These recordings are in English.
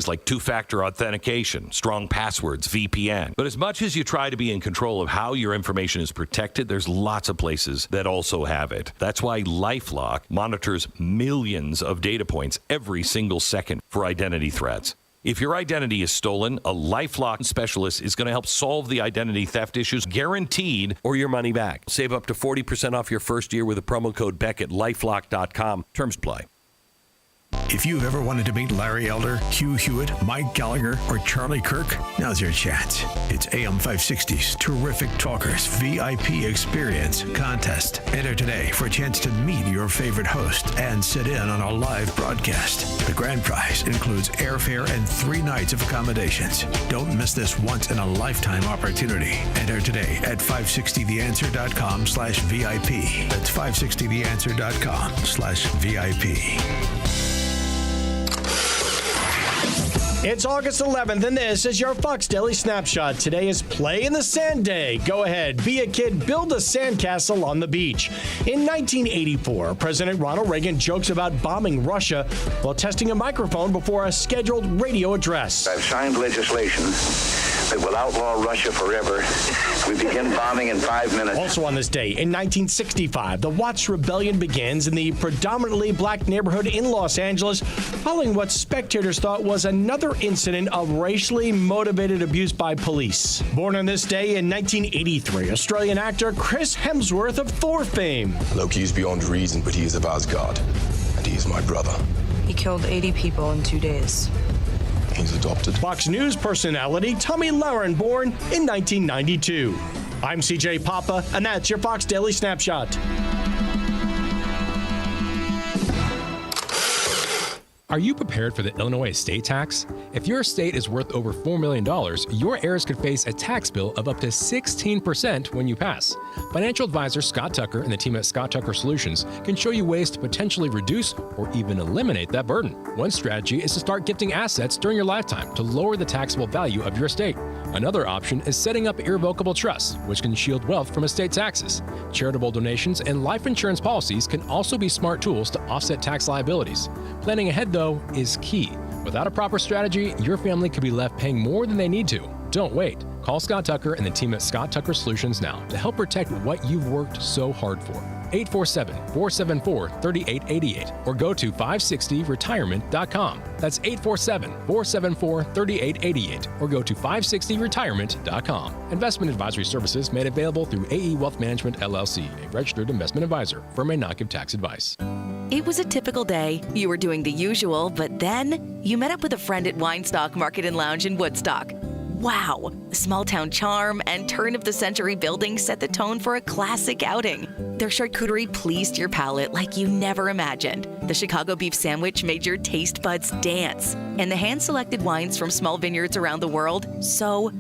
like two-factor authentication, strong passwords, VPN. But as much as you try to be in control of how your information is protected, there's lots of places that also have it. That's why LifeLock monitors millions of data points every single second for identity threats. If your identity is stolen, a LifeLock specialist is going to help solve the identity theft issues, guaranteed, or your money back. Save up to 40% off your first year with the promo code Beck at lifelock.com. Terms apply. If you've ever wanted to meet Larry Elder, Hugh Hewitt, Mike Gallagher, or Charlie Kirk, now's your chance. It's AM 560's Terrific Talkers VIP Experience Contest. Enter today for a chance to meet your favorite host and sit in on a live broadcast. The grand prize includes airfare and 3 nights of accommodations. Don't miss this once-in-a-lifetime opportunity. Enter today at 560theanswer.com/VIP. That's 560theanswer.com/VIP. It's August 11th, and this is your Fox Daily Snapshot. Today is Play in the Sand Day. Go ahead, be a kid, build a sandcastle on the beach. In 1984, President Ronald Reagan jokes about bombing Russia while testing a microphone before a scheduled radio address. I've signed legislation that will outlaw Russia forever. We begin bombing in 5 minutes. Also on this day, in 1965, the Watts Rebellion begins in the predominantly black neighborhood in Los Angeles, following what spectators thought was another incident of racially motivated abuse by police. Born on this day in 1983, Australian actor Chris Hemsworth of Thor fame. Loki is beyond reason, but he is of Asgard, and he is my brother. He killed 80 people in 2 days. He's adopted. Fox News personality Tommy Lauren, born in 1992. I'm CJ Papa, and that's your Fox Daily Snapshot. Are you prepared for the Illinois estate tax? If your estate is worth over $4 million, your heirs could face a tax bill of up to 16% when you pass. Financial advisor Scott Tucker and the team at Scott Tucker Solutions can show you ways to potentially reduce or even eliminate that burden. One strategy is to start gifting assets during your lifetime to lower the taxable value of your estate. Another option is setting up irrevocable trusts, which can shield wealth from estate taxes. Charitable donations and life insurance policies can also be smart tools to offset tax liabilities. Planning ahead, though, is key. Without a proper strategy, your family could be left paying more than they need to. Don't wait. Call Scott Tucker and the team at Scott Tucker Solutions now to help protect what you've worked so hard for. 847-474-3888 or go to 560retirement.com. That's 847-474-3888 or go to 560retirement.com. Investment advisory services made available through AE Wealth Management LLC, a registered investment advisor. Firm may not give tax advice. It was a typical day. You were doing the usual, but then you met up with a friend at Winestock Market and Lounge in Woodstock. Wow! The small-town charm and turn-of-the-century building set the tone for a classic outing. Their charcuterie pleased your palate like you never imagined. The Chicago beef sandwich made your taste buds dance. And the hand-selected wines from small vineyards around the world, so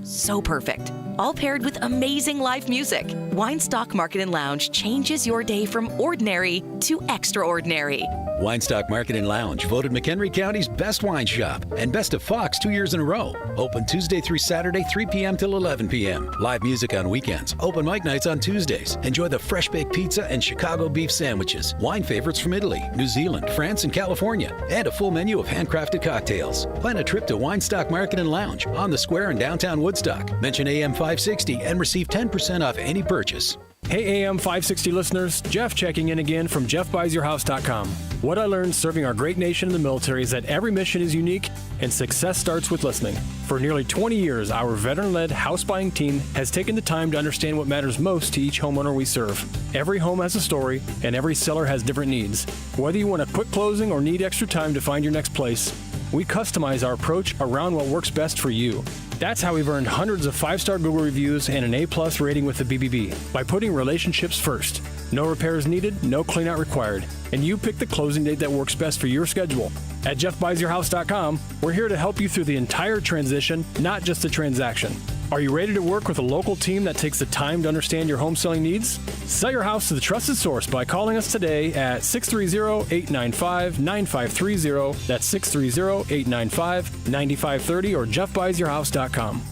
perfect. All paired with amazing live music. Winestock Market and Lounge changes your day from ordinary to extraordinary. Winestock Market and Lounge, voted McHenry County's best wine shop and best of Fox 2 years in a row. Open Tuesday through Saturday, 3 p.m. till 11 p.m. Live music on weekends. Open mic nights on Tuesdays. Enjoy the fresh baked pizza and Chicago beef sandwiches. Wine favorites from Italy, New Zealand, France, and California. And a full menu of handcrafted cocktails. Plan a trip to Winestock Market and Lounge on the square in downtown Woodstock. Mention AM 560 and receive 10% off any purchase. Hey AM 560 listeners, Jeff checking in again from JeffBuysYourHouse.com. What I learned serving our great nation in the military is that every mission is unique and success starts with listening. For nearly 20 years, our veteran-led house buying team has taken the time to understand what matters most to each homeowner we serve. Every home has a story and every seller has different needs. Whether you want a quick closing or need extra time to find your next place, we customize our approach around what works best for you. That's how we've earned hundreds of 5-star Google reviews and an A+ rating with the BBB, by putting relationships first. No repairs needed, no cleanout required, and you pick the closing date that works best for your schedule. At JeffBuysYourHouse.com, we're here to help you through the entire transition, not just the transaction. Are you ready to work with a local team that takes the time to understand your home selling needs? Sell your house to the trusted source by calling us today at 630-895-9530. That's 630-895-9530 or JeffBuysYourHouse.com.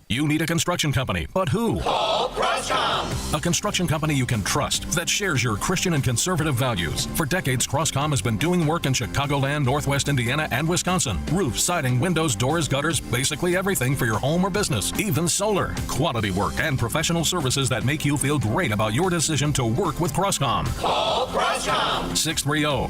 You need a construction company, but who? Call CrossCom. A construction company you can trust that shares your Christian and conservative values. For decades, CrossCom has been doing work in Chicagoland, Northwest Indiana, and Wisconsin. Roof, siding, windows, doors, gutters, basically everything for your home or business, even solar. Quality work and professional services that make you feel great about your decision to work with CrossCom. Call CrossCom.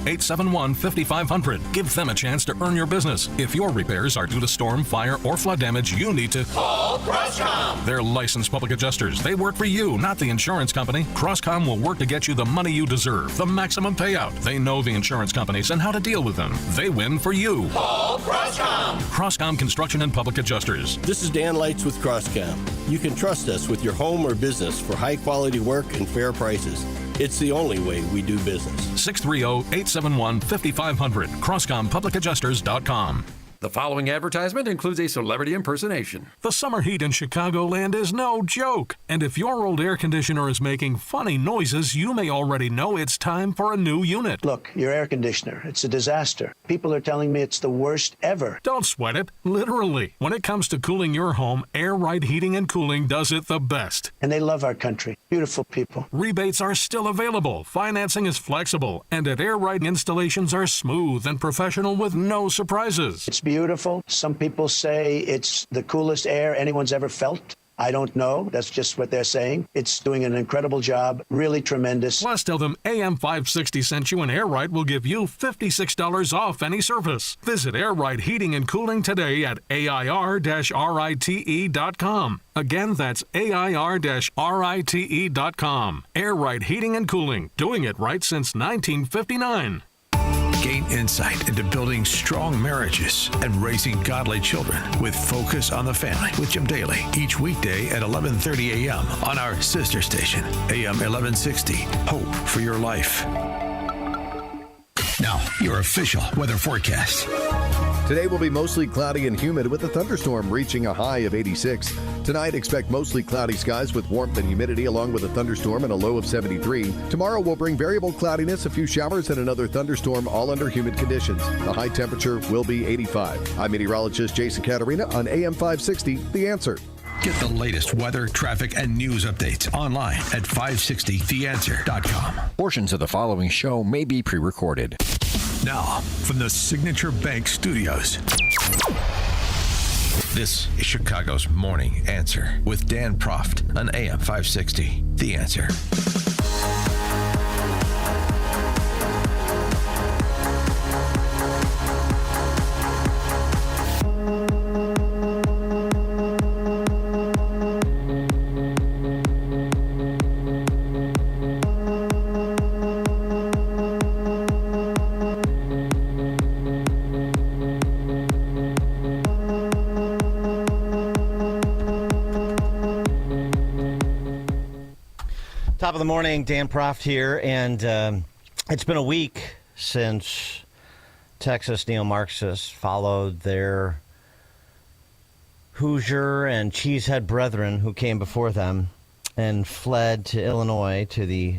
630-871-5500. Give them a chance to earn your business. If your repairs are due to storm, fire, or flood damage, you need to call CrossCom. They're licensed public adjusters. They work for you, not the insurance company. CrossCom will work to get you the money you deserve, the maximum payout. They know the insurance companies and how to deal with them. They win for you. Call CrossCom. CrossCom Construction and Public Adjusters. This is Dan Lights with CrossCom. You can trust us with your home or business for high-quality work and fair prices. It's the only way we do business. 630-871-5500. CrossComPublicAdjusters.com. The following advertisement includes a celebrity impersonation. The summer heat in Chicagoland is no joke. And if your old air conditioner is making funny noises, you may already know it's time for a new unit. Look, your air conditioner, it's a disaster. People are telling me it's the worst ever. Don't sweat it, literally. When it comes to cooling your home, Air-Rite Heating and Cooling does it the best. And they love our country. Beautiful people. Rebates are still available. Financing is flexible. And at Air-Rite, installations are smooth and professional with no surprises. It's beautiful. Some people say it's the coolest air anyone's ever felt. I don't know. That's just what they're saying. It's doing an incredible job. Really tremendous. Plus, tell them AM 560 sent you, and Air-Rite will give you $56 off any service. Visit Air-Rite Heating and Cooling today at AIR-RITE.com. Again, that's AIR-RITE.com. Air-Rite Heating and Cooling, doing it right since 1959. Gain insight into building strong marriages and raising godly children with Focus on the Family with Jim Daly each weekday at 11:30 a.m. on our sister station, AM 1160. Hope for your life. Now, your official weather forecast. Today will be mostly cloudy and humid with a thunderstorm reaching a high of 86. Tonight, expect mostly cloudy skies with warmth and humidity along with a thunderstorm and a low of 73. Tomorrow will bring variable cloudiness, a few showers, and another thunderstorm, all under humid conditions. The high temperature will be 85. I'm meteorologist Jason Caterina on AM 560, The Answer. Get the latest weather, traffic, and news updates online at 560theanswer.com. Portions of the following show may be pre-recorded. Now, from the Signature Bank Studios, this is Chicago's Morning Answer with Dan Proft on AM 560. The Answer. Top of the morning, Dan Proft here, and it's been a week since Texas neo-Marxists followed their Hoosier and Cheesehead brethren who came before them and fled to Illinois to the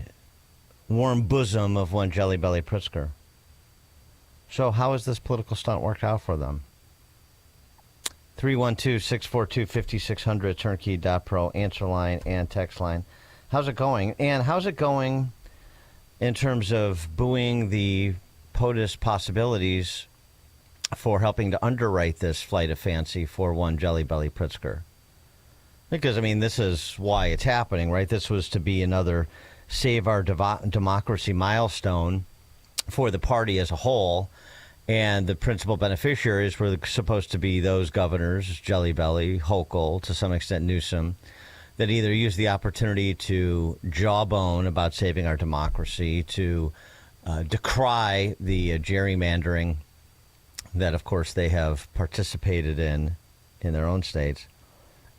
warm bosom of one Jelly Belly Pritzker. So how has this political stunt worked out for them? 312-642-5600, turnkey.pro, answer line and text line. How's it going? And how's it going in terms of buoying the POTUS possibilities for helping to underwrite this flight of fancy for one Jelly Belly Pritzker? Because, I mean, this is why it's happening, right? This was to be another Save Our Democracy milestone for the party as a whole. And the principal beneficiaries were supposed to be those governors, Jelly Belly, Hochul, to some extent Newsom, that either use the opportunity to jawbone about saving our democracy, to decry the gerrymandering that, of course, they have participated in their own states,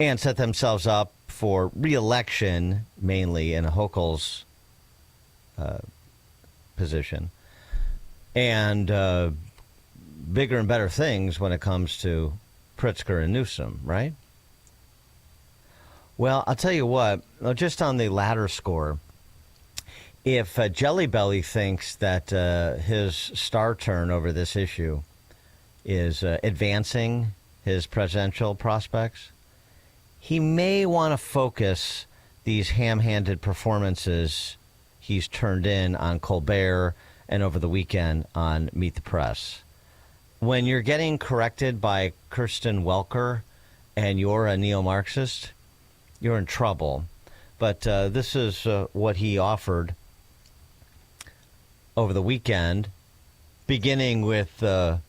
and set themselves up for re-election, mainly in Hochul's position, and bigger and better things when it comes to Pritzker and Newsom, right? Well, I'll tell you what, just on the latter score, if Jelly Belly thinks that his star turn over this issue is advancing his presidential prospects, he may want to focus these ham-handed performances he's turned in on Colbert and over the weekend on Meet the Press. When you're getting corrected by Kirsten Welker and you're a neo-Marxist, you're in trouble. But this is what he offered over the weekend, beginning with, of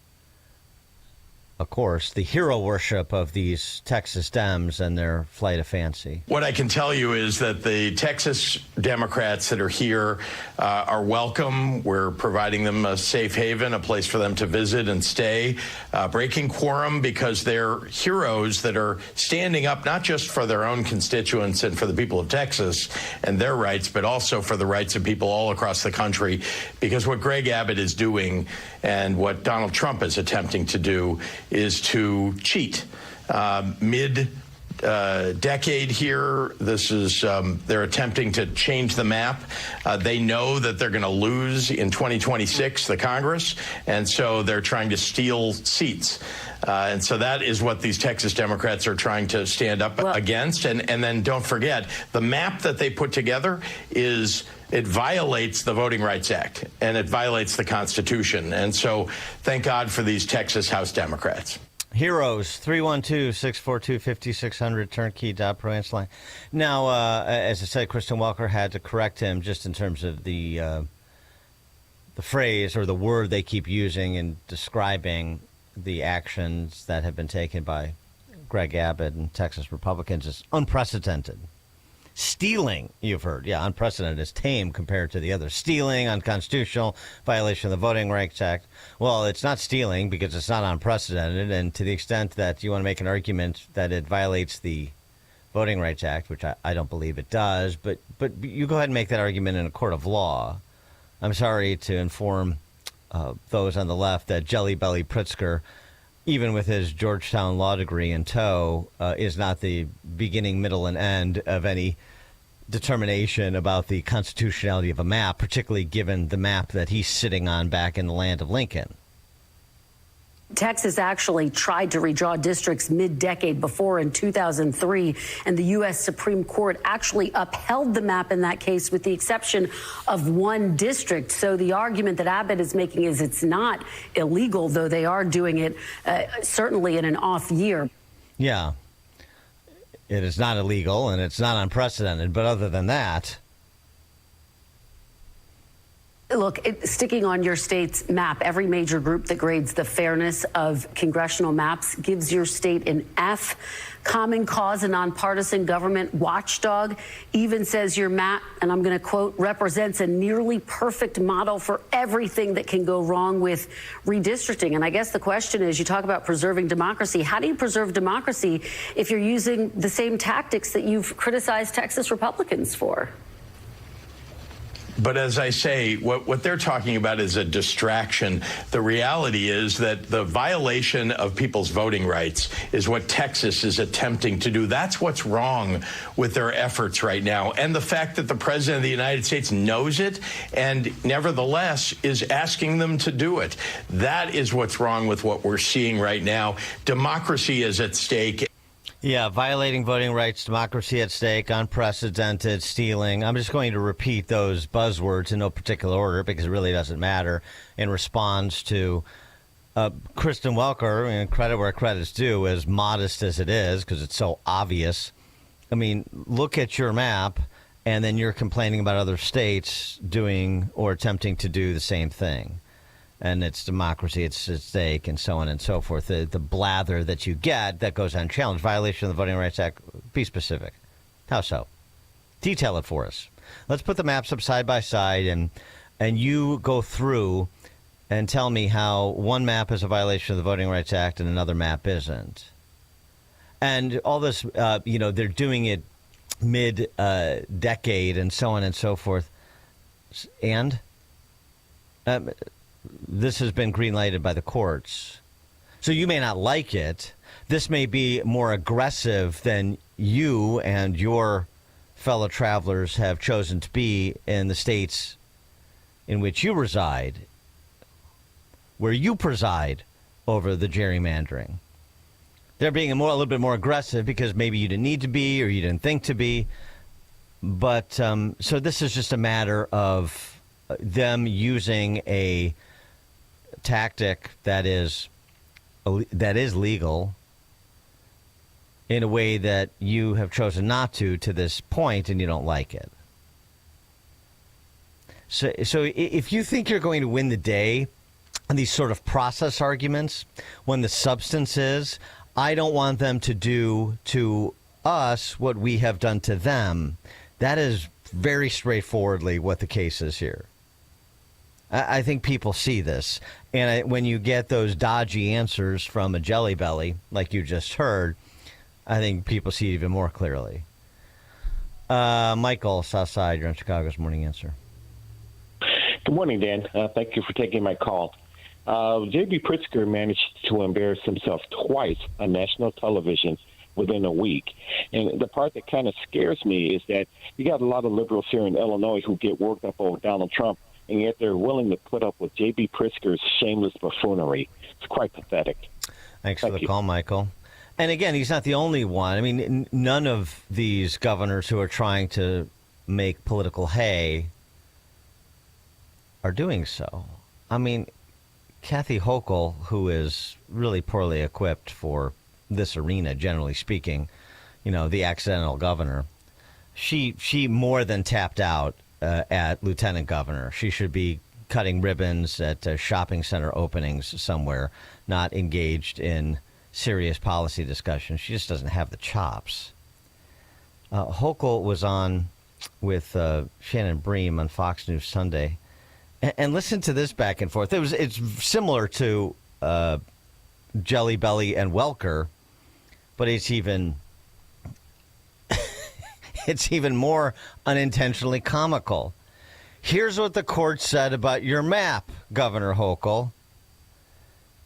course, the hero worship of these Texas Dems and their flight of fancy. What I can tell you is that the Texas Democrats that are here are welcome. We're providing them a safe haven, a place for them to visit and stay, breaking quorum because they're heroes that are standing up not just for their own constituents and for the people of Texas and their rights, but also for the rights of people all across the country. Because what Greg Abbott is doing and what Donald Trump is attempting to do is to cheat. Mid-decade here, this is they're attempting to change the map. They know that they're going to lose in 2026, the Congress, and so they're trying to steal seats. And so that is what these Texas Democrats are trying to stand up against. And then don't forget, the map that they put together it violates the Voting Rights Act, and it violates the Constitution. And so thank God for these Texas House Democrats. Heroes, 312-642-5600, turnkey.pro answer line. Now, as I said, Kristen Welker had to correct him just in terms of the phrase or the word they keep using in describing the actions that have been taken by Greg Abbott and Texas Republicans is unprecedented. Stealing, you've heard. Yeah, unprecedented is tame compared to the others. Stealing, unconstitutional, violation of the Voting Rights Act. Well, it's not stealing because it's not unprecedented, and to the extent that you want to make an argument that it violates the Voting Rights Act, which I don't believe it does, but you go ahead and make that argument in a court of law. I'm sorry to inform those on the left that Jelly Belly Pritzker, even with his Georgetown law degree in tow, is not the beginning, middle, and end of any determination about the constitutionality of a map, particularly given the map that he's sitting on back in the land of Lincoln. Texas actually tried to redraw districts mid-decade before in 2003, and the U.S. Supreme Court actually upheld the map in that case with the exception of one district. So the argument that Abbott is making is it's not illegal, though they are doing it certainly in an off year. Yeah, it is not illegal and it's not unprecedented, but other than that... Look, sticking on your state's map, every major group that grades the fairness of congressional maps gives your state an F. Common Cause, a nonpartisan government watchdog, even says your map, and I'm going to quote, represents a nearly perfect model for everything that can go wrong with redistricting. And I guess the question is, you talk about preserving democracy. How do you preserve democracy if you're using the same tactics that you've criticized Texas Republicans for? But as I say, what they're talking about is a distraction. The reality is that the violation of people's voting rights is what Texas is attempting to do. That's what's wrong with their efforts right now. And the fact that the president of the United States knows it and nevertheless is asking them to do it. That is what's wrong with what we're seeing right now. Democracy is at stake. Yeah, violating voting rights, democracy at stake, unprecedented, stealing. I'm just going to repeat those buzzwords in no particular order because it really doesn't matter in response to Kristen Welker, and credit where credit's due, as modest as it is because it's so obvious. I mean, look at your map and then you're complaining about other states doing or attempting to do the same thing. And it's democracy, it's at stake, and so on and so forth. The blather that you get that goes unchallenged. Violation of the Voting Rights Act. Be specific. How so? Detail it for us. Let's put the maps up side by side, and you go through and tell me how one map is a violation of the Voting Rights Act and another map isn't. And all this, they're doing it mid-decade and so on and so forth. And... this has been green-lighted by the courts. So you may not like it. This may be more aggressive than you and your fellow travelers have chosen to be in the states in which you reside, where you preside over the gerrymandering. They're being a little bit more aggressive because maybe you didn't need to be or you didn't think to be. But so this is just a matter of them using a tactic that is legal in a way that you have chosen not to this point, and you don't like it. So if you think you're going to win the day on these sort of process arguments, when the substance is, I don't want them to do to us what we have done to them, that is very straightforwardly what the case is here. I think people see this. And when you get those dodgy answers from a jelly belly, like you just heard, I think people see it even more clearly. Michael, Southside, you're on Chicago's Morning Answer. Good morning, Dan. Thank you for taking my call. J.B. Pritzker managed to embarrass himself twice on national television within a week. And the part that kind of scares me is that you got a lot of liberals here in Illinois who get worked up over Donald Trump, and yet they're willing to put up with J.B. Pritzker's shameless buffoonery. It's quite pathetic. Thanks for the call, Michael. And again, he's not the only one. I mean, none of these governors who are trying to make political hay are doing so. I mean, Kathy Hochul, who is really poorly equipped for this arena, generally speaking, the accidental governor, she more than tapped out at lieutenant governor. She should be cutting ribbons at shopping center openings somewhere, not engaged in serious policy discussion. She just doesn't have the chops. Hochul was on with Shannon Bream on Fox News Sunday, and listen to this back and forth. It's similar to Jelly Belly and Welker, but it's even more unintentionally comical. Here's what the court said about your map, Governor Hochul.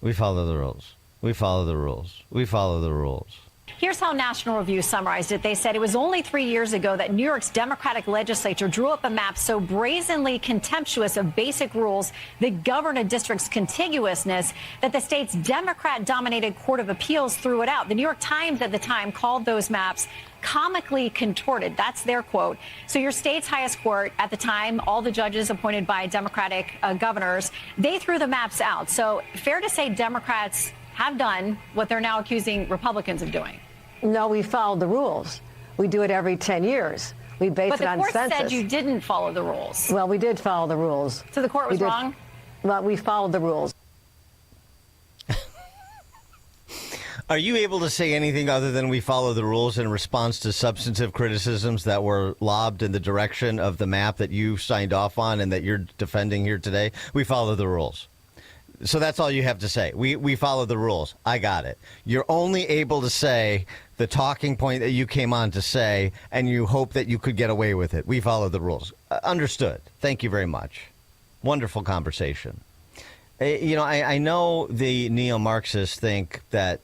We follow the rules. We follow the rules. We follow the rules. Here's how National Review summarized it. They said it was only 3 years ago that New York's Democratic legislature drew up a map so brazenly contemptuous of basic rules that govern a district's contiguousness that the state's Democrat-dominated Court of Appeals threw it out. The New York Times at the time called those maps comically contorted. That's their quote. So your state's highest court at the time, all the judges appointed by Democratic governors, they threw the maps out. So fair to say Democrats have done what they're now accusing Republicans of doing. No, we followed the rules. We do it every 10 years. We base it on census. But the court said you didn't follow the rules. Well, we did follow the rules. So the court was wrong? Well, we followed the rules. Are you able to say anything other than we follow the rules in response to substantive criticisms that were lobbed in the direction of the map that you signed off on and that you're defending here today? We follow the rules. So that's all you have to say. We follow the rules. I got it. You're only able to say the talking point that you came on to say, and you hope that you could get away with it. We follow the rules. Understood. Thank you very much. Wonderful conversation. I know the neo-Marxists think that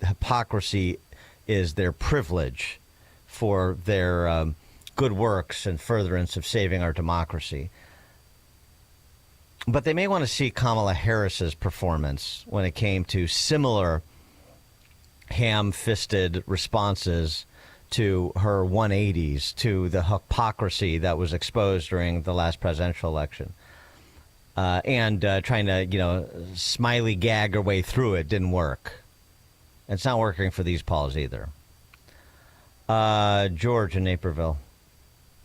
hypocrisy is their privilege for their good works and furtherance of saving our democracy. But they may want to see Kamala Harris's performance when it came to similar ham-fisted responses to her 180s, to the hypocrisy that was exposed during the last presidential election. And trying to, smiley gag her way through it didn't work. It's not working for these Pauls either. George in Naperville.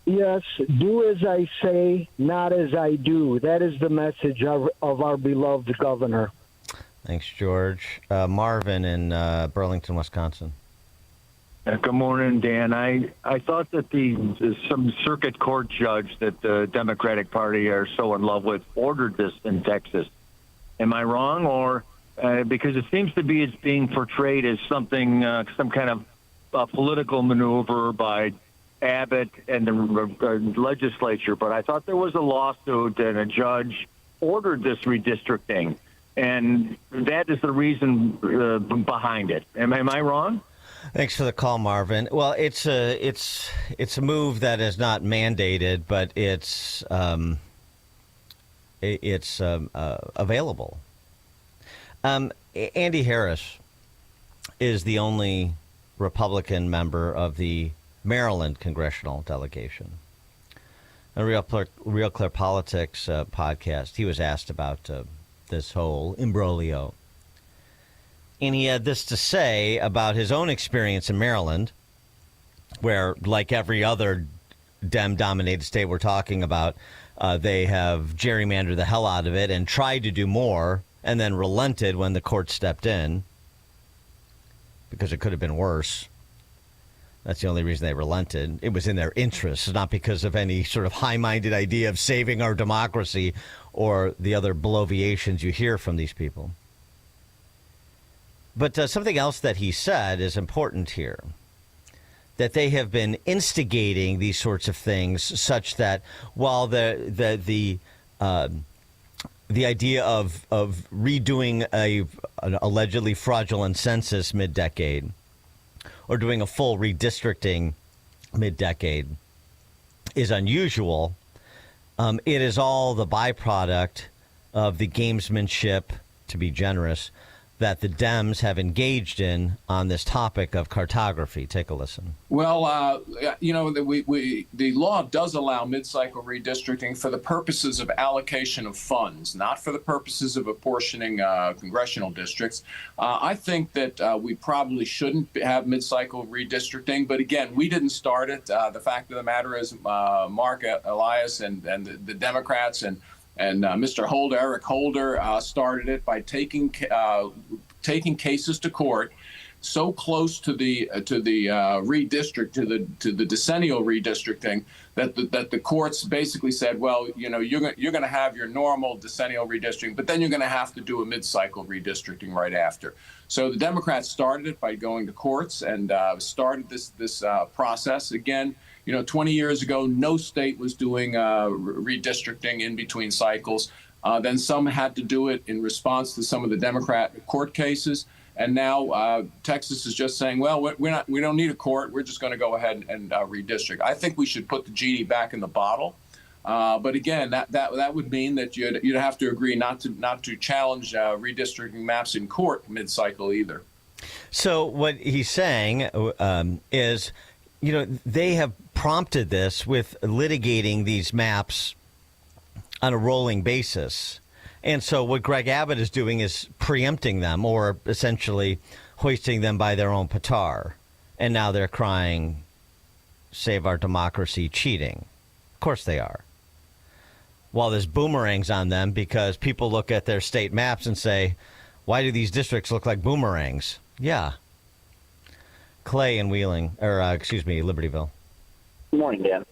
Yes, do as I say, not as I do. That is the message of our beloved governor. Thanks, George. Marvin in Burlington, Wisconsin. Good morning, Dan. I thought that some circuit court judge that the Democratic Party are so in love with ordered this in Texas. Am I wrong? Or because it seems to be it's being portrayed as something, some kind of political maneuver by Abbott and the legislature. But I thought there was a lawsuit and a judge ordered this redistricting. And that is the reason behind it. Am I wrong? Thanks for the call, Marvin. Well, it's a move that is not mandated, but it's available. Andy Harris is the only Republican member of the Maryland congressional delegation. A Real Clear Politics podcast, he was asked about this whole imbroglio. And he had this to say about his own experience in Maryland, where, like every other Dem-dominated state we're talking about, they have gerrymandered the hell out of it and tried to do more and then relented when the court stepped in because it could have been worse. That's the only reason they relented. It was in their interest, not because of any sort of high-minded idea of saving our democracy or the other bloviations you hear from these people. But something else that he said is important here, that they have been instigating these sorts of things such that while the idea of redoing an allegedly fraudulent census mid-decade or doing a full redistricting mid-decade is unusual, it is all the byproduct of the gamesmanship, to be generous, that the Dems have engaged in on this topic of cartography. Take a listen. Well, the law does allow mid-cycle redistricting for the purposes of allocation of funds, not for the purposes of apportioning congressional districts. I think that we probably shouldn't have mid-cycle redistricting, but again, we didn't start it. The fact of the matter is Mark Elias and the Democrats and Mr. Holder, Eric Holder, started it by taking cases to court so close to the redistrict to the decennial redistricting that the courts basically said, well, you're going to have your normal decennial redistricting, but then you're going to have to do a mid-cycle redistricting right after. So the Democrats started it by going to courts and started this process again. 20 years ago, no state was doing redistricting in between cycles. Then some had to do it in response to some of the Democrat court cases. And now Texas is just saying, well, we don't need a court. We're just going to go ahead and redistrict. I think we should put the genie back in the bottle. But again, that would mean that you'd have to agree not to challenge redistricting maps in court mid-cycle either. So what he's saying is, they have prompted this with litigating these maps on a rolling basis. And so what Greg Abbott is doing is preempting them or essentially hoisting them by their own petard. And now they're crying, save our democracy, cheating. Of course they are. While there's boomerangs on them because people look at their state maps and say, why do these districts look like boomerangs? Yeah. Clay in Libertyville. Good morning, Dan.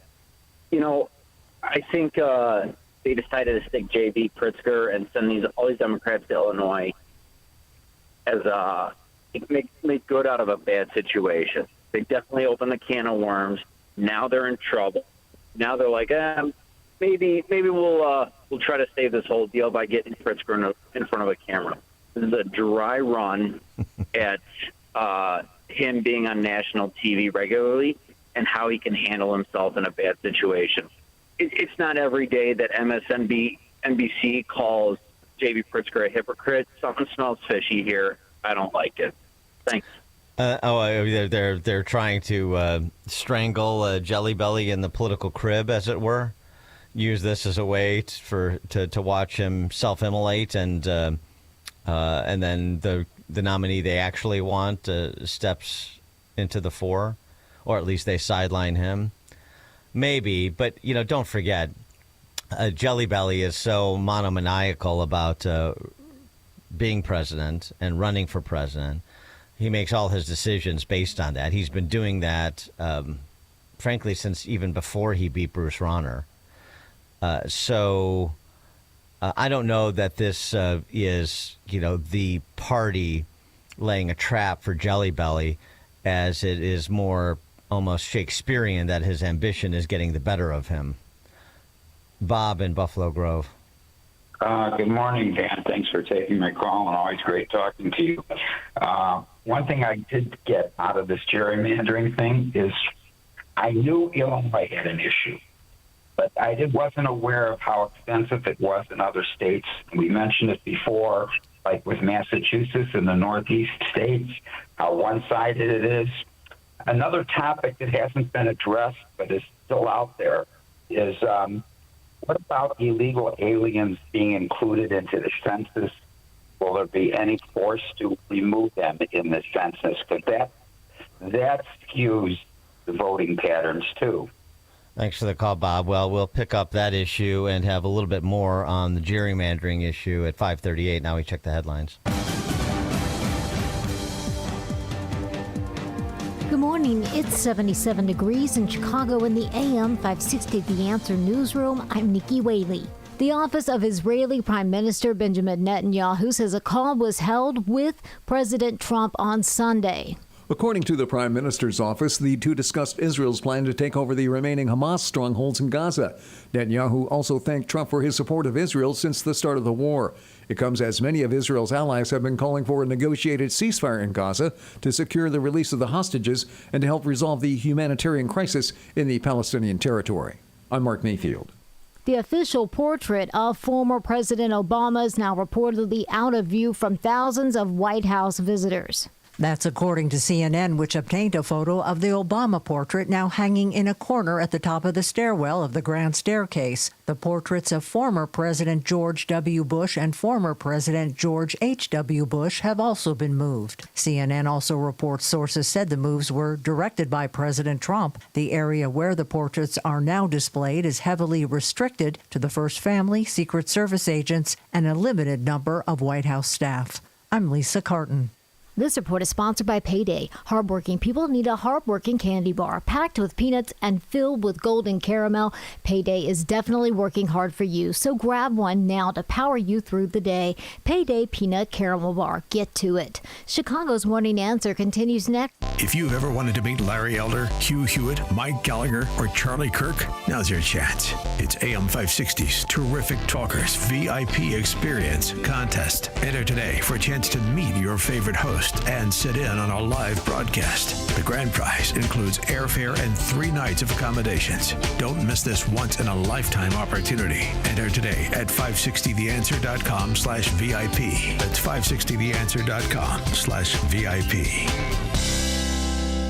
I think they decided to stick J.B. Pritzker and send all these Democrats to Illinois as make good out of a bad situation. They definitely opened the can of worms. Now they're in trouble. Now they're like, maybe we'll try to save this whole deal by getting Pritzker in front of a camera. This is a dry run at him being on national TV regularly and how he can handle himself in a bad situation. It's not every day that NBC calls J.B. Pritzker a hypocrite. Something smells fishy here. I don't like it. Thanks. They're trying to strangle Jelly Belly in the political crib, as it were. Use this as a way to watch him self-immolate, and then the nominee they actually want steps into the fore, or at least they sideline him. Maybe, but don't forget, Jelly Belly is so monomaniacal about being president and running for president. He makes all his decisions based on that. He's been doing that, frankly, since even before he beat Bruce Rauner. So I don't know that this is, the party laying a trap for Jelly Belly, as it is more almost Shakespearean that his ambition is getting the better of him. Bob in Buffalo Grove. Good morning, Dan. Thanks for taking my call, and always great talking to you. One thing I did get out of this gerrymandering thing is I knew Illinois had an issue, but I wasn't aware of how extensive it was in other states. We mentioned it before, like with Massachusetts and the Northeast states, how one-sided it is. Another topic that hasn't been addressed but is still out there is what about illegal aliens being included into the census? Will there be any force to remove them in the census? Because that skews the voting patterns too. Thanks for the call, Bob. Well, we'll pick up that issue and have a little bit more on the gerrymandering issue at 5:38. Now we check the headlines. Good morning. It's 77 degrees in Chicago in the AM 560 The Answer newsroom. I'm Nikki Whaley. The office of Israeli Prime Minister Benjamin Netanyahu says a call was held with President Trump on Sunday. According to the Prime Minister's office, the two discussed Israel's plan to take over the remaining Hamas strongholds in Gaza. Netanyahu also thanked Trump for his support of Israel since the start of the war. It comes as many of Israel's allies have been calling for a negotiated ceasefire in Gaza to secure the release of the hostages and to help resolve the humanitarian crisis in the Palestinian territory. I'm Mark Mayfield. The official portrait of former President Obama is now reportedly out of view from thousands of White House visitors. That's according to CNN, which obtained a photo of the Obama portrait now hanging in a corner at the top of the stairwell of the grand staircase. The portraits of former President George W. Bush and former President George H.W. Bush have also been moved. CNN also reports sources said the moves were directed by President Trump. The area where the portraits are now displayed is heavily restricted to the First Family, Secret Service agents, and a limited number of White House staff. I'm Lisa Carton. This report is sponsored by Payday. Hardworking people need a hardworking candy bar packed with peanuts and filled with golden caramel. Payday is definitely working hard for you, so grab one now to power you through the day. Payday Peanut Caramel Bar. Get to it. Chicago's Morning Answer continues next. If you've ever wanted to meet Larry Elder, Hugh Hewitt, Mike Gallagher, or Charlie Kirk, now's your chance. It's AM 560's Terrific Talkers VIP Experience Contest. Enter today for a chance to meet your favorite host and sit in on a live broadcast. The grand prize includes airfare and 3 nights of accommodations. Don't miss this once-in-a-lifetime opportunity. Enter today at 560theanswer.com/VIP. That's 560theanswer.com/VIP.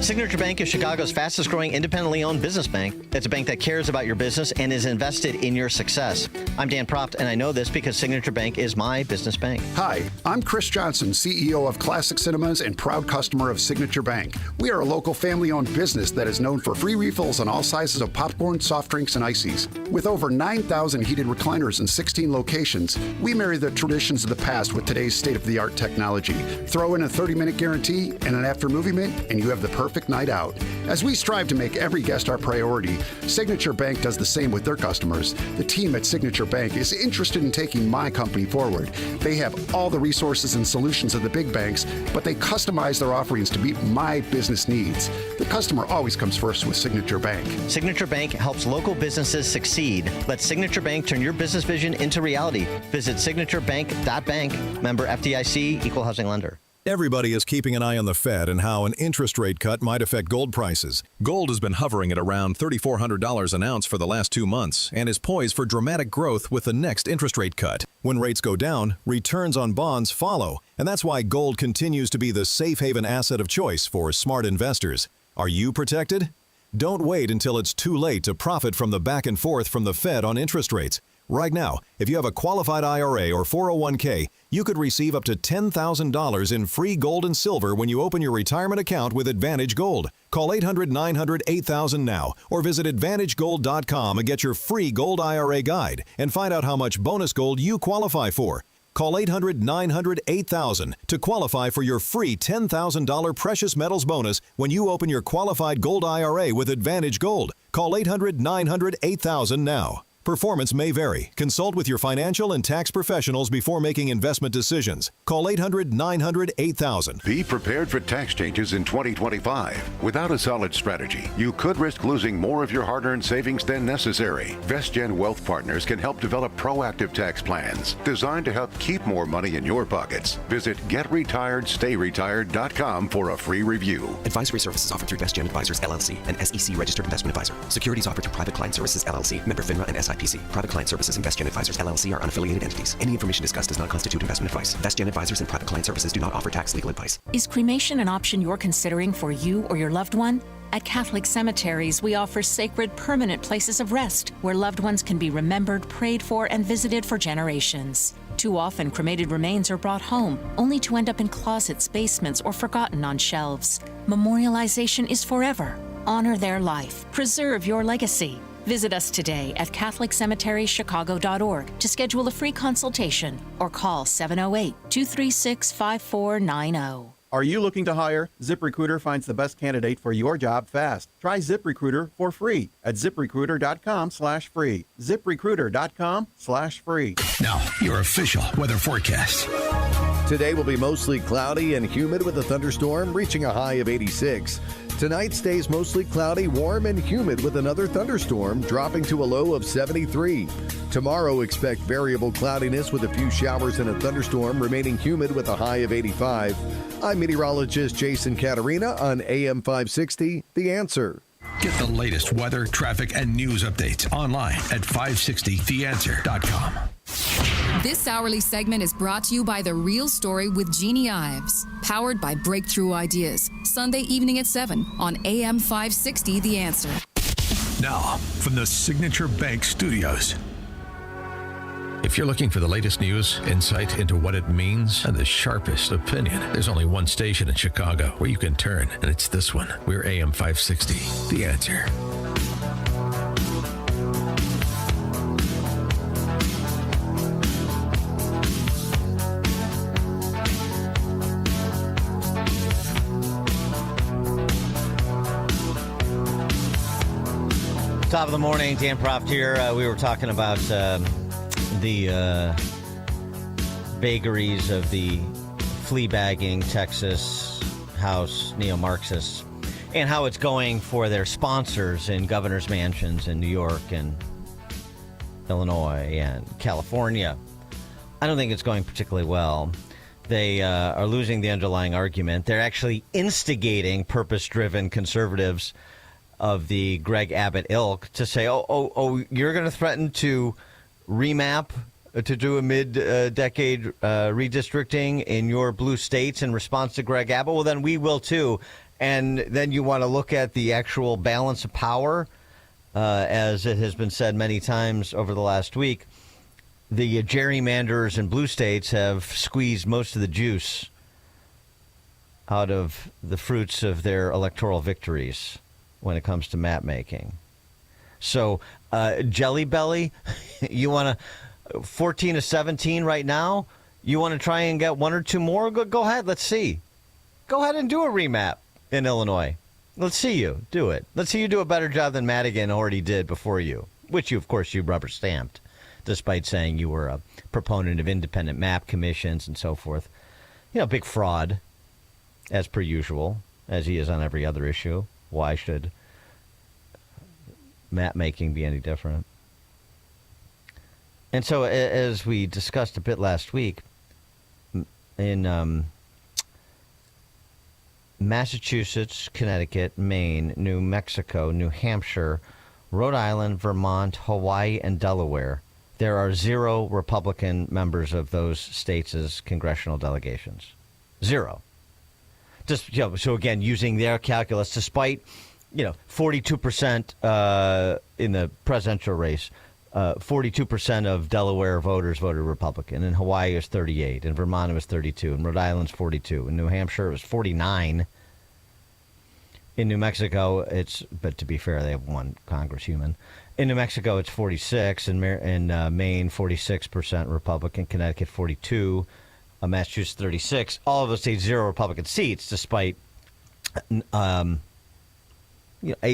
Signature Bank is Chicago's fastest growing independently owned business bank. It's a bank that cares about your business and is invested in your success. I'm Dan Propt, and I know this because Signature Bank is my business bank. Hi, I'm Chris Johnson, CEO of Classic Cinemas and proud customer of Signature Bank. We are a local family-owned business that is known for free refills on all sizes of popcorn, soft drinks, and ices. With over 9,000 heated recliners in 16 locations, we marry the traditions of the past with today's state-of-the-art technology. Throw in a 30-minute guarantee and an after-movie mint, and you have the perfect night out. As we strive to make every guest our priority, Signature Bank does the same with their customers. The team at Signature Bank is interested in taking my company forward. They have all the resources and solutions of the big banks, but they customize their offerings to meet my business needs. The customer always comes first with Signature Bank. Signature Bank helps local businesses succeed. Let Signature Bank turn your business vision into reality. Visit signaturebank.bank. Member FDIC, equal housing lender. Everybody is keeping an eye on the Fed and how an interest rate cut might affect gold prices. Gold has been hovering at around $3,400 an ounce for the last 2 months and is poised for dramatic growth with the next interest rate cut. When rates go down, returns on bonds follow, and that's why gold continues to be the safe haven asset of choice for smart investors. Are you protected? Don't wait until it's too late to profit from the back and forth from the Fed on interest rates. Right now, if you have a qualified IRA or 401k, you could receive up to $10,000 in free gold and silver when you open your retirement account with Advantage Gold. Call 800-900-8000 now or visit AdvantageGold.com and get your free gold IRA guide and find out how much bonus gold you qualify for. Call 800-900-8000 to qualify for your free $10,000 precious metals bonus when you open your qualified gold IRA with Advantage Gold. Call 800-900-8000 now. Performance may vary. Consult with your financial and tax professionals before making investment decisions. Call 800-900-8000. Be prepared for tax changes in 2025. Without a solid strategy, you could risk losing more of your hard-earned savings than necessary. VestGen Wealth Partners can help develop proactive tax plans designed to help keep more money in your pockets. Visit GetRetiredStayRetired.com for a free review. Advisory services offered through VestGen Advisors, LLC, an SEC registered investment advisor. Securities offered through Private Client Services, LLC, member FINRA and SIPC. SIPC. Private Client Services and VestGen Advisors, LLC are unaffiliated entities. Any information discussed does not constitute investment advice. VestGen Advisors and Private Client Services do not offer tax legal advice. Is cremation an option you're considering for you or your loved one? At Catholic Cemeteries, we offer sacred, permanent places of rest where loved ones can be remembered, prayed for, and visited for generations. Too often, cremated remains are brought home, only to end up in closets, basements, or forgotten on shelves. Memorialization is forever. Honor their life. Preserve your legacy. Visit us today at CatholicCemeteryChicago.org to schedule a free consultation or call 708-236-5490. Are you looking to hire? ZipRecruiter finds the best candidate for your job fast. Try ZipRecruiter for free at ZipRecruiter.com/free. ZipRecruiter.com/free. Now, your official weather forecast. Today will be mostly cloudy and humid with a thunderstorm reaching a high of 86. Tonight stays mostly cloudy, warm, and humid with another thunderstorm dropping to a low of 73. Tomorrow, expect variable cloudiness with a few showers and a thunderstorm, remaining humid with a high of 85. I'm meteorologist Jason Caterina on AM 560, The Answer. Get the latest weather, traffic, and news updates online at 560theanswer.com. This hourly segment is brought to you by The Real Story with Jeannie Ives, powered by Breakthrough Ideas, Sunday evening at 7 on AM 560 The Answer. Now, from the Signature Bank Studios. If you're looking for the latest news, insight into what it means, and the sharpest opinion, there's only one station in Chicago where you can turn, and it's this one. We're AM 560, The Answer. Top of the morning, Dan Proft here. We were talking about the vagaries of the flea-bagging Texas House neo-Marxists and how it's going for their sponsors in governor's mansions in New York and Illinois and California. I don't think it's going particularly well. They are losing the underlying argument. They're actually instigating purpose-driven conservatives of the Greg Abbott ilk to say, oh, you're going to threaten to remap, to do a mid-decade redistricting in your blue states in response to Greg Abbott? Well, then we will too. And then you want to look at the actual balance of power, as it has been said many times over the last week. The gerrymanderers in blue states have squeezed most of the juice out of the fruits of their electoral victories when it comes to map making. So, Jelly Belly, you want to 14 to 17 right now? You want to try and get one or two more? Go ahead. Let's see. Go ahead and do a remap in Illinois. Let's see you do it. Let's see you do a better job than Madigan already did before you, which you, of course, you rubber stamped, despite saying you were a proponent of independent map commissions and so forth. You know, big fraud, as per usual, as he is on every other issue. Why should map making be any different? And so, as we discussed a bit last week, in Massachusetts, Connecticut, Maine, New Mexico, New Hampshire, Rhode Island, Vermont, Hawaii, and Delaware, there are 0 Republican members of those states as congressional delegations. 0. Just, you know, so again, using their calculus, despite 42% in the presidential race, 42% of Delaware voters voted Republican. In Hawaii, it was 38. In Vermont, it was 32. In Rhode Island, it's 42. In New Hampshire, it was 49. In New Mexico, but to be fair, they have one congresswoman. In New Mexico, it's 46. In Maine, 46% Republican. Connecticut, 42. Massachusetts, 36. All of those states, 0 Republican seats, despite a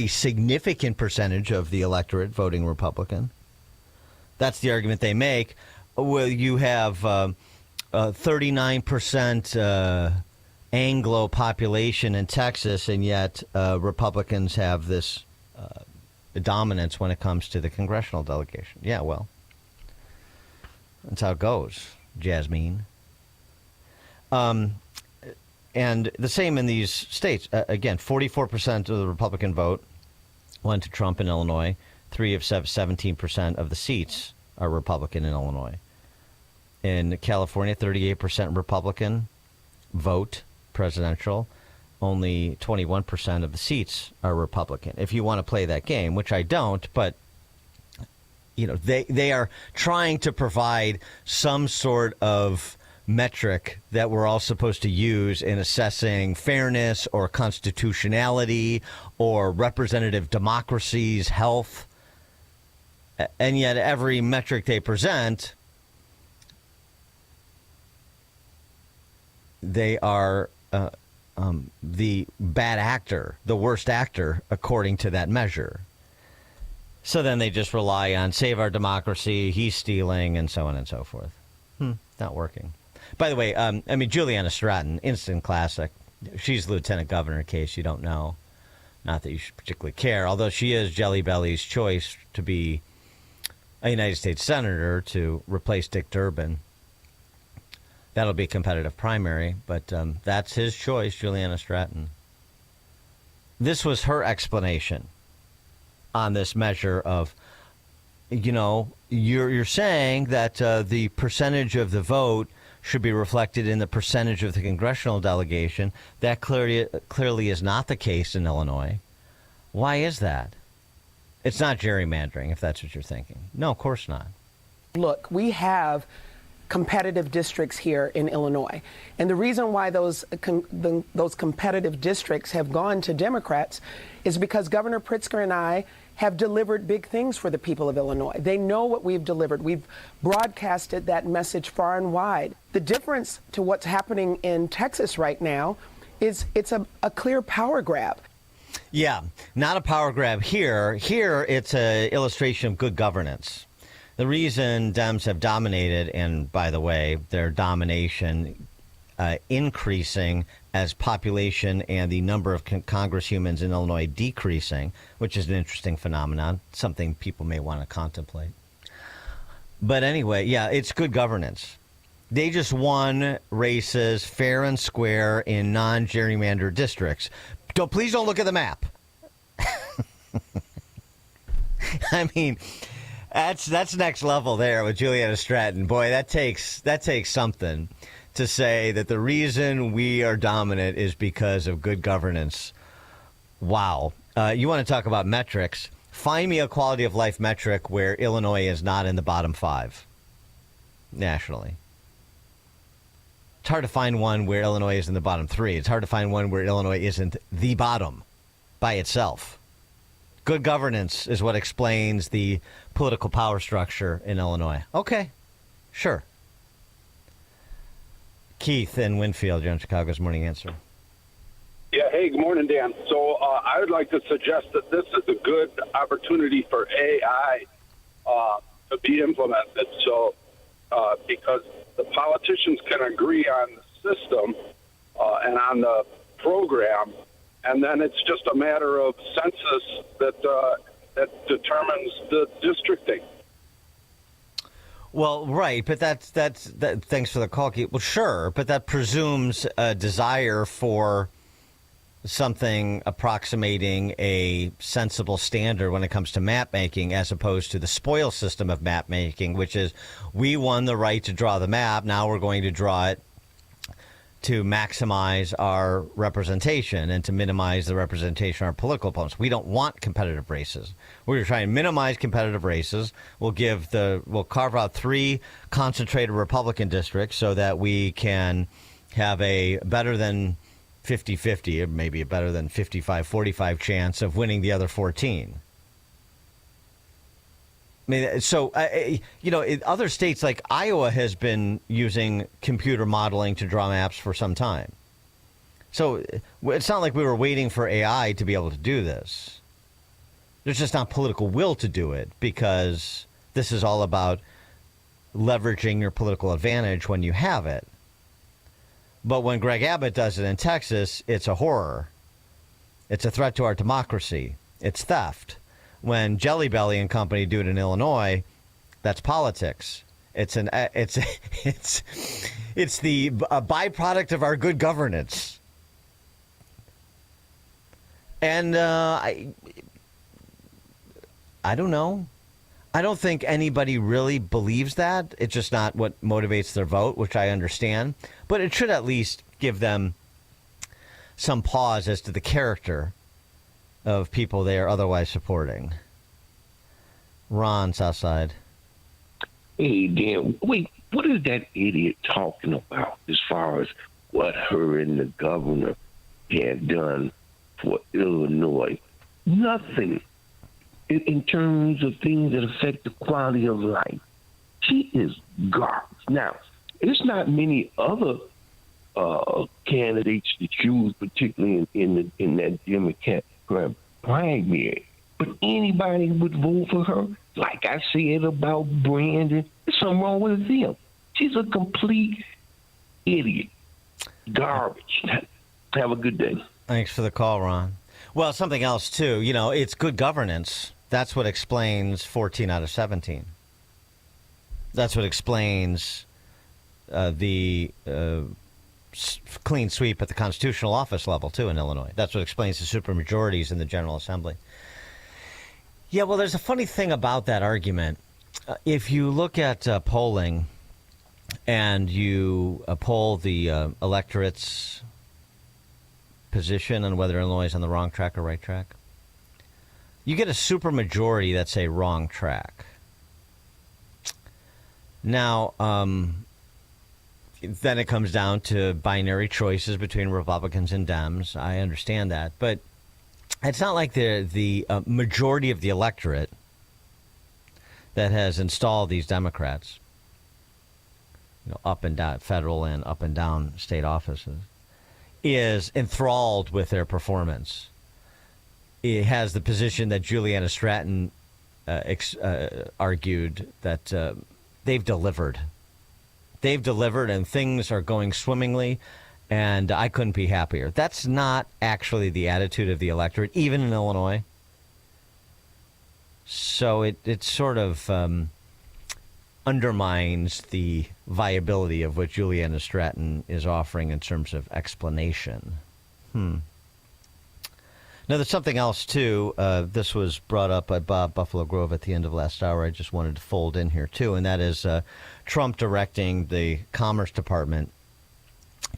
significant percentage of the electorate voting Republican. That's the argument they make. Well, you have 39% Anglo population in Texas, and yet Republicans have this dominance when it comes to the congressional delegation. Yeah, well, that's how it goes, Jasmine. And the same in these states. Again, 44% of the Republican vote went to Trump in Illinois. 3 of 17% of the seats are Republican in Illinois. In California, 38% Republican vote presidential. Only 21% of the seats are Republican. If you want to play that game, which I don't, but they are trying to provide some sort of metric that we're all supposed to use in assessing fairness or constitutionality or representative democracy's health. And yet every metric they present, they are the bad actor, the worst actor, according to that measure. So then they just rely on save our democracy, he's stealing, and so on and so forth. Not working. By the way, Juliana Stratton, instant classic. She's lieutenant governor, in case you don't know. Not that you should particularly care, although she is Jelly Belly's choice to be a United States senator to replace Dick Durbin. That'll be a competitive primary, but that's his choice, Juliana Stratton. This was her explanation on this measure of, you're saying that the percentage of the vote should be reflected in the percentage of the congressional delegation. That clearly is not the case in Illinois. Why is that? It's not gerrymandering, if that's what you're thinking. No, of course not. Look, we have competitive districts here in Illinois. And the reason why those competitive districts have gone to Democrats is because Governor Pritzker and I have delivered big things for the people of Illinois. They know what we've delivered. We've broadcasted that message far and wide. The difference to what's happening in Texas right now is it's a clear power grab. Yeah, not a power grab here. Here, it's an illustration of good governance. The reason Dems have dominated, and by the way, their domination increasing as population and the number of congresswomen in Illinois decreasing, which is an interesting phenomenon, something people may want to contemplate. But anyway, yeah, it's good governance. They just won races fair and square in non-gerrymandered districts. Please don't look at the map. I mean, that's next level there with Juliana Stratton. Boy, that takes something to say that the reason we are dominant is because of good governance. Wow. You want to talk about metrics? Find me a quality of life metric where Illinois is not in the bottom 5 nationally. It's hard to find one where Illinois is in the bottom 3. It's hard to find one where Illinois isn't the bottom by itself. Good governance is what explains the political power structure in Illinois. Okay, sure. Keith in Winfield, you're on Chicago's Morning Answer. Yeah, hey, good morning, Dan. So I would like to suggest that this is a good opportunity for AI to be implemented. So because the politicians can agree on the system and on the program, and then it's just a matter of census that determines the districting. Well, right, but that's thanks for the call, Keith. Well, sure, but that presumes a desire for something approximating a sensible standard when it comes to map making, as opposed to the spoil system of map making, which is we won the right to draw the map. Now we're going to draw it to maximize our representation and to minimize the representation of our political opponents. We don't want competitive races. We're trying to minimize competitive races. We'll carve out 3 concentrated Republican districts so that we can have a better than 50-50, or maybe a better than 55-45 chance of winning the other 14. I mean, so, in other states like Iowa has been using computer modeling to draw maps for some time. So it's not like we were waiting for AI to be able to do this. There's just not political will to do it because this is all about leveraging your political advantage when you have it. But when Greg Abbott does it in Texas, it's a horror. It's a threat to our democracy. It's theft. When Jelly Belly and company do it in Illinois, that's politics. It's the byproduct of our good governance. And I don't know. I don't think anybody really believes that. It's just not what motivates their vote, which I understand. But it should at least give them some pause as to the character of people they are otherwise supporting. Ron, Southside. Hey, Dan, wait, what is that idiot talking about as far as what her and the governor had done for Illinois? Nothing in terms of things that affect the quality of life. She is garbage. Now, it's not many other candidates to choose, particularly in that Democrat primary. But anybody would vote for her. Like I said about Brandon, there's something wrong with them. She's a complete idiot. Garbage. Have a good day. Thanks for the call, Ron. Well, something else, too. You know, it's good governance. That's what explains 14 out of 17. That's what explains the clean sweep at the constitutional office level, too, in Illinois. That's what explains the supermajorities in the General Assembly. Yeah, well, there's a funny thing about that argument. If you look at polling and you poll the electorate's position on whether Illinois is on the wrong track or right track, you get a supermajority that's a wrong track. Now, then it comes down to binary choices between Republicans and Dems. I understand that. But it's not like the majority of the electorate that has installed these Democrats, up and down, federal and up and down state offices, is enthralled with their performance. It has the position that Juliana Stratton argued that they've delivered. They've delivered and things are going swimmingly, and I couldn't be happier. That's not actually the attitude of the electorate, even in Illinois. So it sort of undermines the viability of what Juliana Stratton is offering in terms of explanation. Now, there's something else, too. This was brought up by Bob Buffalo Grove at the end of last hour. I just wanted to fold in here, too, and that is Trump directing the Commerce Department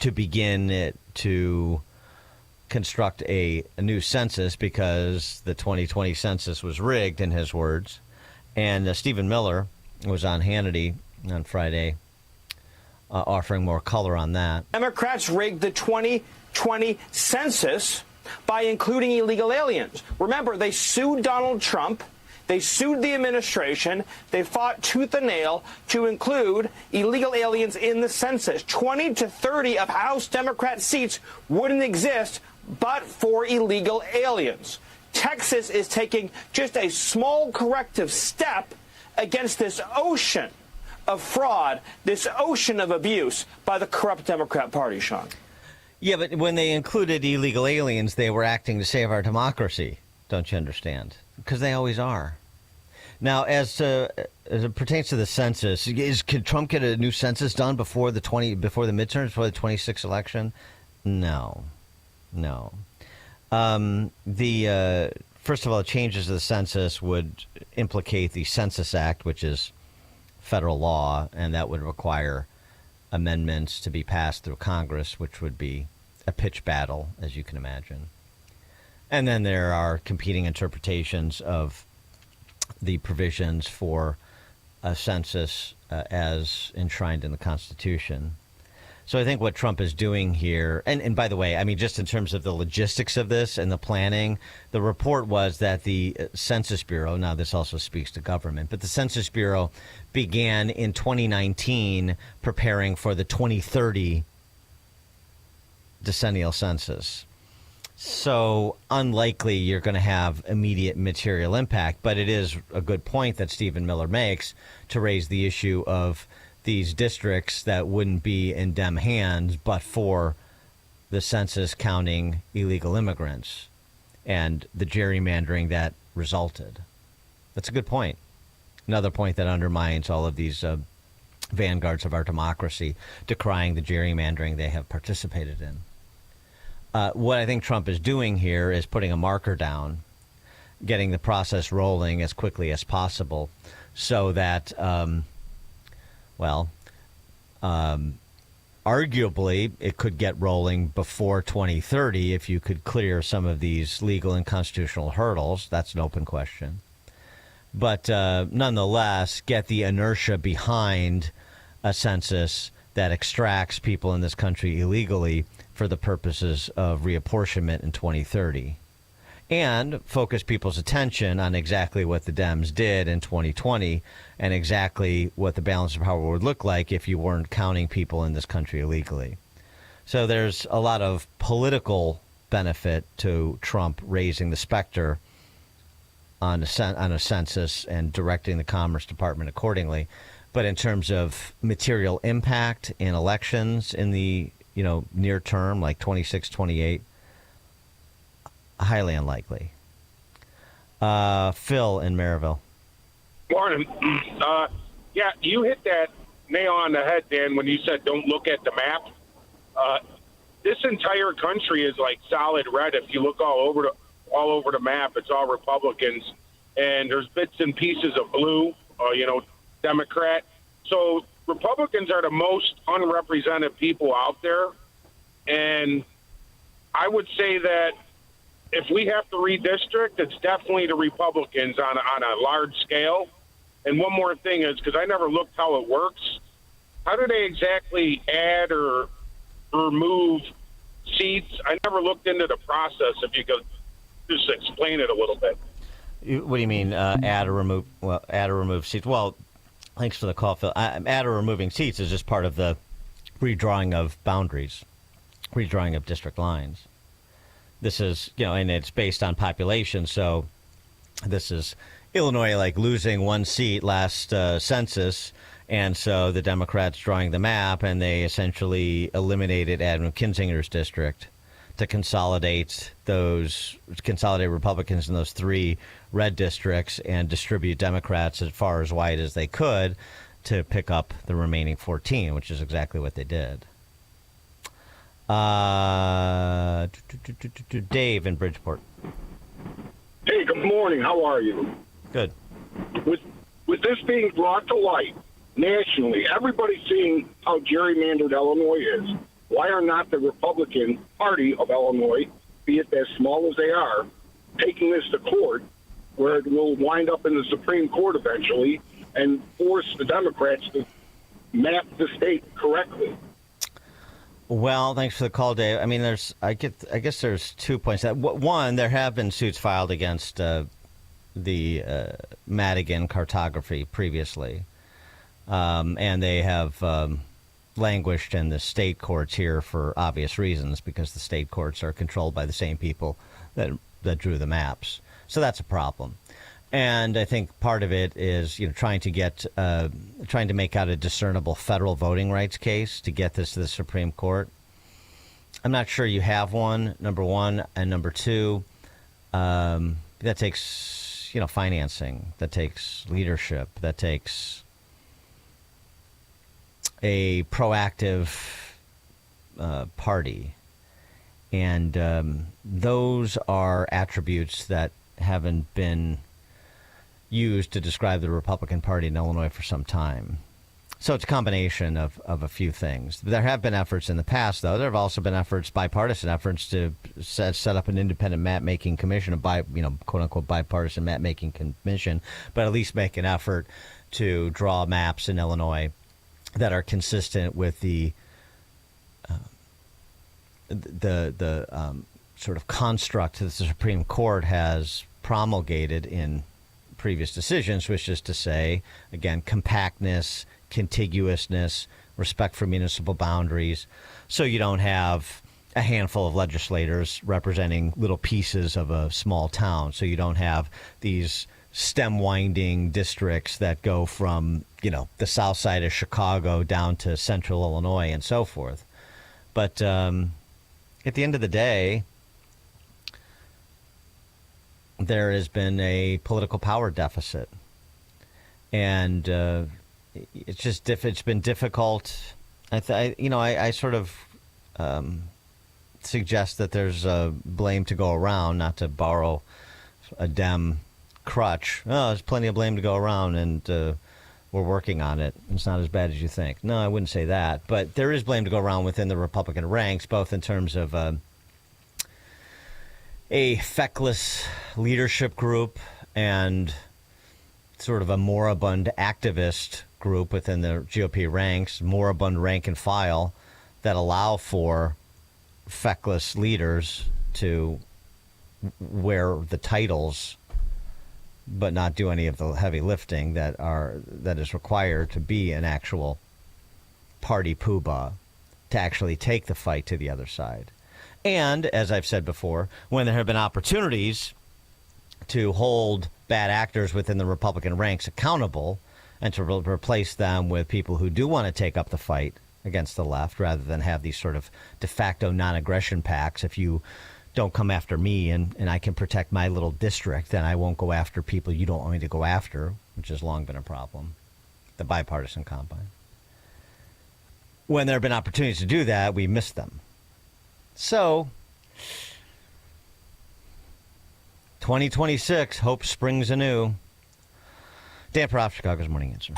to begin to construct a new census because the 2020 census was rigged, in his words. And Stephen Miller was on Hannity on Friday offering more color on that. Democrats rigged the 2020 census by including illegal aliens. Remember, they sued Donald Trump. They sued the administration. They fought tooth and nail to include illegal aliens in the census. 20 to 30 of House Democrat seats wouldn't exist but for illegal aliens. Texas is taking just a small corrective step against this ocean of fraud, this ocean of abuse by the corrupt Democrat Party, Sean. Yeah, but when they included illegal aliens, they were acting to save our democracy. Don't you understand? Because they always are. Now, as it pertains to the census, can Trump get a new census done before the midterms, before the 26th election? No. First of all, changes to the census would implicate the Census Act, which is federal law, and that would require amendments to be passed through Congress, which would be a pitch battle, as you can imagine. And then there are competing interpretations of the provisions for a census as enshrined in the Constitution. So I think what Trump is doing here, and by the way, I mean, just in terms of the logistics of this and the planning, the report was that the Census Bureau, now this also speaks to government, but the Census Bureau began in 2019 preparing for the 2030 decennial census. So unlikely you're going to have immediate material impact, but it is a good point that Stephen Miller makes to raise the issue of these districts that wouldn't be in Dem hands but for the census counting illegal immigrants and the gerrymandering that resulted. That's a good point. Another point that undermines all of these vanguards of our democracy decrying the gerrymandering they have participated in. What I think Trump is doing here is putting a marker down, getting the process rolling as quickly as possible so that, arguably, it could get rolling before 2030 if you could clear some of these legal and constitutional hurdles. That's an open question. But nonetheless, get the inertia behind a census that extracts people in this country illegally for the purposes of reapportionment in 2030. And focus people's attention on exactly what the Dems did in 2020 and exactly what the balance of power would look like if you weren't counting people in this country illegally. So there's a lot of political benefit to Trump raising the specter on a census and directing the Commerce Department accordingly. But in terms of material impact in elections in the near term, like 26, 28, highly unlikely. Phil in Maryville. Morning. Yeah, you hit that nail on the head, Dan, when you said don't look at the map. This entire country is like solid red. If you look all over the map, it's all Republicans, and there's bits and pieces of blue, Democrat. So Republicans are the most unrepresented people out there, and I would say that if we have to redistrict, it's definitely the Republicans on a large scale. And one more thing is, because I never looked how it works, how do they exactly add or remove seats? I never looked into the process. If you could just explain it a little bit. What do you mean, add or remove? Well, add or remove seats. Well, thanks for the call, Phil. Add or removing seats is just part of the redrawing of boundaries, redrawing of district lines. This is, and it's based on population. So this is Illinois, like losing one seat last census. And so the Democrats drawing the map, and they essentially eliminated Adam Kinzinger's district to consolidate Republicans in those 3 red districts and distribute Democrats as far as wide as they could to pick up the remaining 14, which is exactly what they did. Dave in Bridgeport. Hey, good morning. How are you? Good. With this being brought to light nationally, everybody's seeing how gerrymandered Illinois is. Why are not the Republican Party of Illinois, be it as small as they are, taking this to court, where it will wind up in the Supreme Court eventually, and force the Democrats to map the state correctly? Well, thanks for the call, Dave. I mean, I guess there's 2 points. One, there have been suits filed against the Madigan cartography previously, and they have languished in the state courts here for obvious reasons, because the state courts are controlled by the same people that drew the maps. So that's a problem. And I think part of it is, trying to make out a discernible federal voting rights case to get this to the Supreme Court. I'm not sure you have one, number one, and number two, that takes, financing, that takes leadership, that takes a proactive party, and those are attributes that haven't been used to describe the Republican Party in Illinois for some time. So it's a combination of a few things. There have been efforts in the past, though. There have also been bipartisan efforts to set up an independent map-making commission, a quote-unquote bipartisan map-making commission, but at least make an effort to draw maps in Illinois that are consistent with the sort of construct that the Supreme Court has promulgated in previous decisions, which is to say, again, compactness, contiguousness, respect for municipal boundaries, so you don't have a handful of legislators representing little pieces of a small town, so you don't have these stem-winding districts that go from, the south side of Chicago down to central Illinois and so forth. But at the end of the day, there has been a political power deficit, and it's been difficult. I sort of suggest that there's blame to go around, not to borrow a Dem crutch. Oh, there's plenty of blame to go around, and we're working on it. It's not as bad as you think. No, I wouldn't say that. But there is blame to go around within the Republican ranks, both in terms of a feckless leadership group and sort of a moribund activist group within the GOP ranks, moribund rank and file, that allow for feckless leaders to wear the titles but not do any of the heavy lifting that is required to be an actual party poobah, to actually take the fight to the other side. And, as I've said before, when there have been opportunities to hold bad actors within the Republican ranks accountable and to replace them with people who do want to take up the fight against the left rather than have these sort of de facto non-aggression pacts. If you don't come after me and I can protect my little district, then I won't go after people you don't want me to go after, which has long been a problem, the bipartisan combine. When there have been opportunities to do that, we missed them. So, 2026, hope springs anew. Dan Prof, Chicago's Morning Answer.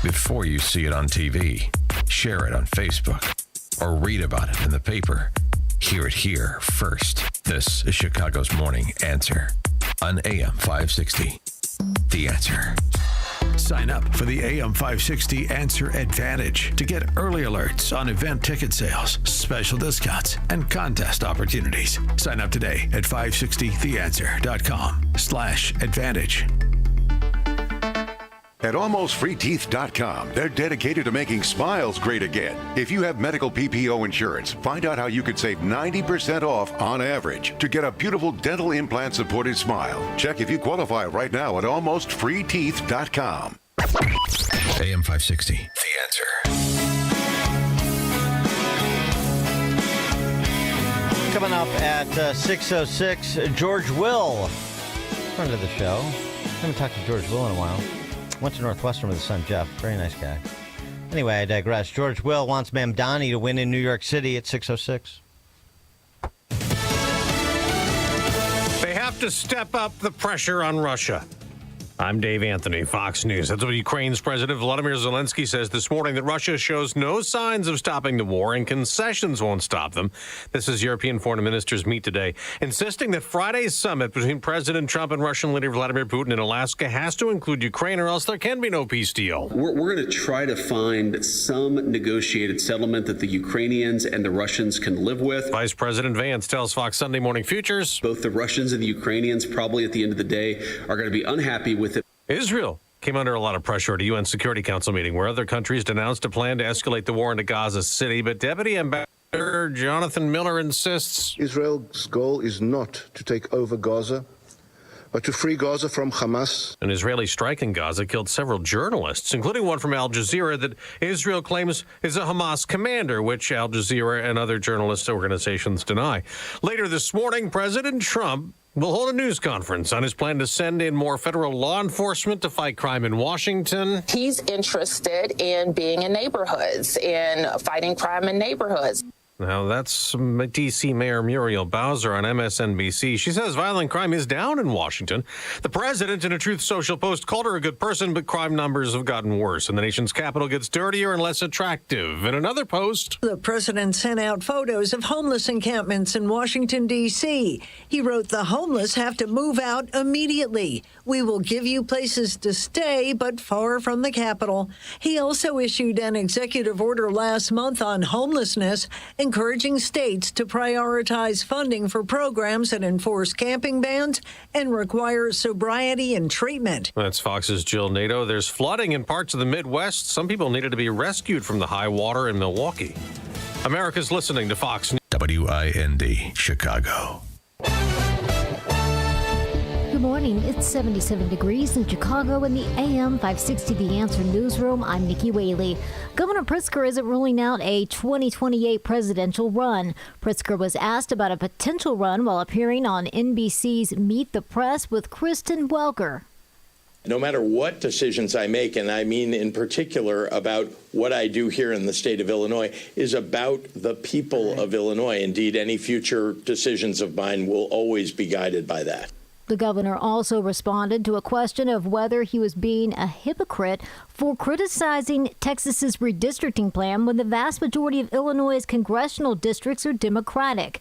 Before you see it on TV, share it on Facebook, or read about it in the paper. Hear it here first. This is Chicago's Morning Answer on AM 560. The Answer. Sign up for the AM 560 Answer Advantage to get early alerts on event ticket sales, special discounts, and contest opportunities. Sign up today at 560theanswer.com/advantage. At AlmostFreeTeeth.com, they're dedicated to making smiles great again. If you have medical PPO insurance, find out how you could save 90% off on average to get a beautiful dental implant-supported smile. Check if you qualify right now at AlmostFreeTeeth.com. AM 560, The Answer. Coming up at 6:06, George Will, friend of the show. I haven't talked to George Will in a while. Went to Northwestern with his son, Jeff. Very nice guy. Anyway, I digress. George Will wants Mamdani to win in New York City at 6:06. They have to step up the pressure on Russia. I'm Dave Anthony, Fox News. That's what Ukraine's President Volodymyr Zelensky says this morning, that Russia shows no signs of stopping the war and concessions won't stop them. This is European foreign ministers meet today, insisting that Friday's summit between President Trump and Russian leader Vladimir Putin in Alaska has to include Ukraine, or else there can be no peace deal. We're going to try to find some negotiated settlement that the Ukrainians and the Russians can live with. Vice President Vance tells Fox Sunday Morning Futures both the Russians and the Ukrainians probably at the end of the day are going to be unhappy with it. Israel came under a lot of pressure at a UN Security Council meeting where other countries denounced a plan to escalate the war into Gaza City. But Deputy Ambassador Jonathan Miller insists Israel's goal is not to take over Gaza, but to free Gaza from Hamas. An Israeli strike in Gaza killed several journalists, including one from Al Jazeera that Israel claims is a Hamas commander, which Al Jazeera and other journalist organizations deny. Later this morning, President Trump will hold a news conference on his plan to send in more federal law enforcement to fight crime in Washington. He's interested in being in neighborhoods, in fighting crime in neighborhoods. Now, that's D.C. Mayor Muriel Bowser on MSNBC. She says violent crime is down in Washington. The president, in a Truth Social post, called her a good person, but crime numbers have gotten worse, and the nation's capital gets dirtier and less attractive. In another post, the president sent out photos of homeless encampments in Washington, D.C. He wrote, "The homeless have to move out immediately. We will give you places to stay, but far from the capital." He also issued an executive order last month on homelessness, encouraging states to prioritize funding for programs that enforce camping bans and require sobriety and treatment. That's Fox's Jill Nato. There's flooding in parts of the Midwest. Some people needed to be rescued from the high water in Milwaukee. America's listening to Fox News. WIND, Chicago. Good morning. It's 77 degrees in Chicago in the AM 560 The Answer newsroom. I'm Nikki Whaley. Governor Pritzker isn't ruling out a 2028 presidential run. Pritzker was asked about a potential run while appearing on NBC's Meet the Press with Kristen Welker. No matter what decisions I make, and I mean in particular about what I do here in the state of Illinois, is about the people of Illinois. Indeed, any future decisions of mine will always be guided by that. The governor also responded to a question of whether he was being a hypocrite for criticizing Texas's redistricting plan when the vast majority of Illinois' congressional districts are Democratic.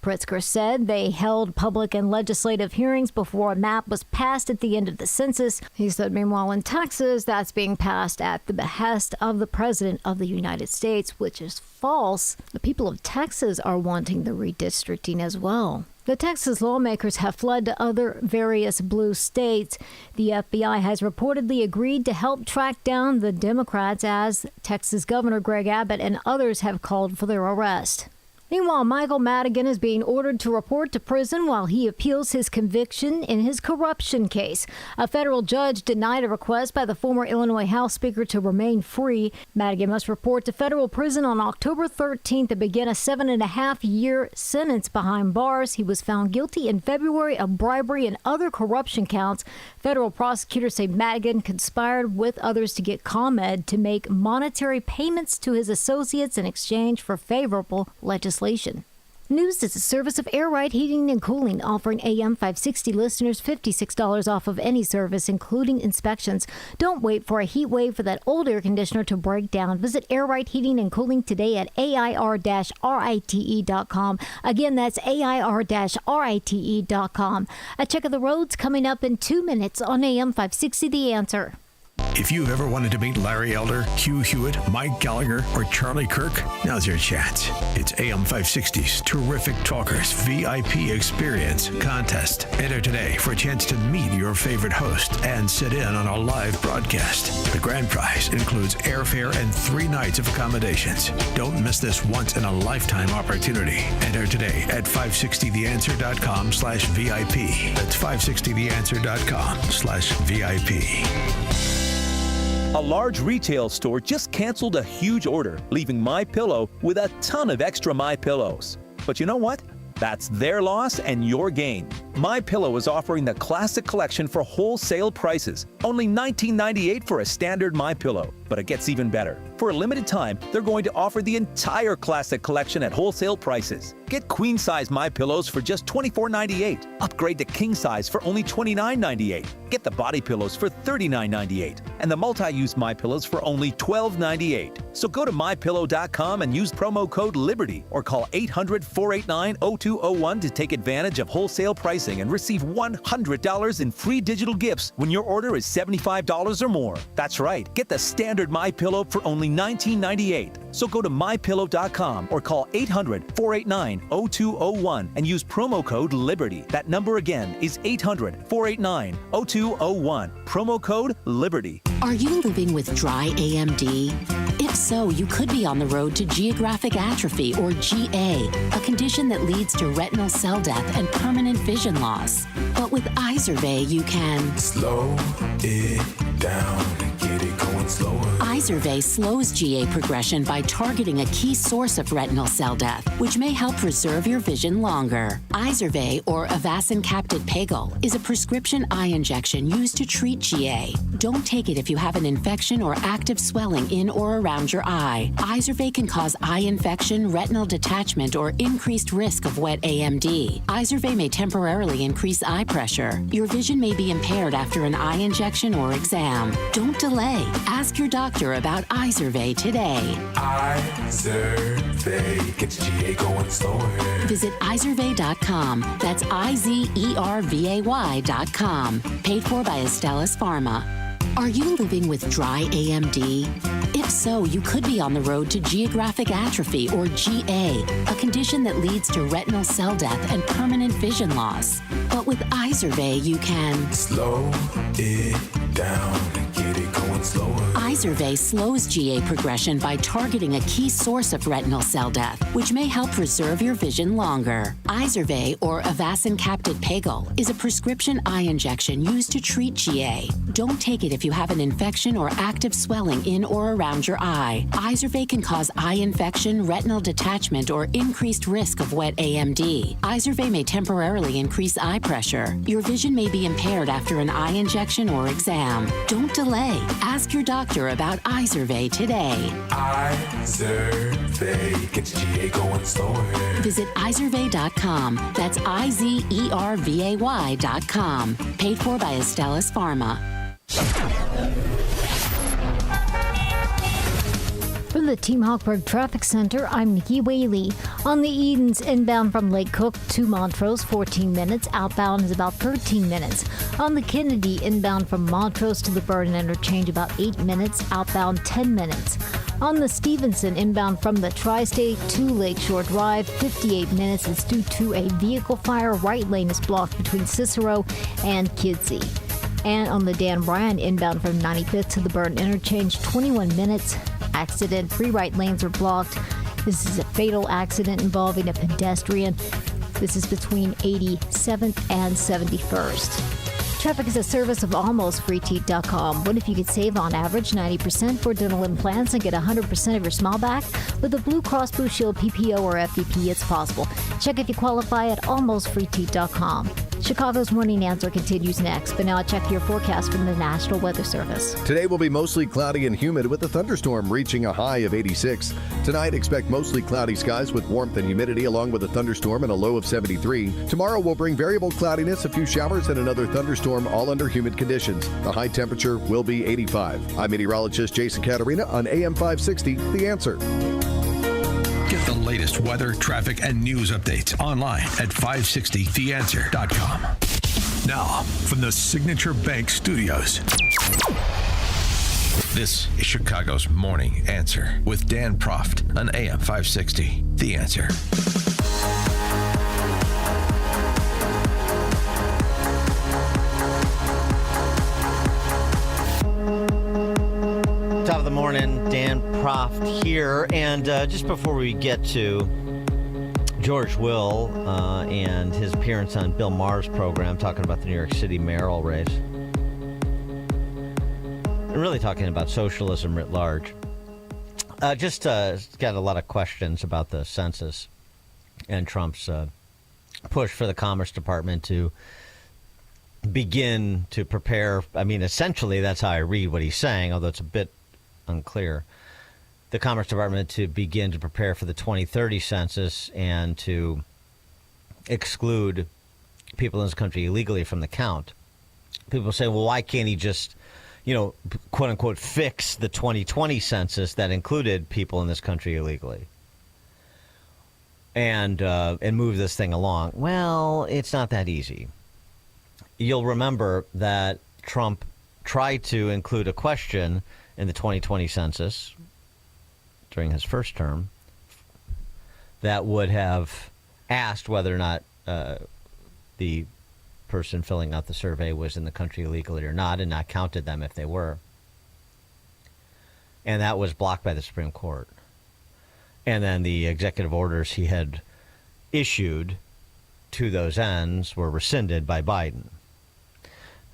Pritzker said they held public and legislative hearings before a map was passed at the end of the census. He said, meanwhile, in Texas, that's being passed at the behest of the President of the United States, which is false. The people of Texas are wanting the redistricting as well. The Texas lawmakers have fled to other various blue states. The FBI has reportedly agreed to help track down the Democrats as Texas Governor Greg Abbott and others have called for their arrest. Meanwhile, Michael Madigan is being ordered to report to prison while he appeals his conviction in his corruption case. A federal judge denied a request by the former Illinois House Speaker to remain free. Madigan must report to federal prison on October 13th to begin a 7.5-year sentence behind bars. He was found guilty in February of bribery and other corruption counts. Federal prosecutors say Madigan conspired with others to get ComEd to make monetary payments to his associates in exchange for favorable legislation. News is a service of Air-Rite Heating and Cooling, offering AM 560 listeners $56 off of any service, including inspections. Don't wait for a heat wave for that old air conditioner to break down. Visit Air-Rite Heating and Cooling today at AIR-RITE.com. Again, that's AIR-RITE.com. A check of the roads coming up in 2 minutes on AM 560 The Answer. If you've ever wanted to meet Larry Elder, Hugh Hewitt, Mike Gallagher, or Charlie Kirk, now's your chance. It's AM 560's Terrific Talkers VIP Experience Contest. Enter today for a chance to meet your favorite host and sit in on a live broadcast. The grand prize includes airfare and 3 nights of accommodations. Don't miss this once-in-a-lifetime opportunity. Enter today at 560theanswer.com/VIP. That's 560theanswer.com/VIP. A large retail store just canceled a huge order, leaving MyPillow with a ton of extra MyPillows. But you know what? That's their loss and your gain. MyPillow is offering the Classic Collection for wholesale prices. Only $19.98 for a standard MyPillow. But it gets even better. For a limited time, they're going to offer the entire Classic Collection at wholesale prices. Get queen-size MyPillows for just $24.98. Upgrade to king-size for only $29.98. Get the body pillows for $39.98. And the multi-use MyPillows for only $12.98. So go to MyPillow.com and use promo code LIBERTY or call 800-489-0201 to take advantage of wholesale pricing and receive $100 in free digital gifts when your order is $75 or more. That's right. Get the standard MyPillow for only $19.98. So go to MyPillow.com or call 800-489-0201 and use promo code LIBERTY. That number again is 800-489-0201. Promo code LIBERTY. Are you living with dry AMD? If so, you could be on the road to geographic atrophy, or GA, a condition that leads to retinal cell death and permanent vision loss. But with Izervay, you can slow it down and get it going slower. Izervay slows GA progression by targeting a key source of retinal cell death, which may help preserve your vision longer. Izervay, or avacincaptad pegol, is a prescription eye injection used to treat GA. Don't take it if you have an infection or active swelling in or around your eye. Izervay can cause eye infection, retinal detachment, or increased risk of wet AMD. Izervay may temporarily increase eye pressure. Your vision may be impaired after an eye injection or exam. Don't delay. Ask your doctor about Izervay today. Izervay gets GA going slower. Visit Izervay.com. That's IZERVAY.com. Paid for by Astellas Pharma. Are you living with dry AMD? If so, you could be on the road to geographic atrophy, or GA, a condition that leads to retinal cell death and permanent vision loss. But with Izervay, you can slow it down and get it going slower. Izervay slows GA progression by targeting a key source of retinal cell death, which may help preserve your vision longer. Izervay, or avacincaptad pegol, is a prescription eye injection used to treat GA. Don't take it if you have an infection or active swelling in or around your eye. Izervay can cause eye infection, retinal detachment, or increased risk of wet AMD. Izervay may temporarily increase eye pressure. Your vision may be impaired after an eye injection or exam. Don't delay. Ask your doctor about Izervay today. Izervay gets GA going slower. Visit Izervay.com. That's IZERVAY.com. Paid for by Astellas Pharma. From the Team Hawkburg Traffic Center, I'm Nikki Whaley. On the Edens, inbound from Lake Cook to Montrose, 14 minutes. Outbound is about 13 minutes. On the Kennedy, inbound from Montrose to the Burn Interchange, about 8 minutes. Outbound, 10 minutes. On the Stevenson, inbound from the Tri-State to Lakeshore Drive, 58 minutes. It's due to a vehicle fire. Right lane is blocked between Cicero and Kidsey. And on the Dan Bryan, inbound from 95th to the Burn Interchange, 21 minutes. Accident. 3 right lanes are blocked. This is a fatal accident involving a pedestrian. This is between 87th and 71st. Traffic is a service of almostfreeteeth.com. What if you could save on average 90% for dental implants and get 100% of your smile back? With the Blue Cross Blue Shield PPO or FEP, it's possible. Check if you qualify at almostfreeteeth.com. Chicago's Morning Answer continues next, but now check your forecast from the National Weather Service. Today will be mostly cloudy and humid with a thunderstorm reaching a high of 86. Tonight, expect mostly cloudy skies with warmth and humidity along with a thunderstorm and a low of 73. Tomorrow will bring variable cloudiness, a few showers, and another thunderstorm, all under humid conditions. The high temperature will be 85. I'm meteorologist Jason Caterina on AM 560, The Answer. Get the latest weather, traffic, and news updates online at 560theanswer.com. Now, from the Signature Bank Studios, this is Chicago's Morning Answer with Dan Proft on AM 560, The Answer. Top of the morning, Dan Proft here. And just before we get to George Will and his appearance on Bill Maher's program talking about the New York City mayoral race, and really talking about socialism writ large, just got a lot of questions about the census and Trump's push for the Commerce Department to begin to prepare. I mean, essentially, that's how I read what he's saying, although it's a bit unclear. The Commerce Department to begin to prepare for the 2030 census and to exclude people in this country illegally from the count. People say, well, why can't he just, quote unquote, fix the 2020 census that included people in this country illegally and move this thing along? Well, it's not that easy. You'll remember that Trump tried to include a question in the 2020 census during his first term that would have asked whether or not the person filling out the survey was in the country illegally or not, and not counted them if they were. And that was blocked by the Supreme Court. And then the executive orders he had issued to those ends were rescinded by Biden.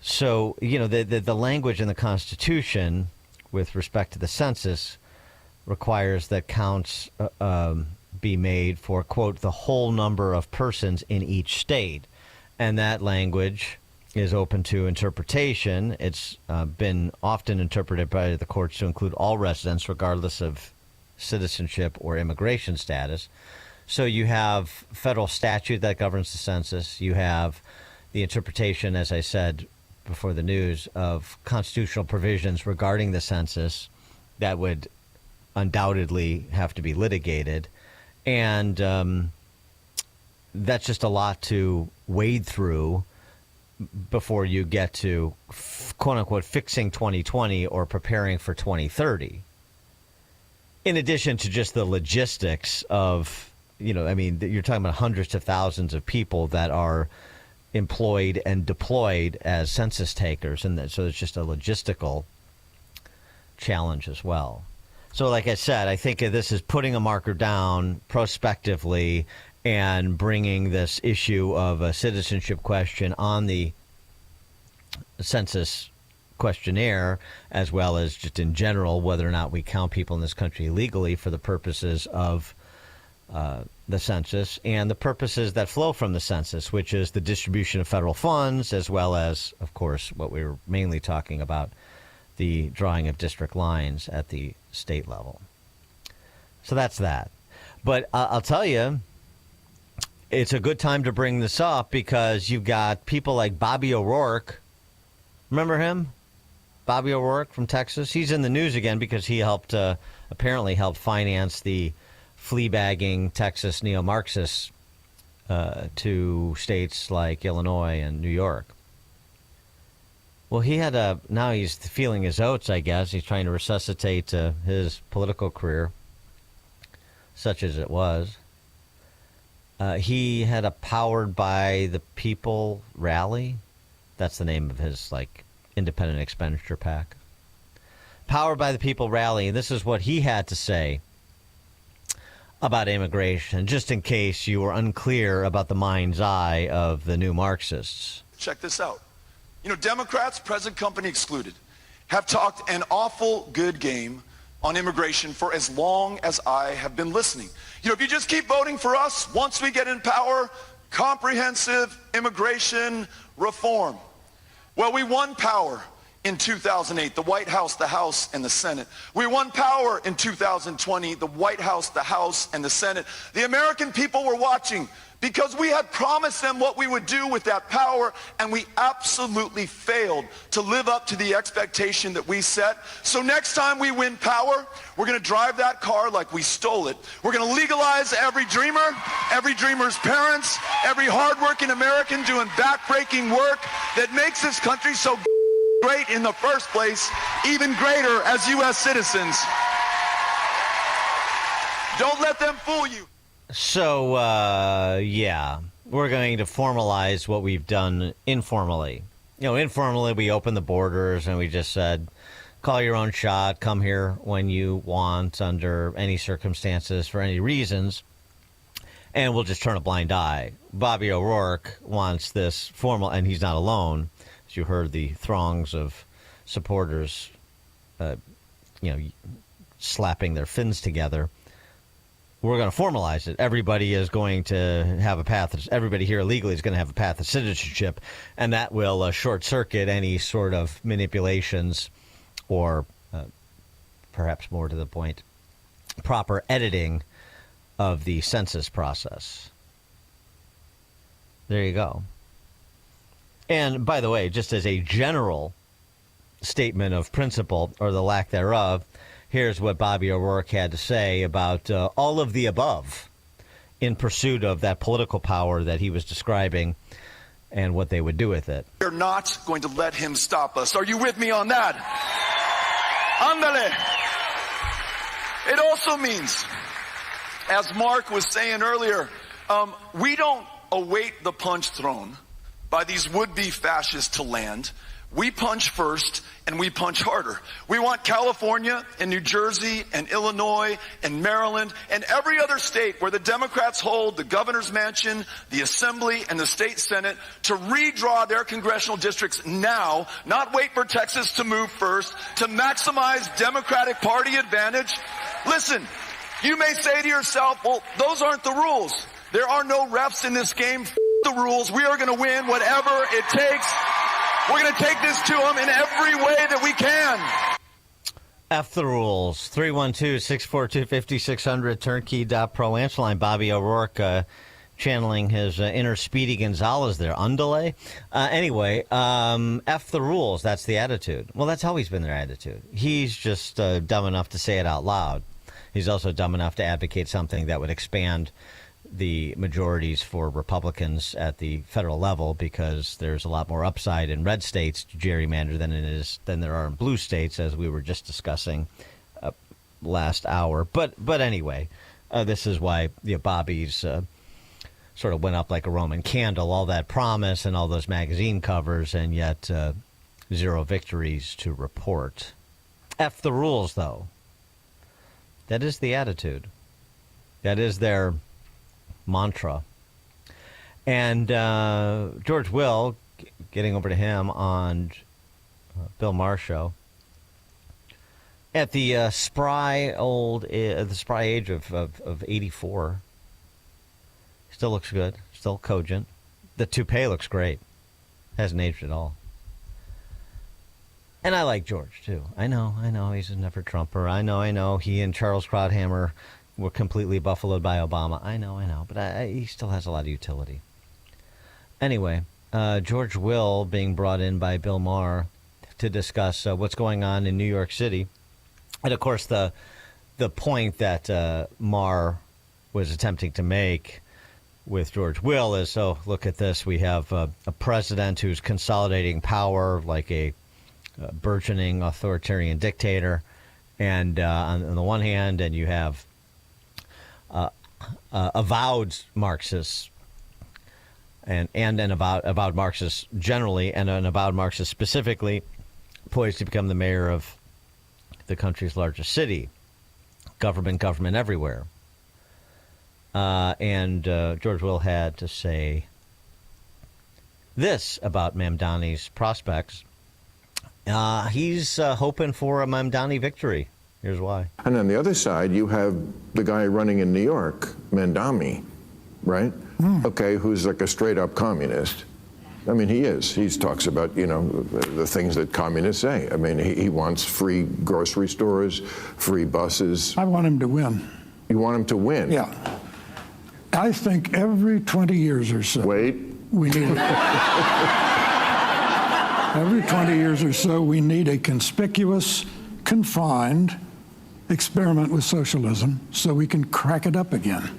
So, the language in the Constitution with respect to the census requires that counts be made for, quote, the whole number of persons in each state. And that language is open to interpretation. It's been often interpreted by the courts to include all residents, regardless of citizenship or immigration status. So you have federal statute that governs the census. You have the interpretation, as I said before the news, of constitutional provisions regarding the census that would undoubtedly have to be litigated. And that's just a lot to wade through before you get to, quote unquote, fixing 2020 or preparing for 2030. In addition to just the logistics of, you're talking about hundreds of thousands of people that are employed and deployed as census takers. And so it's just a logistical challenge as well. So like I said, I think this is putting a marker down prospectively and bringing this issue of a citizenship question on the census questionnaire, as well as just in general, whether or not we count people in this country illegally for the purposes of the census and the purposes that flow from the census, which is the distribution of federal funds, as well as, of course, what we were mainly talking about, the drawing of district lines at the state level. So that's that. But I'll tell you, it's a good time to bring this up because you've got people like Bobby O'Rourke. Remember him? Bobby O'Rourke from Texas. He's in the news again because he apparently helped finance the flea-bagging Texas neo-Marxists to states like Illinois and New York. Well, now he's feeling his oats, I guess. He's trying to resuscitate his political career, such as it was. He had a Powered by the People rally. That's the name of his, independent expenditure PAC. Powered by the People rally. This is what he had to say about immigration, just in case you were unclear about the mind's eye of the new Marxists. Check this out. Democrats, present company excluded, have talked an awful good game on immigration for as long as I have been listening. If you just keep voting for us, once we get in power, comprehensive immigration reform. Well, we won power in 2008, the White House, the House, and the Senate. We won power in 2020, the White House, the House, and the Senate. The American people were watching because we had promised them what we would do with that power, and we absolutely failed to live up to the expectation that we set. So next time we win power, we're going to drive that car like we stole it. We're going to legalize every dreamer, every dreamer's parents, every hardworking American doing backbreaking work that makes this country so great in the first place, even greater as U.S. citizens. Don't let them fool you. So, we're going to formalize what we've done informally. Informally, we opened the borders and we just said, call your own shot, come here when you want, under any circumstances, for any reasons, and we'll just turn a blind eye. Bobby O'Rourke wants this formal, and he's not alone. As you heard, the throngs of supporters, slapping their fins together. We're going to formalize it. Everybody is going to have a path. Everybody here illegally is going to have a path of citizenship, and that will short-circuit any sort of manipulations or, perhaps more to the point, proper editing of the census process. There you go. And, by the way, just as a general statement of principle, or the lack thereof, here's what Bobby O'Rourke had to say about all of the above in pursuit of that political power that he was describing and what they would do with it. We're not going to let him stop us. Are you with me on that? Ándale. It also means, as Mark was saying earlier, we don't await the punch thrown by these would-be fascists to land. We punch first, and we punch harder. We want California and New Jersey and Illinois and Maryland and every other state where the Democrats hold the governor's mansion, the assembly, and the state senate to redraw their congressional districts now, not wait for Texas to move first, to maximize Democratic Party advantage. Listen, you may say to yourself, well, those aren't the rules. There are no refs in this game. F the rules. We are going to win whatever it takes. We're going to take this to them in every way that we can. F the rules. 312-642-5600, turnkey.pro. Answer line, Bobby O'Rourke channeling his inner Speedy Gonzalez there. Underlay. Anyway, F the rules. That's the attitude. Well, that's always been their attitude. He's just dumb enough to say it out loud. He's also dumb enough to advocate something that would expand the majorities for Republicans at the federal level, because there's a lot more upside in red states to gerrymander than there are in blue states, as we were just discussing last hour. But anyway, this is why Bobby's sort of went up like a Roman candle. All that promise and all those magazine covers, and yet zero victories to report. F the rules, though. That is the attitude. That is their mantra. And George Will, getting over to him on Bill Maher's show, at the spry age of 84, still looks good, still cogent. The toupee looks great, hasn't aged at all. And I like George, too. I know. He's a never Trumper. I know. He and Charles Krauthammer were completely buffaloed by Obama. I know. But he still has a lot of utility. Anyway, George Will being brought in by Bill Maher to discuss what's going on in New York City. And, of course, the point that Maher was attempting to make with George Will is, look at this. We have a president who's consolidating power like a burgeoning authoritarian dictator, and on the one hand, and you have avowed Marxists and an avowed Marxist generally, and an avowed Marxist specifically, poised to become the mayor of the country's largest city. Government everywhere. And George Will had to say this about Mamdani's prospects. He's hoping for a Mamdani victory. Here's why. And on the other side, you have the guy running in New York, Mamdani, right? Okay, who's like a straight-up communist. I mean, he is. He talks about, the things that communists say. I mean, he wants free grocery stores, free buses. I want him to win. You want him to win? Yeah. I think every 20 years or so. Wait. We need every 20 years or so, we need a conspicuous, confined experiment with socialism so we can crack it up again.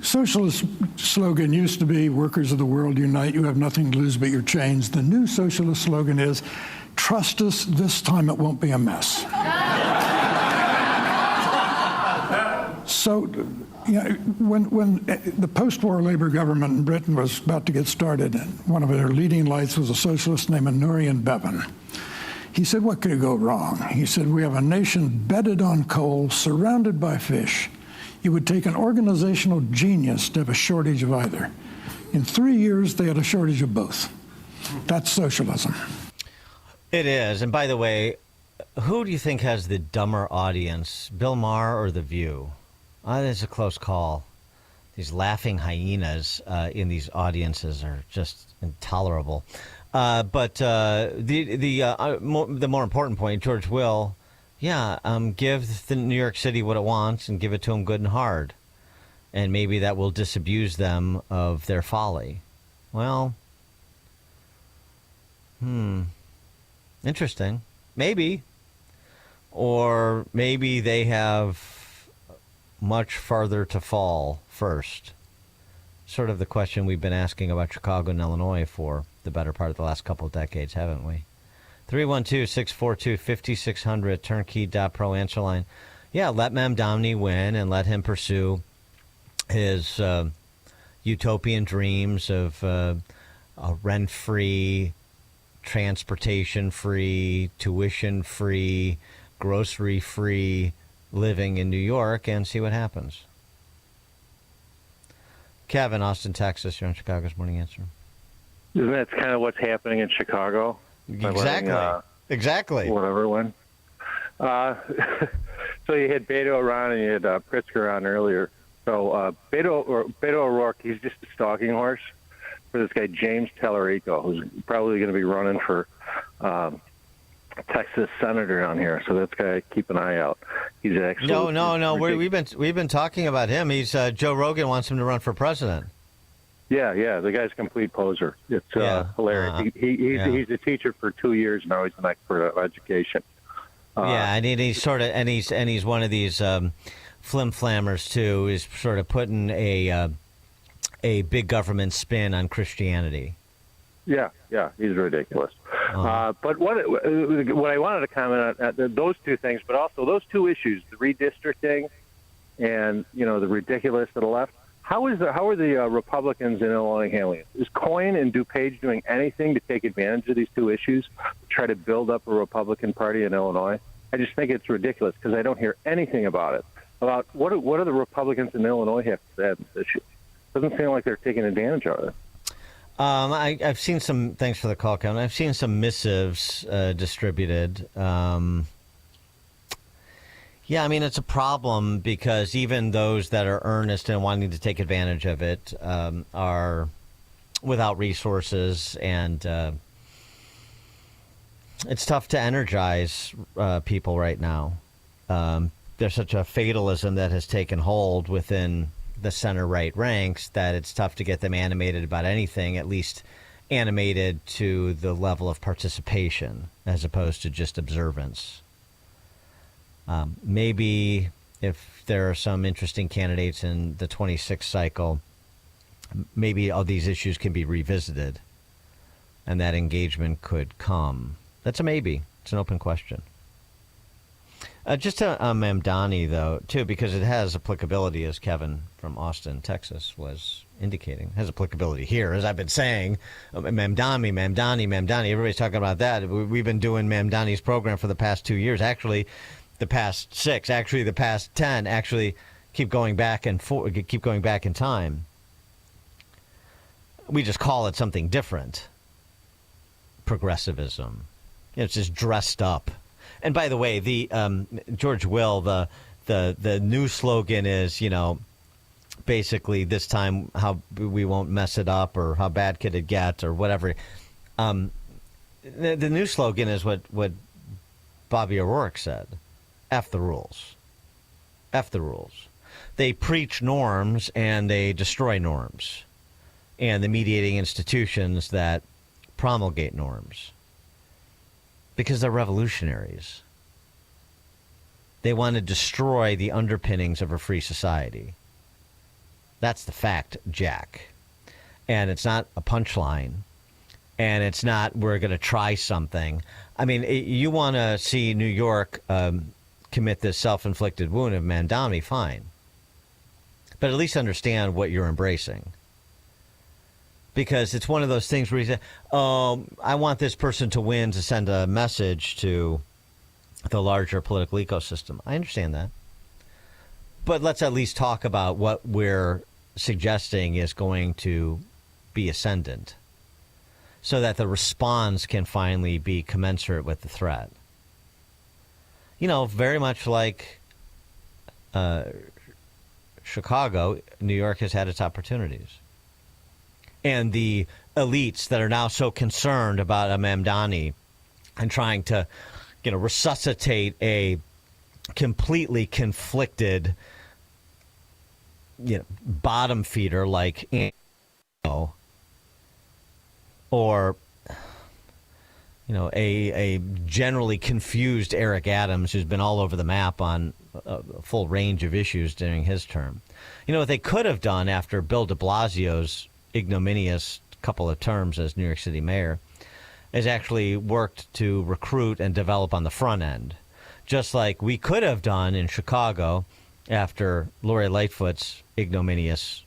Socialist slogan used to be, workers of the world unite, you have nothing to lose but your chains. The new socialist slogan is, trust us, this time it won't be a mess. So, when the post-war Labour government in Britain was about to get started, one of their leading lights was a socialist named Nurian Bevan. He said, what could go wrong? He said, we have a nation bedded on coal, surrounded by fish. It would take an organizational genius to have a shortage of either. In 3 years, they had a shortage of both. That's socialism. It is. And by the way, who do you think has the dumber audience, Bill Maher or The View? It's a close call. These laughing hyenas in these audiences are just intolerable. But the more important point, George Will, give the New York City what it wants and give it to them good and hard. And maybe that will disabuse them of their folly. Well, interesting. Maybe. Or maybe they have much farther to fall first. Sort of the question we've been asking about Chicago and Illinois for the better part of the last couple of decades, haven't we? 312-642-5600, turnkey.pro answer line. Yeah, let Mamdani win and let him pursue his utopian dreams of a rent-free, transportation-free, tuition-free, grocery-free living in New York and see what happens. Kevin, Austin, Texas, you're on Chicago's Morning Answer. Isn't that kind of what's happening in Chicago? Exactly. Whatever one. So you had Beto O'Rourke and you had Pritzker on earlier. So Beto O'Rourke, he's just a stalking horse for this guy James Tallarico, who's probably going to be running for Texas senator down here. So that's guy, keep an eye out. He's actually no. We've been talking about him. He's Joe Rogan wants him to run for president. Yeah. The guy's a complete poser. It's hilarious. He's a teacher for 2 years now. He's an expert of education. And he's one of these flim-flammers too. Is sort of putting a big government spin on Christianity. Yeah, he's ridiculous. But what I wanted to comment on those two things, but also those two issues, the redistricting and the ridiculous to the left. How are the Republicans in Illinois handling it? Is Coyne and DuPage doing anything to take advantage of these two issues, to try to build up a Republican Party in Illinois? I just think it's ridiculous because I don't hear anything about it. About what do the Republicans in Illinois have to say on this issue? Doesn't seem like they're taking advantage of it. I've seen some. Thanks for the call, Kevin. I've seen some missives distributed. It's a problem because even those that are earnest and wanting to take advantage of it are without resources and it's tough to energize people right now. There's such a fatalism that has taken hold within the center-right ranks that it's tough to get them animated about anything, at least animated to the level of participation as opposed to just observance. Maybe if there are some interesting candidates in the 26th cycle, maybe all these issues can be revisited and that engagement could come. That's a maybe. It's an open question. Just to Mamdani, though, too, because it has applicability, as Kevin from Austin, Texas, was indicating. It has applicability here, as I've been saying. Mamdani. Everybody's talking about that. We've been doing Mamdani's program for the past 2 years. Actually, the past 6. Actually, the past 10. Actually, keep going back in time. We just call it something different. Progressivism. It's just dressed up. And by the way, the George Will, the new slogan is, basically this time how we won't mess it up or how bad could it get or whatever. The new slogan is what Bobby O'Rourke said. F the rules. F the rules. They preach norms and they destroy norms and the mediating institutions that promulgate norms. Because they're revolutionaries. They want to destroy the underpinnings of a free society. That's the fact, Jack. And it's not a punchline. And it's not, we're going to try something. I mean, you want to see New York commit this self-inflicted wound of Mamdani, fine. But at least understand what you're embracing. Because it's one of those things where you say, I want this person to win to send a message to the larger political ecosystem. I understand that. But let's at least talk about what we're suggesting is going to be ascendant so that the response can finally be commensurate with the threat. Very much like Chicago, New York has had its opportunities. And the elites that are now so concerned about a Mamdani and trying to, resuscitate a completely conflicted, bottom feeder like, or, a generally confused Eric Adams who's been all over the map on a full range of issues during his term. What they could have done after Bill de Blasio's ignominious couple of terms as New York City mayor is actually worked to recruit and develop on the front end, just like we could have done in Chicago after Lori Lightfoot's ignominious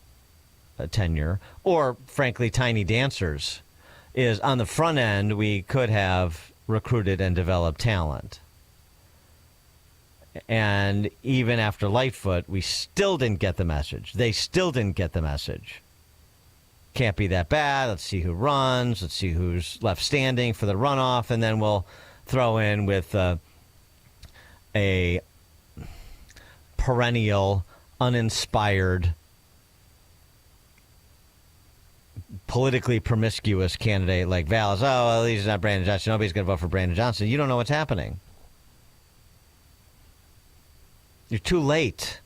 tenure, or frankly Tiny Dancers, is on the front end we could have recruited and developed talent. And even after Lightfoot, we still didn't get the message. They still didn't get the message. Can't be that bad. Let's see who runs. Let's see who's left standing for the runoff. And then we'll throw in with a perennial, uninspired, politically promiscuous candidate like Val's. Oh, well, he's not Brandon Johnson. Nobody's going to vote for Brandon Johnson. You don't know what's happening. You're too late.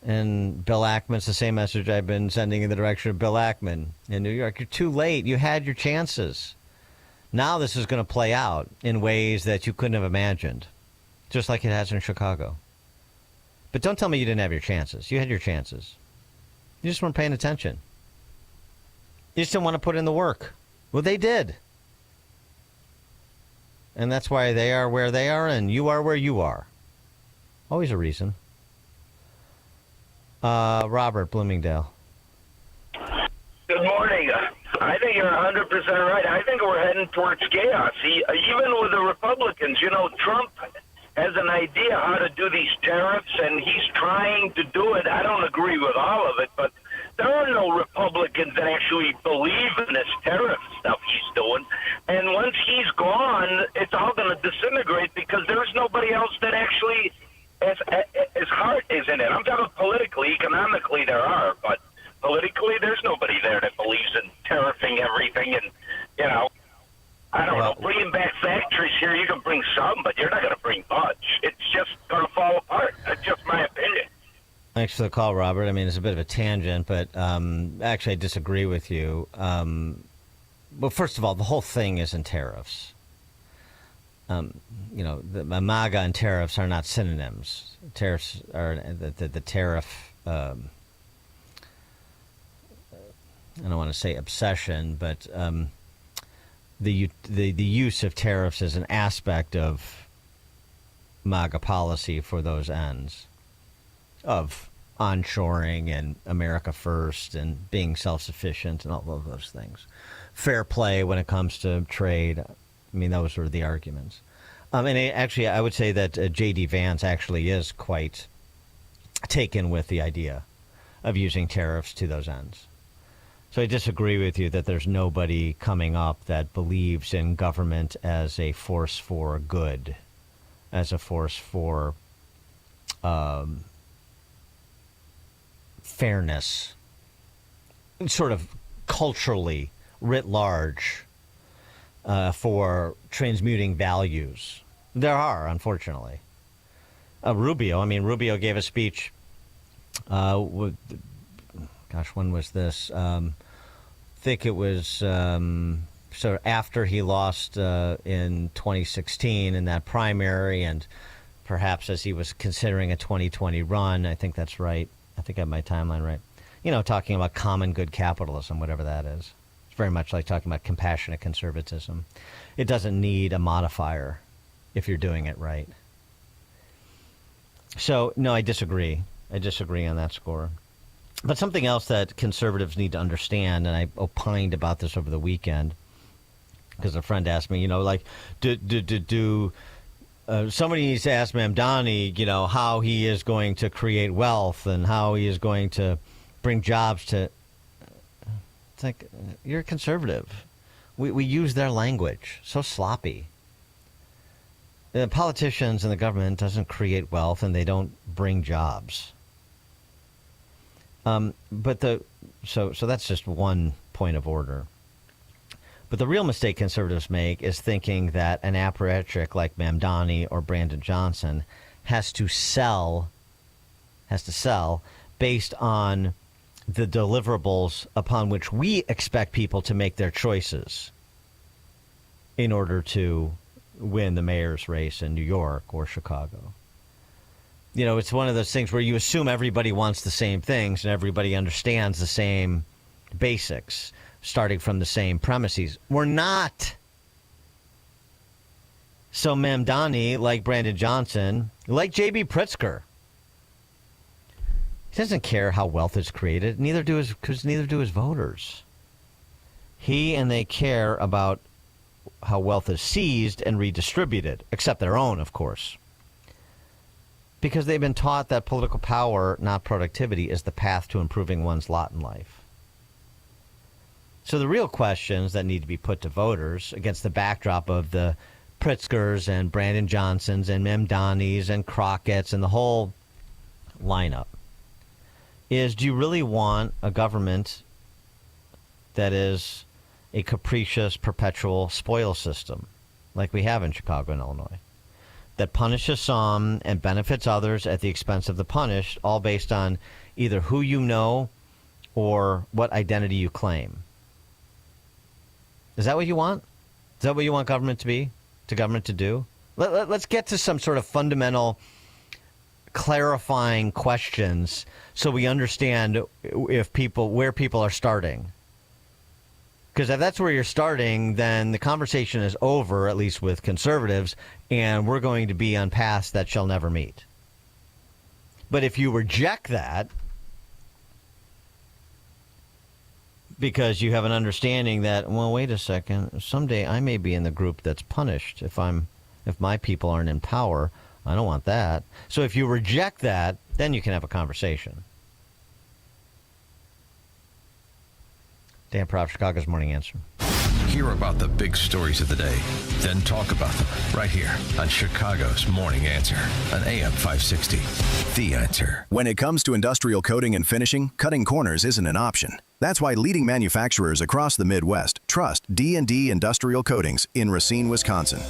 And Bill Ackman's the same message I've been sending in the direction of Bill Ackman in New York. You're too late. You had your chances. Now this is going to play out in ways that you couldn't have imagined, just like it has in Chicago. But don't tell me you didn't have your chances. You had your chances. You just weren't paying attention. You just didn't want to put in the work. Well, they did. And that's why they are where they are and you are where you are. Always a reason. Robert, Bloomingdale. Good morning. I think you're 100% right. I think we're heading towards chaos. Even with the Republicans, Trump has an idea how to do these tariffs, and he's trying to do it. I don't agree with all of it, but there are no Republicans that actually believe in this tariff stuff he's doing. And once he's gone, it's all going to disintegrate because there's nobody else that actually his heart is in it. I'm talking politically, economically there are, but politically there's nobody there that believes in tariffing everything. And, I don't know. bringing back factories here, you can bring some, but you're not going to bring much. It's just going to fall apart. That's just my opinion. Thanks for the call, Robert. I mean, it's a bit of a tangent, but actually I disagree with you. Well, first of all, the whole thing isn't tariffs. The MAGA and tariffs are not synonyms. Tariffs are the tariff. I don't want to say obsession, but the use of tariffs is an aspect of MAGA policy for those ends of onshoring and America first and being self-sufficient and all of those things. Fair play when it comes to trade. I mean, those are the arguments. Actually, I would say that J.D. Vance actually is quite taken with the idea of using tariffs to those ends. So I disagree with you that there's nobody coming up that believes in government as a force for good, as a force for fairness, sort of culturally writ large, for transmuting values. There are, unfortunately. Rubio gave a speech. When was this? I think it was sort of after he lost in 2016 in that primary, and perhaps as he was considering a 2020 run. I think that's right. I think I have my timeline right. Talking about common good capitalism, whatever that is. It's very much like talking about compassionate conservatism. It doesn't need a modifier if you're doing it right. So, no, I disagree. I disagree on that score. But something else that conservatives need to understand, and I opined about this over the weekend, because a friend asked me, somebody needs to ask Mamdani, how he is going to create wealth and how he is going to bring jobs to. It's like, you're a conservative. We use their language so sloppy. The politicians and the government doesn't create wealth, and they don't bring jobs. So that's just one point of order. But the real mistake conservatives make is thinking that an apparatchik like Mamdani or Brandon Johnson has to sell based on the deliverables upon which we expect people to make their choices in order to win the mayor's race in New York or Chicago. It's one of those things where you assume everybody wants the same things and everybody understands the same basics, starting from the same premises. We're not. So Mamdani, like Brandon Johnson, like J.B. Pritzker, he doesn't care how wealth is created. Neither do his voters. He and they care about how wealth is seized and redistributed, except their own, of course. Because they've been taught that political power, not productivity, is the path to improving one's lot in life. So the real questions that need to be put to voters against the backdrop of the Pritzkers and Brandon Johnsons and Mamdanis and Crockett's and the whole lineup is, do you really want a government that is a capricious, perpetual spoil system like we have in Chicago and Illinois, that punishes some and benefits others at the expense of the punished, all based on either who you know or what identity you claim? Is that what you want? Is that what you want government to be? To government to do? Let's get to some sort of fundamental clarifying questions so we understand where people are starting. Because if that's where you're starting, then the conversation is over, at least with conservatives, and we're going to be on paths that shall never meet. But if you reject that because you have an understanding that, well, wait a second, someday I may be in the group that's punished if my people aren't in power, I don't want that. So if you reject that, then you can have a conversation. Dan Prof, Chicago's Morning Answer. Hear about the big stories of the day, then talk about them right here on Chicago's Morning Answer on AM 560. The Answer. When it comes to industrial coating and finishing, cutting corners isn't an option. That's why leading manufacturers across the Midwest trust D&D Industrial Coatings in Racine, Wisconsin.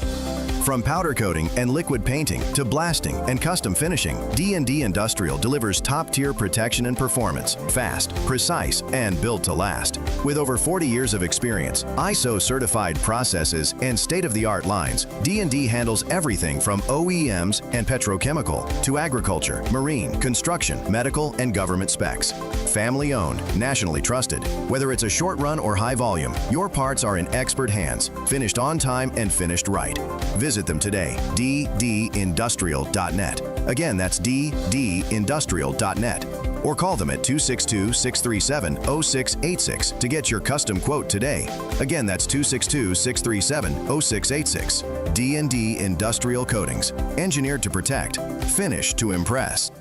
From powder coating and liquid painting to blasting and custom finishing, D&D Industrial delivers top-tier protection and performance, fast, precise, and built to last. With over 40 years of experience, ISO-certified processes, and state-of-the-art lines, D&D handles everything from OEMs and petrochemical to agriculture, marine, construction, medical, and government specs. Family-owned, nationally trusted. Whether it's a short run or high volume, your parts are in expert hands, finished on time and finished right. Visit them today, ddindustrial.net. Again, that's ddindustrial.net. Or call them at 262-637-0686 to get your custom quote today. Again, that's 262-637-0686. D&D Industrial Coatings. Engineered to protect. Finished to impress.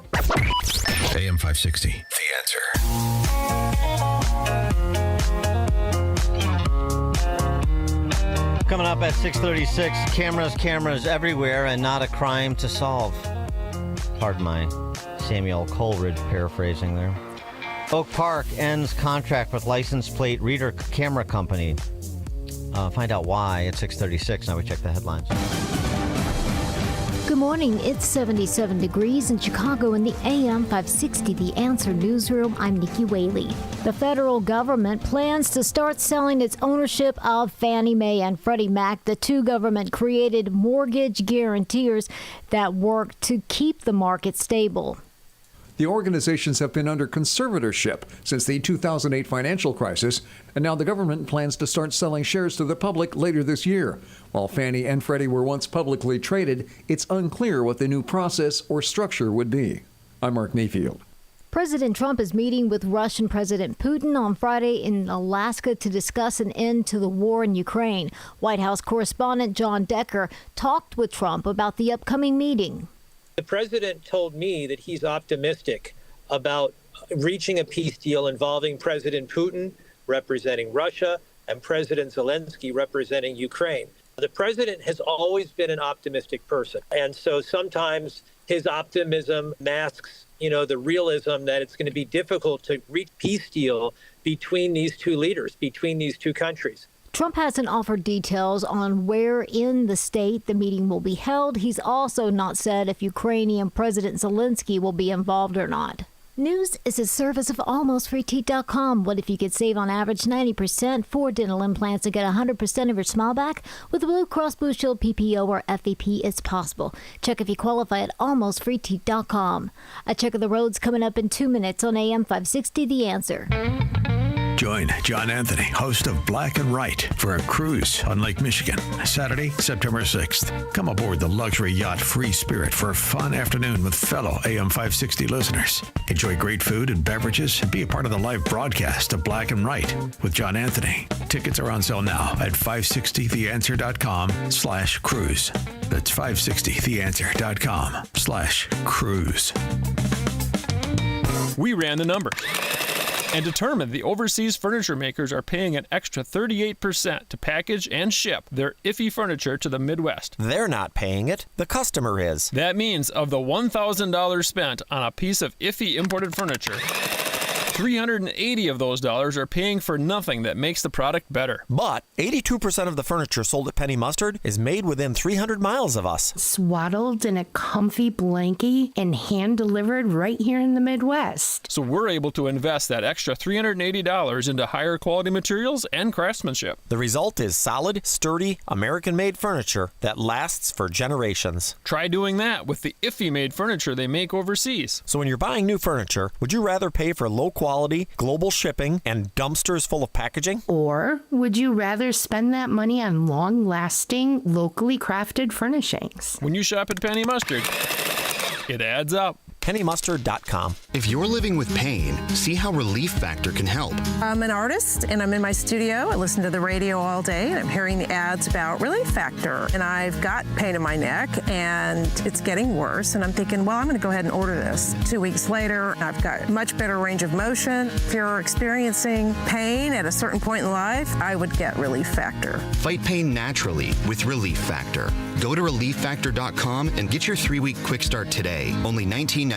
AM 560, The Answer. Coming up at 6:36, cameras everywhere and not a crime to solve. Pardon my Samuel Coleridge paraphrasing there. Oak Park ends contract with license plate reader camera company. Find out why at 6:36. Now we check the headlines. Good morning. It's 77 degrees in Chicago in the AM 560 The Answer newsroom. I'm Nikki Whaley. The federal government plans to start selling its ownership of Fannie Mae and Freddie Mac, the two government-created mortgage guarantors that work to keep the market stable. The organizations have been under conservatorship since the 2008 financial crisis, and now the government plans to start selling shares to the public later this year. While Fannie and Freddie were once publicly traded, it's unclear what the new process or structure would be. I'm Mark Mayfield. President Trump is meeting with Russian President Putin on Friday in Alaska to discuss an end to the war in Ukraine. White House correspondent John Decker talked with Trump about the upcoming meeting. The president told me that he's optimistic about reaching a peace deal involving President Putin, representing Russia, and President Zelensky, representing Ukraine. The president has always been an optimistic person. And so sometimes his optimism masks, the realism that it's going to be difficult to reach a peace deal between these two leaders, between these two countries. Trump hasn't offered details on where in the state the meeting will be held. He's also not said if Ukrainian President Zelensky will be involved or not. News is a service of AlmostFreeTeeth.com. What if you could save on average 90% for dental implants and get 100% of your smile back? With the Blue Cross Blue Shield PPO or FEP, it's possible. Check if you qualify at AlmostFreeTeeth.com. A check of the roads coming up in 2 minutes on AM 560 The Answer. Join John Anthony, host of Black and White, for a cruise on Lake Michigan, Saturday, September 6th. Come aboard the luxury yacht Free Spirit for a fun afternoon with fellow AM 560 listeners. Enjoy great food and beverages and be a part of the live broadcast of Black and White with John Anthony. Tickets are on sale now at 560theanswer.com/cruise. That's 560theanswer.com/cruise. We ran the numbers and determined the overseas furniture makers are paying an extra 38% to package and ship their iffy furniture to the Midwest. They're not paying it. The customer is. That means of the $1,000 spent on a piece of iffy imported furniture, $380 of those dollars are paying for nothing that makes the product better. But 82% of the furniture sold at Penny Mustard is made within 300 miles of us. Swaddled in a comfy blankie and hand-delivered right here in the Midwest. So we're able to invest that extra $380 into higher quality materials and craftsmanship. The result is solid, sturdy, American-made furniture that lasts for generations. Try doing that with the iffy-made furniture they make overseas. So when you're buying new furniture, would you rather pay for low quality, global shipping, and dumpsters full of packaging? Or would you rather spend that money on long-lasting, locally crafted furnishings? When you shop at Penny Mustard, it adds up. PennyMustard.com. If you're living with pain, see how Relief Factor can help. I'm an artist, and I'm in my studio. I listen to the radio all day, and I'm hearing the ads about Relief Factor. And I've got pain in my neck, and it's getting worse. And I'm thinking, well, I'm going to go ahead and order this. 2 weeks later, I've got much better range of motion. If you're experiencing pain at a certain point in life, I would get Relief Factor. Fight pain naturally with Relief Factor. Go to ReliefFactor.com and get your 3-week quick start today. Only $19.95.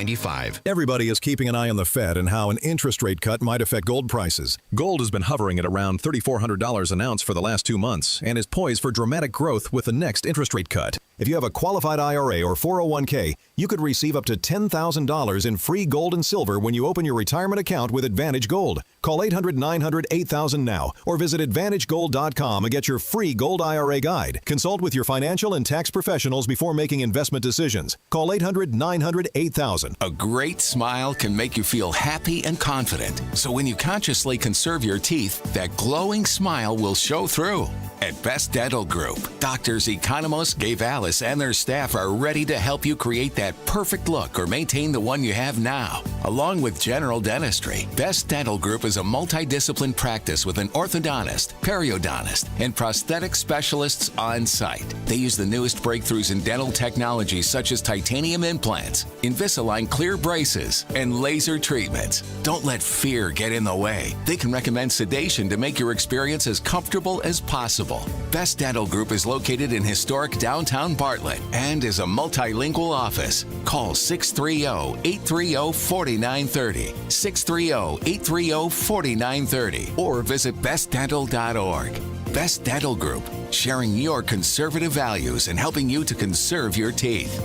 Everybody is keeping an eye on the Fed and how an interest rate cut might affect gold prices. Gold has been hovering at around $3,400 an ounce for the last 2 months and is poised for dramatic growth with the next interest rate cut. If you have a qualified IRA or 401k, you could receive up to $10,000 in free gold and silver when you open your retirement account with Advantage Gold. Call 800-900-8000 now or visit AdvantageGold.com and get your free gold IRA guide. Consult with your financial and tax professionals before making investment decisions. Call 800-900-8000. A great smile can make you feel happy and confident. So when you consciously conserve your teeth, that glowing smile will show through. At Best Dental Group, doctors Economos, Gavalis, and their staff are ready to help you create that perfect look or maintain the one you have now. Along with general dentistry, Best Dental Group is a multidiscipline practice with an orthodontist, periodontist, and prosthetic specialists on site. They use the newest breakthroughs in dental technology such as titanium implants, Invisalign clear braces, and laser treatments. Don't let fear get in the way. They can recommend sedation to make your experience as comfortable as possible. Best Dental Group is located in historic downtown Bartlett and is a multilingual office. Call 630-830-4930, 630-830-4930, or visit bestdental.org. Best Dental Group, sharing your conservative values and helping you to conserve your teeth.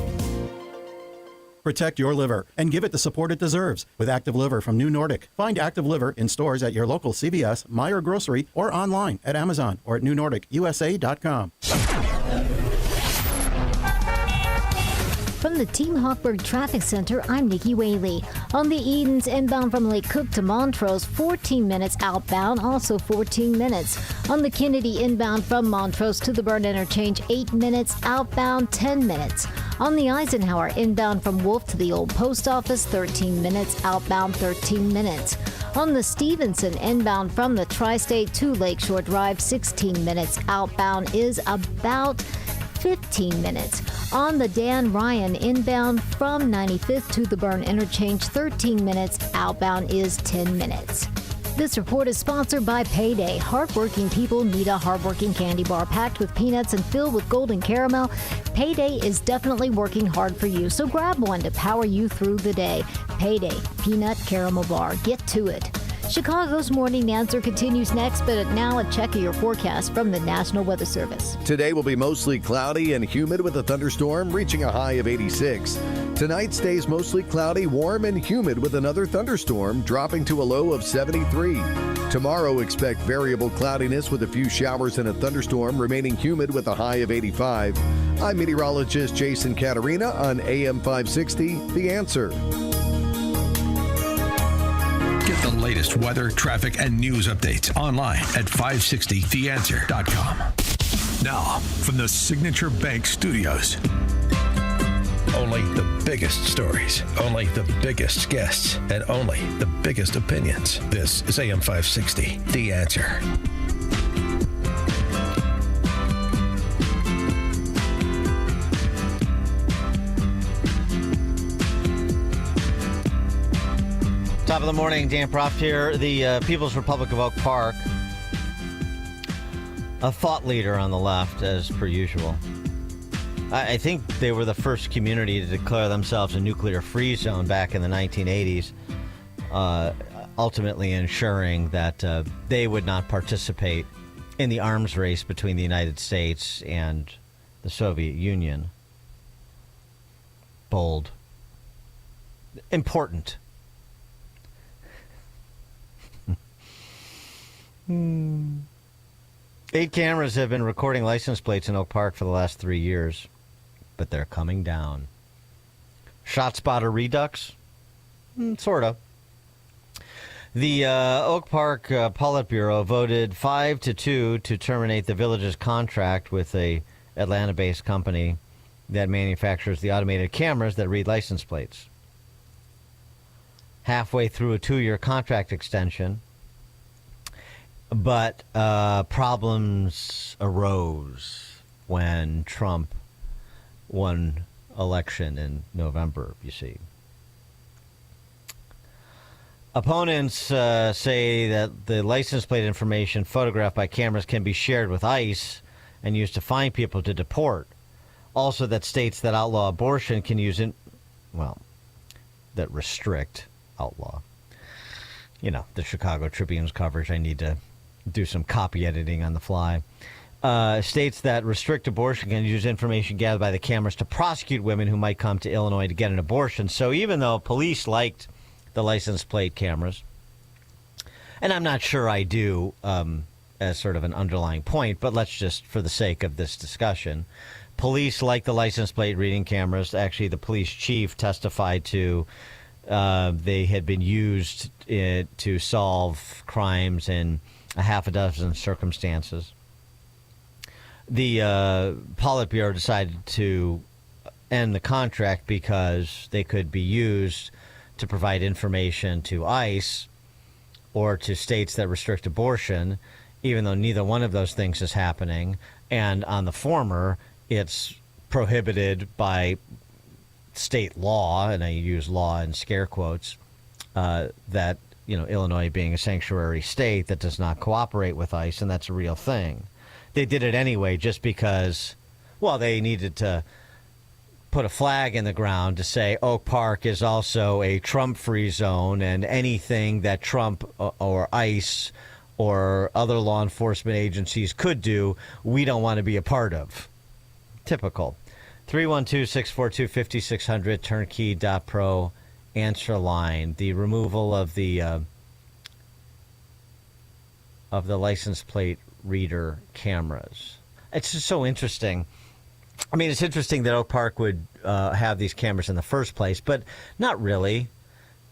Protect your liver and give it the support it deserves with Active Liver from New Nordic. Find Active Liver in stores at your local CVS, Meijer Grocery, or online at Amazon or at newnordicusa.com. From the Team Hochberg Traffic Center, I'm Nikki Whaley. On the Edens inbound from Lake Cook to Montrose, 14 minutes outbound, also 14 minutes. On the Kennedy inbound from Montrose to the Byrne Interchange, 8 minutes, outbound 10 minutes. On the Eisenhower inbound from Wolf to the Old Post Office, 13 minutes, outbound 13 minutes. On the Stevenson inbound from the Tri-State to Lakeshore Drive, 16 minutes, outbound is about 15 minutes. On the Dan Ryan inbound from 95th to the Byrne Interchange, 13 minutes, outbound is 10 minutes. This report is sponsored by Payday. Hardworking people need a hardworking candy bar packed with peanuts and filled with golden caramel. Payday is definitely working hard for you, so grab one to power you through the day. Payday Peanut Caramel Bar. Get to it. Chicago's Morning Answer continues next, but now a check of your forecast from the National Weather Service. Today will be mostly cloudy and humid with a thunderstorm reaching a high of 86. Tonight stays mostly cloudy, warm, and humid with another thunderstorm dropping to a low of 73. Tomorrow expect variable cloudiness with a few showers and a thunderstorm, remaining humid with a high of 85. I'm meteorologist Jason Caterina on AM 560, The Answer. Get the latest weather, traffic, and news updates online at 560theanswer.com. Now, from the Signature Bank Studios. Only the biggest stories, only the biggest guests, and only the biggest opinions. This is AM 560, The Answer. Top of the morning, Dan Proft here. The People's Republic of Oak Park, a thought leader on the left, as per usual. I think they were the first community to declare themselves a nuclear-free zone back in the 1980s, ultimately ensuring that they would not participate in the arms race between the United States and the Soviet Union. Bold. Important. 8 cameras have been recording license plates in Oak Park for the last 3 years, but they're coming down. ShotSpotter Redux? Sort of. The Oak Park Politburo voted 5-2 to terminate the village's contract with a Atlanta-based company that manufactures the automated cameras that read license plates. Halfway through a 2-year contract extension, but problems arose when Trump won election in November, you see. Opponents say that the license plate information photographed by cameras can be shared with ICE and used to find people to deport. Also, that states that outlaw abortion can use that restrict outlaw. You know, the Chicago Tribune's coverage. I need to do some copy editing on the fly. States that restrict abortion can use information gathered by the cameras to prosecute women who might come to Illinois to get an abortion. So even though police liked the license plate cameras, and I'm not sure I do as sort of an underlying point, but let's just, for the sake of this discussion, police like the license plate reading cameras. Actually, the police chief testified to they had been used to solve crimes in a half a dozen circumstances. The Politburo decided to end the contract because they could be used to provide information to ICE or to states that restrict abortion, even though neither one of those things is happening. And on the former, it's prohibited by state law, and I use law in scare quotes, that, you know, Illinois being a sanctuary state that does not cooperate with ICE, and that's a real thing. They did it anyway just because, well, they needed to put a flag in the ground to say Oak Park is also a Trump-free zone, and anything that Trump or ICE or other law enforcement agencies could do, we don't want to be a part of. Typical. 312-642-5600, turnkey.pro, answer line. The removal of the license plate reader cameras. It's just so interesting. I mean, it's interesting that Oak Park would have these cameras in the first place, but not really.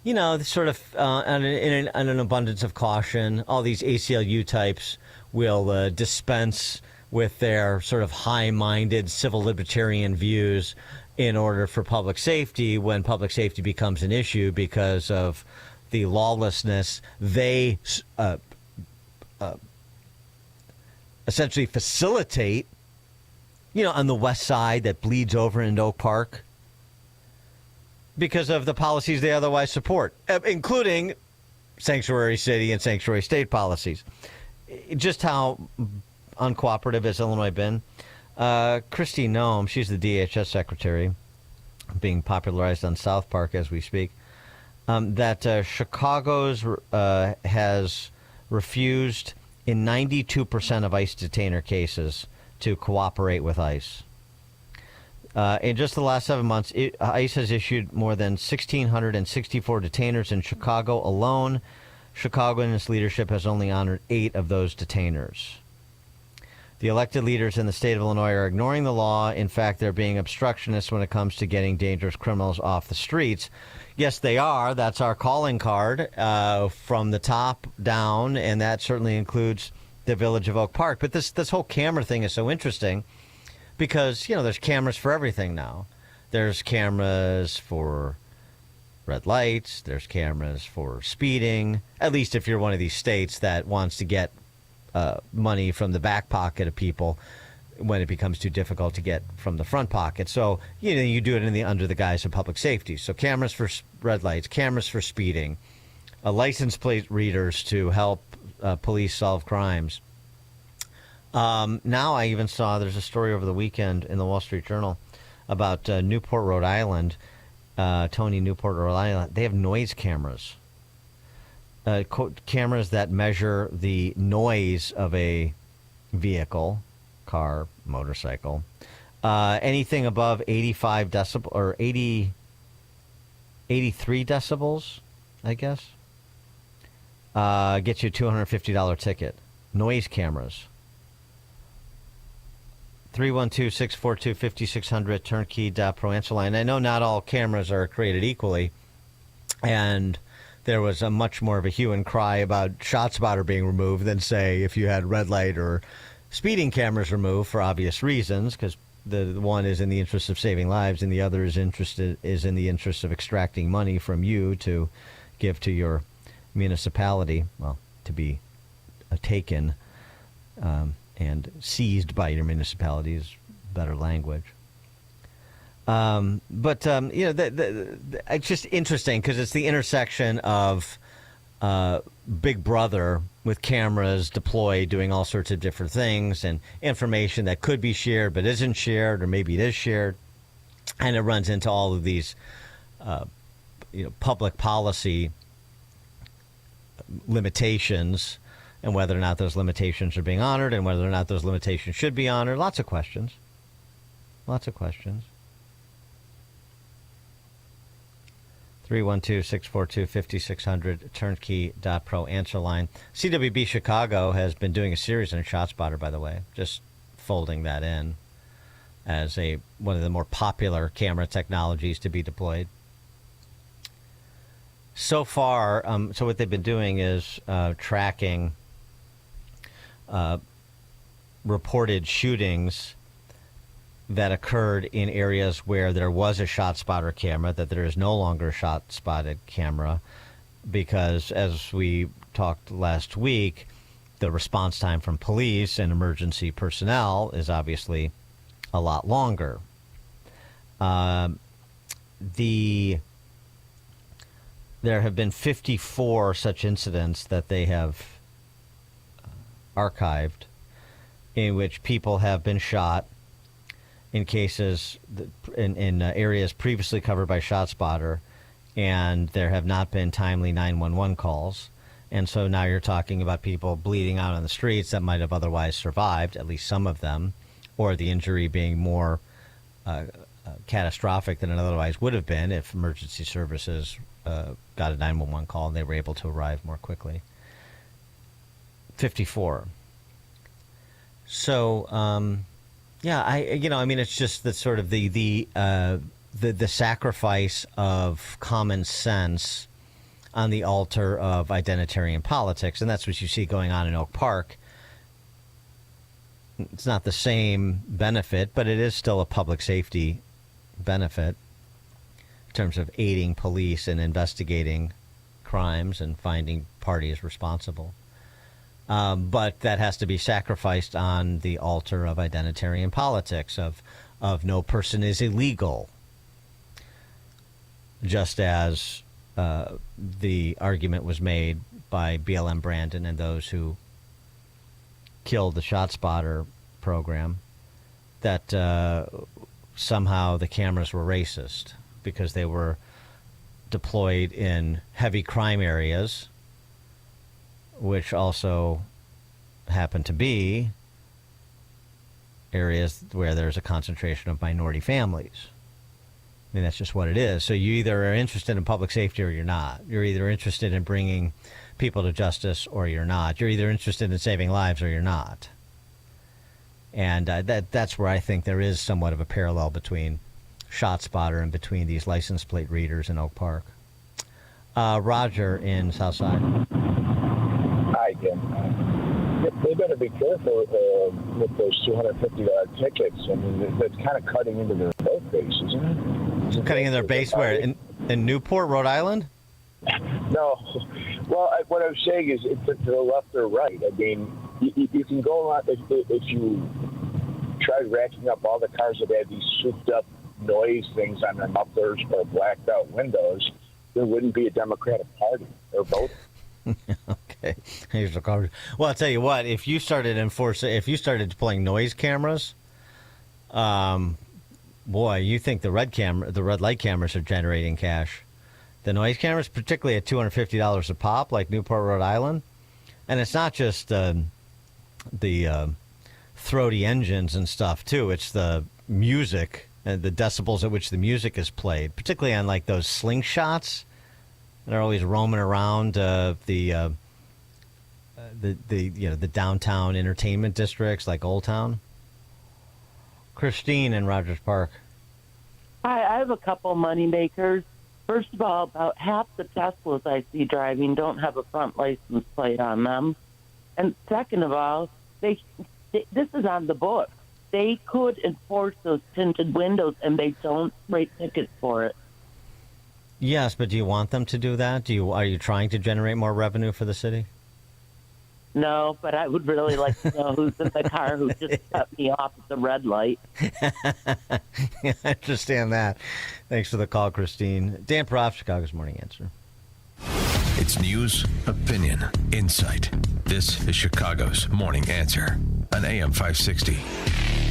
You know, sort of in an abundance of caution, all these ACLU types will dispense with their sort of high-minded civil libertarian views in order for public safety. When public safety becomes an issue because of the lawlessness, they essentially facilitate, you know, on the west side that bleeds over into Oak Park because of the policies they otherwise support, including sanctuary city and sanctuary state policies. Just how uncooperative has Illinois been? Kristi Noem, she's the DHS secretary, being popularized on South Park as we speak, that Chicago's has refused in 92% of ICE detainer cases to cooperate with ICE. In just the last 7 months, ICE has issued more than 1,664 detainers in Chicago alone. Chicago and its leadership has only honored 8 of those detainers. The elected leaders in the state of Illinois are ignoring the law. In fact, they're being obstructionists when it comes to getting dangerous criminals off the streets. Yes, they are. That's our calling card from the top down, and that certainly includes the village of Oak Park. But this whole camera thing is so interesting because, you know, there's cameras for everything now. There's cameras for red lights. There's cameras for speeding, at least if you're one of these states that wants to get money from the back pocket of people when it becomes too difficult to get from the front pocket. So, you know, you do it under the guise of public safety. So cameras for red lights, cameras for speeding, license plate readers to help police solve crimes. Now I even saw there's a story over the weekend in the Wall Street Journal about Newport, Rhode Island, Tony Newport, Rhode Island. They have noise cameras. Cameras that measure the noise of a vehicle, car, motorcycle, anything above 85 decibel or 83 decibels, I guess, gets you a $250 ticket. Noise cameras. 312-642-5600, turnkey.pro, answer line. I know not all cameras are created equally, and there was a much more of a hue and cry about ShotSpotter being removed than, say, if you had red light or speeding cameras removed for obvious reasons, because the one is in the interest of saving lives and the other is in the interest of extracting money from you to give to your municipality, well, to be taken and seized by your municipality is better language. But you know, it's just interesting because it's the intersection of Big Brother with cameras deployed doing all sorts of different things and information that could be shared but isn't shared, or maybe it is shared, and it runs into all of these you know, public policy limitations and whether or not those limitations are being honored and whether or not those limitations should be honored. Lots of questions. 312-642-5600, turnkey.pro answer line. CWB Chicago has been doing a series on ShotSpotter, by the way, just folding that in as one of the more popular camera technologies to be deployed. So far, so what they've been doing is tracking reported shootings that occurred in areas where there was a ShotSpotter camera, that there is no longer a ShotSpotted camera, because as we talked last week, the response time from police and emergency personnel is obviously a lot longer. There have been 54 such incidents that they have archived in which people have been shot in cases in areas previously covered by ShotSpotter, and there have not been timely 911 calls. And so now you're talking about people bleeding out on the streets that might have otherwise survived, at least some of them, or the injury being more catastrophic than it otherwise would have been if emergency services got a 911 call and they were able to arrive more quickly. 54. So, it's just the sort of the sacrifice of common sense on the altar of identitarian politics, and that's what you see going on in Oak Park. It's not the same benefit, but it is still a public safety benefit in terms of aiding police in investigating crimes and finding parties responsible. But that has to be sacrificed on the altar of identitarian politics, of no person is illegal, just as the argument was made by BLM Brandon and those who killed the ShotSpotter program, that somehow the cameras were racist because they were deployed in heavy crime areas, which also happen to be areas where there's a concentration of minority families. I mean, that's just what it is. So you either are interested in public safety or you're not. You're either interested in bringing people to justice or you're not. You're either interested in saving lives or you're not. And that's where I think there is somewhat of a parallel between ShotSpotter and between these license plate readers in Oak Park. Roger in Southside. Hi, Jim. They better be careful with those $250 tickets. I mean, that's kind of cutting into their vote base, isn't it? Cutting in their base where? In Newport, Rhode Island? No. Well, what I'm saying is it's to the left or right. I mean, you can go on, if you try racking up all the cars that have these souped-up noise things on their mufflers or blacked-out windows, there wouldn't be a Democratic Party or vote. Okay. Well, I'll tell you what. If you started deploying noise cameras, boy, you think the red light cameras are generating cash. The noise cameras, particularly at $250 a pop, like Newport, Rhode Island, and it's not just the throaty engines and stuff too. It's the music and the decibels at which the music is played, particularly on like those slingshots. They're always roaming around the downtown entertainment districts like Old Town. Christine in Rogers Park. Hi, I have a couple money makers. First of all, about half the Teslas I see driving don't have a front license plate on them. And second of all, this is on the book. They could enforce those tinted windows, and they don't write tickets for it. Yes, but do you want them to do that? Are you trying to generate more revenue for the city? No, but I would really like to know who's in the car who just cut me off at the red light. I understand that. Thanks for the call, Christine. Dan Proft, Chicago's Morning Answer. It's news, opinion, insight. This is Chicago's Morning Answer on AM 560.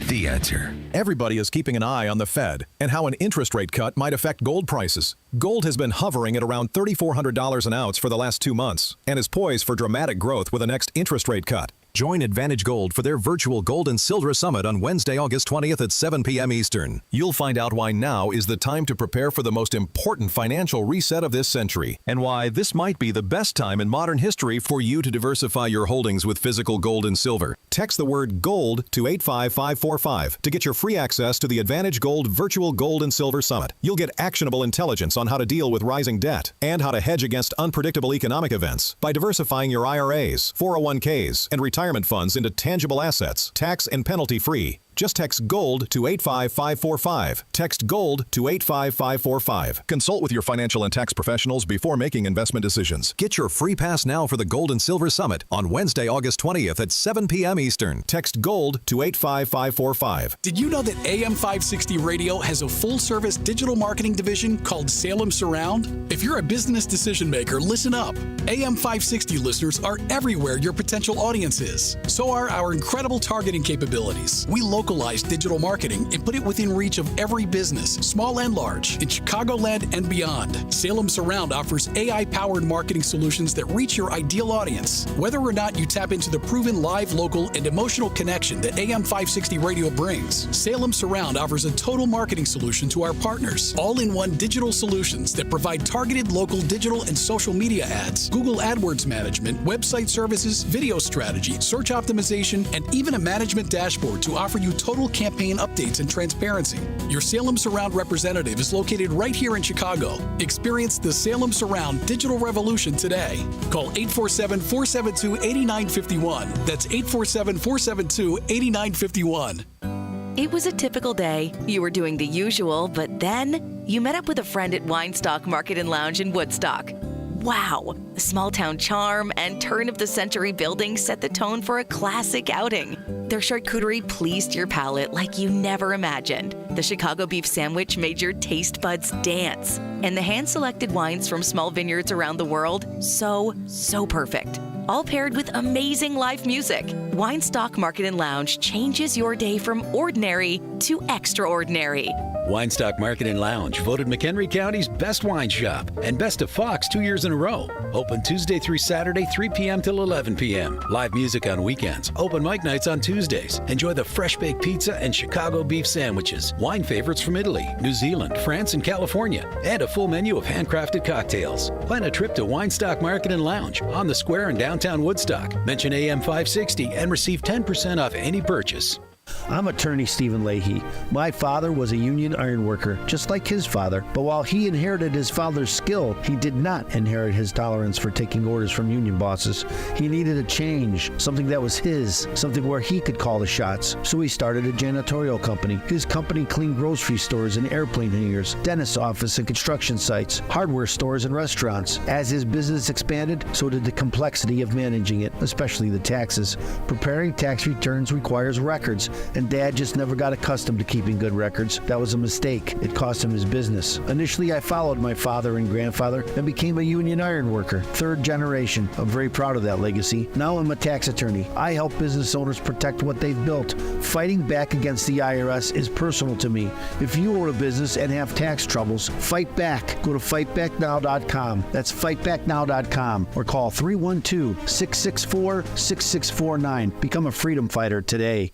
The Answer. Everybody is keeping an eye on the Fed and how an interest rate cut might affect gold prices. Gold has been hovering at around $3,400 an ounce for the last 2 months and is poised for dramatic growth with the next interest rate cut. Join Advantage Gold for their virtual Gold and Silver Summit on Wednesday, August 20th at 7 p.m. Eastern. You'll find out why now is the time to prepare for the most important financial reset of this century, and why this might be the best time in modern history for you to diversify your holdings with physical gold and silver. Text the word GOLD to 85545 to get your free access to the Advantage Gold Virtual Gold and Silver Summit. You'll get actionable intelligence on how to deal with rising debt and how to hedge against unpredictable economic events by diversifying your IRAs, 401ks, and retirement funds into tangible assets, tax and penalty free. Just text GOLD to 85545. Text GOLD to 85545. Consult with your financial and tax professionals before making investment decisions. Get your free pass now for the Gold and Silver Summit on Wednesday, August 20th at 7 p.m. Eastern. Text GOLD to 85545. Did you know that AM 560 Radio has a full-service digital marketing division called Salem Surround? If you're a business decision maker, listen up. AM 560 listeners are everywhere your potential audience is. So are our incredible targeting capabilities. We localize digital marketing and put it within reach of every business, small and large, in Chicagoland and beyond. Salem Surround offers AI-powered marketing solutions that reach your ideal audience. Whether or not you tap into the proven live, local, and emotional connection that AM 560 Radio brings, Salem Surround offers a total marketing solution to our partners. All-in-one digital solutions that provide targeted local digital and social media ads, Google AdWords management, website services, video strategy, search optimization, and even a management dashboard to offer you total campaign updates and transparency. Your Salem Surround representative is located right here in Chicago. Experience the Salem Surround digital revolution today. Call 847-472-8951. That's 847-472-8951. It was a typical day. You were doing the usual, but then you met up with a friend at Winestock Market and Lounge in Woodstock. Wow! The small-town charm and turn-of-the-century building set the tone for a classic outing. Their charcuterie pleased your palate like you never imagined. The Chicago beef sandwich made your taste buds dance. And the hand-selected wines from small vineyards around the world, so perfect. All paired with amazing live music. Winestock Market and Lounge changes your day from ordinary to extraordinary. Winestock Market and Lounge, voted McHenry County's best wine shop and best of Fox 2 years in a row. Open Tuesday through Saturday, 3 p.m. till 11 p.m. Live music on weekends. Open mic nights on Tuesdays. Enjoy the fresh baked pizza and Chicago beef sandwiches. Wine favorites from Italy, New Zealand, France, and California. And a full menu of handcrafted cocktails. Plan a trip to Winestock Market and Lounge on the square in downtown Woodstock. Mention AM 560 and receive 10% off any purchase. I'm attorney Stephen Leahy. My father was a union ironworker, just like his father, but while he inherited his father's skill, he did not inherit his tolerance for taking orders from union bosses. He needed a change, something that was his, something where he could call the shots. So he started a janitorial company. His company cleaned grocery stores and airplane hangars, dentist office and construction sites, hardware stores and restaurants. As his business expanded, so did the complexity of managing it, especially the taxes. Preparing tax returns requires records, and Dad just never got accustomed to keeping good records. That was a mistake. It cost him his business. Initially, I followed my father and grandfather and became a union iron worker. Third generation. I'm very proud of that legacy. Now I'm a tax attorney. I help business owners protect what they've built. Fighting back against the IRS is personal to me. If you own a business and have tax troubles, fight back. Go to fightbacknow.com. That's fightbacknow.com, or call 312-664-6649. Become a freedom fighter today.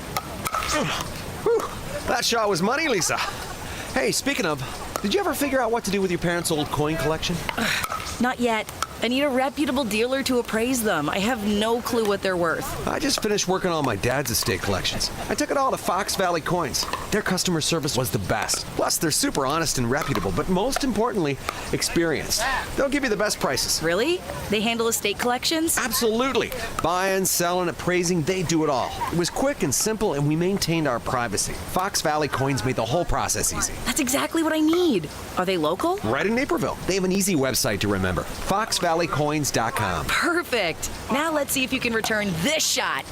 Whew. That shot was money, Lisa. Hey, speaking of, did you ever figure out what to do with your parents' old coin collection? Not yet. I need a reputable dealer to appraise them. I have no clue what they're worth. I just finished working on my dad's estate collections. I took it all to Fox Valley Coins. Their customer service was the best. Plus, they're super honest and reputable, but most importantly, experienced. They'll give you the best prices. Really? They handle estate collections? Absolutely. Buying, selling, appraising, they do it all. It was quick and simple, and we maintained our privacy. Fox Valley Coins made the whole process easy. That's exactly what I need. Are they local? Right in Naperville. They have an easy website to remember. Fox Valley FoxValleyCoins.com. Perfect. Now let's see if you can return this shot.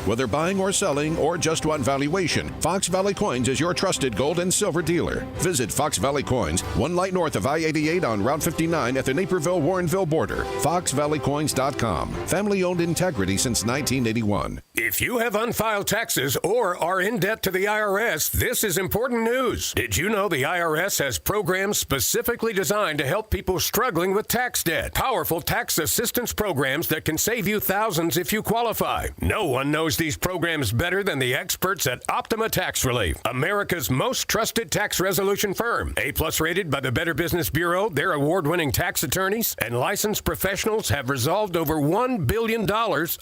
Whether buying or selling or just want valuation, Fox Valley Coins is your trusted gold and silver dealer. Visit Fox Valley Coins, 1 light north of I-88 on Route 59 at the Naperville-Warrenville border. FoxValleyCoins.com. Family-owned integrity since 1981. If you have unfiled taxes or are in debt to the IRS, this is important news. Did you know the IRS has programs specifically designed to help people struggling with tax debt? Powerful tax assistance programs that can save you thousands if you qualify. No one knows these programs better than the experts at Optima Tax Relief, America's most trusted tax resolution firm. A-plus rated by the Better Business Bureau, their award-winning tax attorneys and licensed professionals have resolved over $1 billion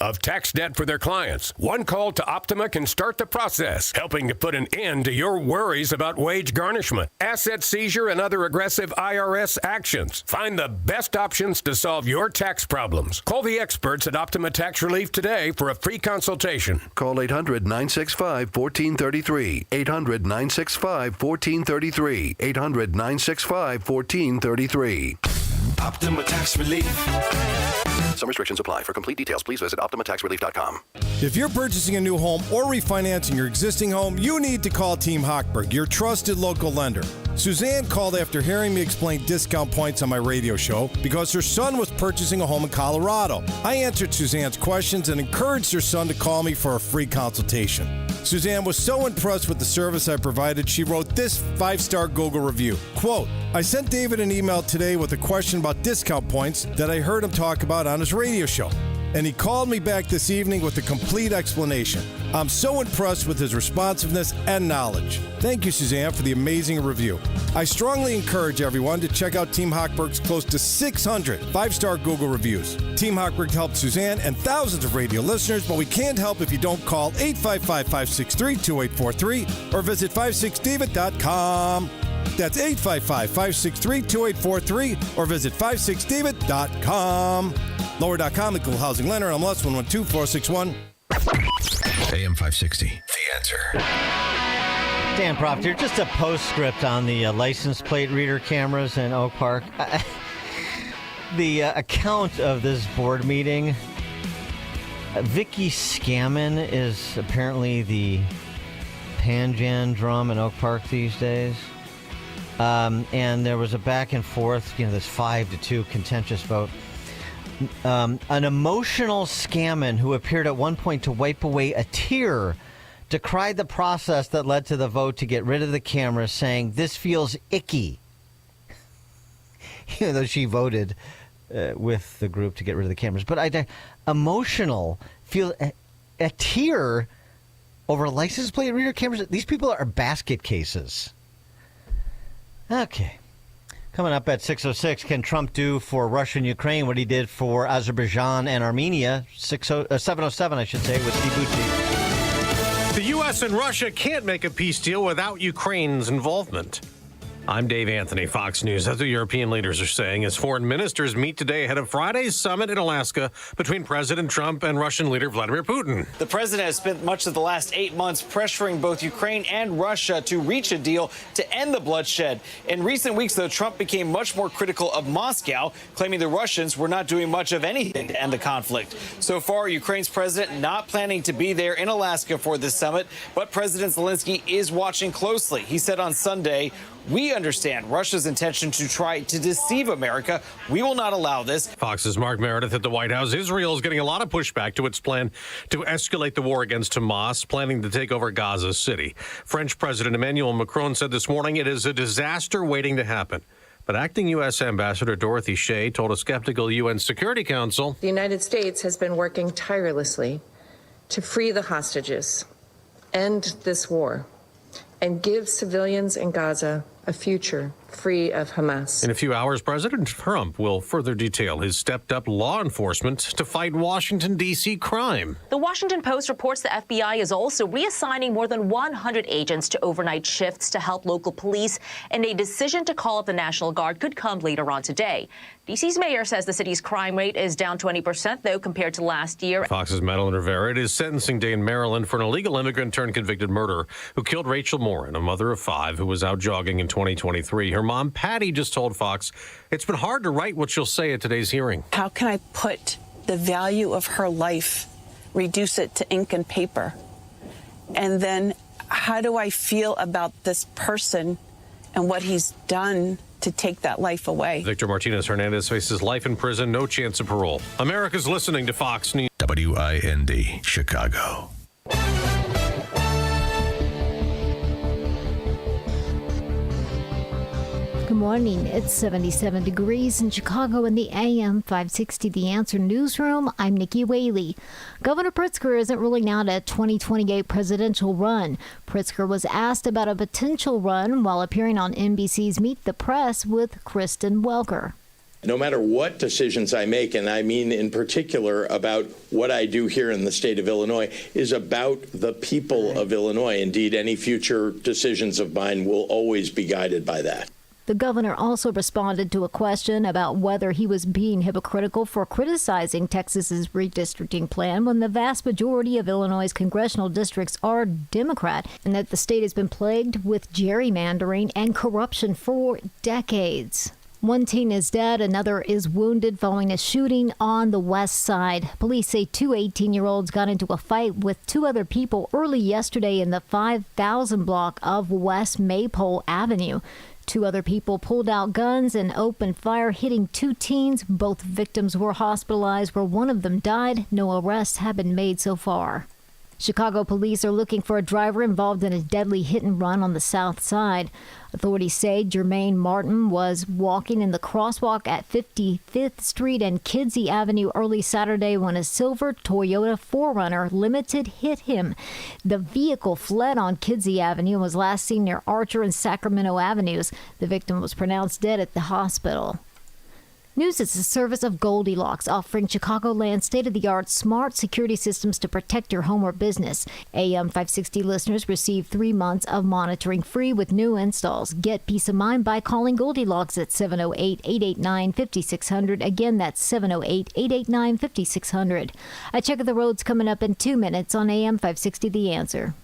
of tax debt for their clients. One call to Optima can start the process, helping to put an end to your worries about wage garnishment, asset seizure, and other aggressive IRS actions. Find the best options to solve your tax problems. Call the experts at Optima Tax Relief today for a free consultation. Call 800-965-1433. 800-965-1433. 800-965-1433. Optima Tax Relief. Some restrictions apply. For complete details, please visit OptimaTaxRelief.com. If you're purchasing a new home or refinancing your existing home, you need to call Team Hochberg, your trusted local lender. Suzanne called after hearing me explain discount points on my radio show because her son was purchasing a home in Colorado. I answered Suzanne's questions and encouraged her son to call me for a free consultation. Suzanne was so impressed with the service I provided, she wrote this 5-star Google review. Quote, I sent David an email today with a question about discount points that I heard him talk about on his radio show. And he called me back this evening with a complete explanation. I'm so impressed with his responsiveness and knowledge. Thank you, Suzanne, for the amazing review. I strongly encourage everyone to check out Team Hochberg's close to 600 5-star Google reviews. Team Hochberg helped Suzanne and thousands of radio listeners, but we can't help if you don't call 855-563-2843 or visit 56david.com. That's 855-563-2843 or visit 56david.com. Lower.com, equal housing lender, MLS 112-461. AM 560, The Answer. Dan Proft here. Just a postscript on the license plate reader cameras in Oak Park. The account of this board meeting, Vicky Scammon is apparently the Panjan drum in Oak Park these days. And there was a back and forth, this 5-2 contentious vote. An emotional Scammon who appeared at one point to wipe away a tear decried the process that led to the vote to get rid of the camera, saying, "This feels icky." Even though she voted with the group to get rid of the cameras. But emotional, feel a tear over license plate reader cameras. These people are basket cases. Okay. Coming up at 6:06, can Trump do for Russia and Ukraine what he did for Azerbaijan and Armenia? 7:07, I should say, with Steve Bucci. The U.S. and Russia can't make a peace deal without Ukraine's involvement. I'm Dave Anthony, Fox News. That's what European leaders are saying as foreign ministers meet today ahead of Friday's summit in Alaska between President Trump and Russian leader Vladimir Putin. The president has spent much of the last 8 months pressuring both Ukraine and Russia to reach a deal to end the bloodshed. In recent weeks, though, Trump became much more critical of Moscow, claiming the Russians were not doing much of anything to end the conflict. So far, Ukraine's president not planning to be there in Alaska for this summit, but President Zelensky is watching closely. He said on Sunday, "We understand Russia's intention to try to deceive America. We will not allow this." Fox's Mark Meredith at the White House. Israel is getting a lot of pushback to its plan to escalate the war against Hamas, planning to take over Gaza City. French President Emmanuel Macron said this morning it is a disaster waiting to happen. But acting U.S. Ambassador Dorothy Shea told a skeptical UN Security Council, "The United States has been working tirelessly to free the hostages, end this war, and give civilians in Gaza a future free of Hamas." In a few hours, President Trump will further detail his stepped-up law enforcement to fight Washington, D.C. crime. The Washington Post reports the FBI is also reassigning more than 100 agents to overnight shifts to help local police, and a decision to call up the National Guard could come later on today. D.C.'s mayor says the city's crime rate is down 20%, though, compared to last year. Fox's Madeline Rivera. It is sentencing day in Maryland for an illegal immigrant turned convicted murderer who killed Rachel Morin, a mother of 5 who was out jogging in 2023. Her Her mom, Patty, just told Fox it's been hard to write what she'll say at today's hearing. How can I put the value of her life, reduce it to ink and paper? And then how do I feel about this person and what he's done to take that life away? Victor Martinez Hernandez faces life in prison, no chance of parole. America's listening to Fox News. WIND, Chicago. Good morning. It's 77 degrees in Chicago in the AM 560 The Answer newsroom. I'm Nikki Whaley. Governor Pritzker isn't ruling out a 2028 presidential run. Pritzker was asked about a potential run while appearing on NBC's Meet the Press with Kristen Welker. No matter what decisions I make, and I mean in particular about what I do here in the state of Illinois, is about the people of Illinois. Indeed, any future decisions of mine will always be guided by that. The governor also responded to a question about whether he was being hypocritical for criticizing Texas's redistricting plan when the vast majority of Illinois' congressional districts are Democrat and that the state has been plagued with gerrymandering and corruption for decades. One teen is dead, another is wounded following a shooting on the west side. Police say two 18-year-olds got into a fight with two other people early yesterday in the 5000 block of West Maypole Avenue. Two other people pulled out guns and opened fire, hitting two teens. Both victims were hospitalized, where one of them died. No arrests have been made so far. Chicago police are looking for a driver involved in a deadly hit and run on the south side. Authorities say Jermaine Martin was walking in the crosswalk at 55th Street and Kinsey Avenue early Saturday when a silver Toyota 4Runner Limited hit him. The vehicle fled on Kinsey Avenue and was last seen near Archer and Sacramento Avenues. The victim was pronounced dead at the hospital. News is a service of Goldilocks, offering Chicagoland state-of-the-art smart security systems to protect your home or business. AM 560 listeners receive 3 months of monitoring free with new installs. Get peace of mind by calling Goldilocks at 708-889-5600. Again, that's 708-889-5600. A check of the roads coming up in 2 minutes on AM 560 The Answer.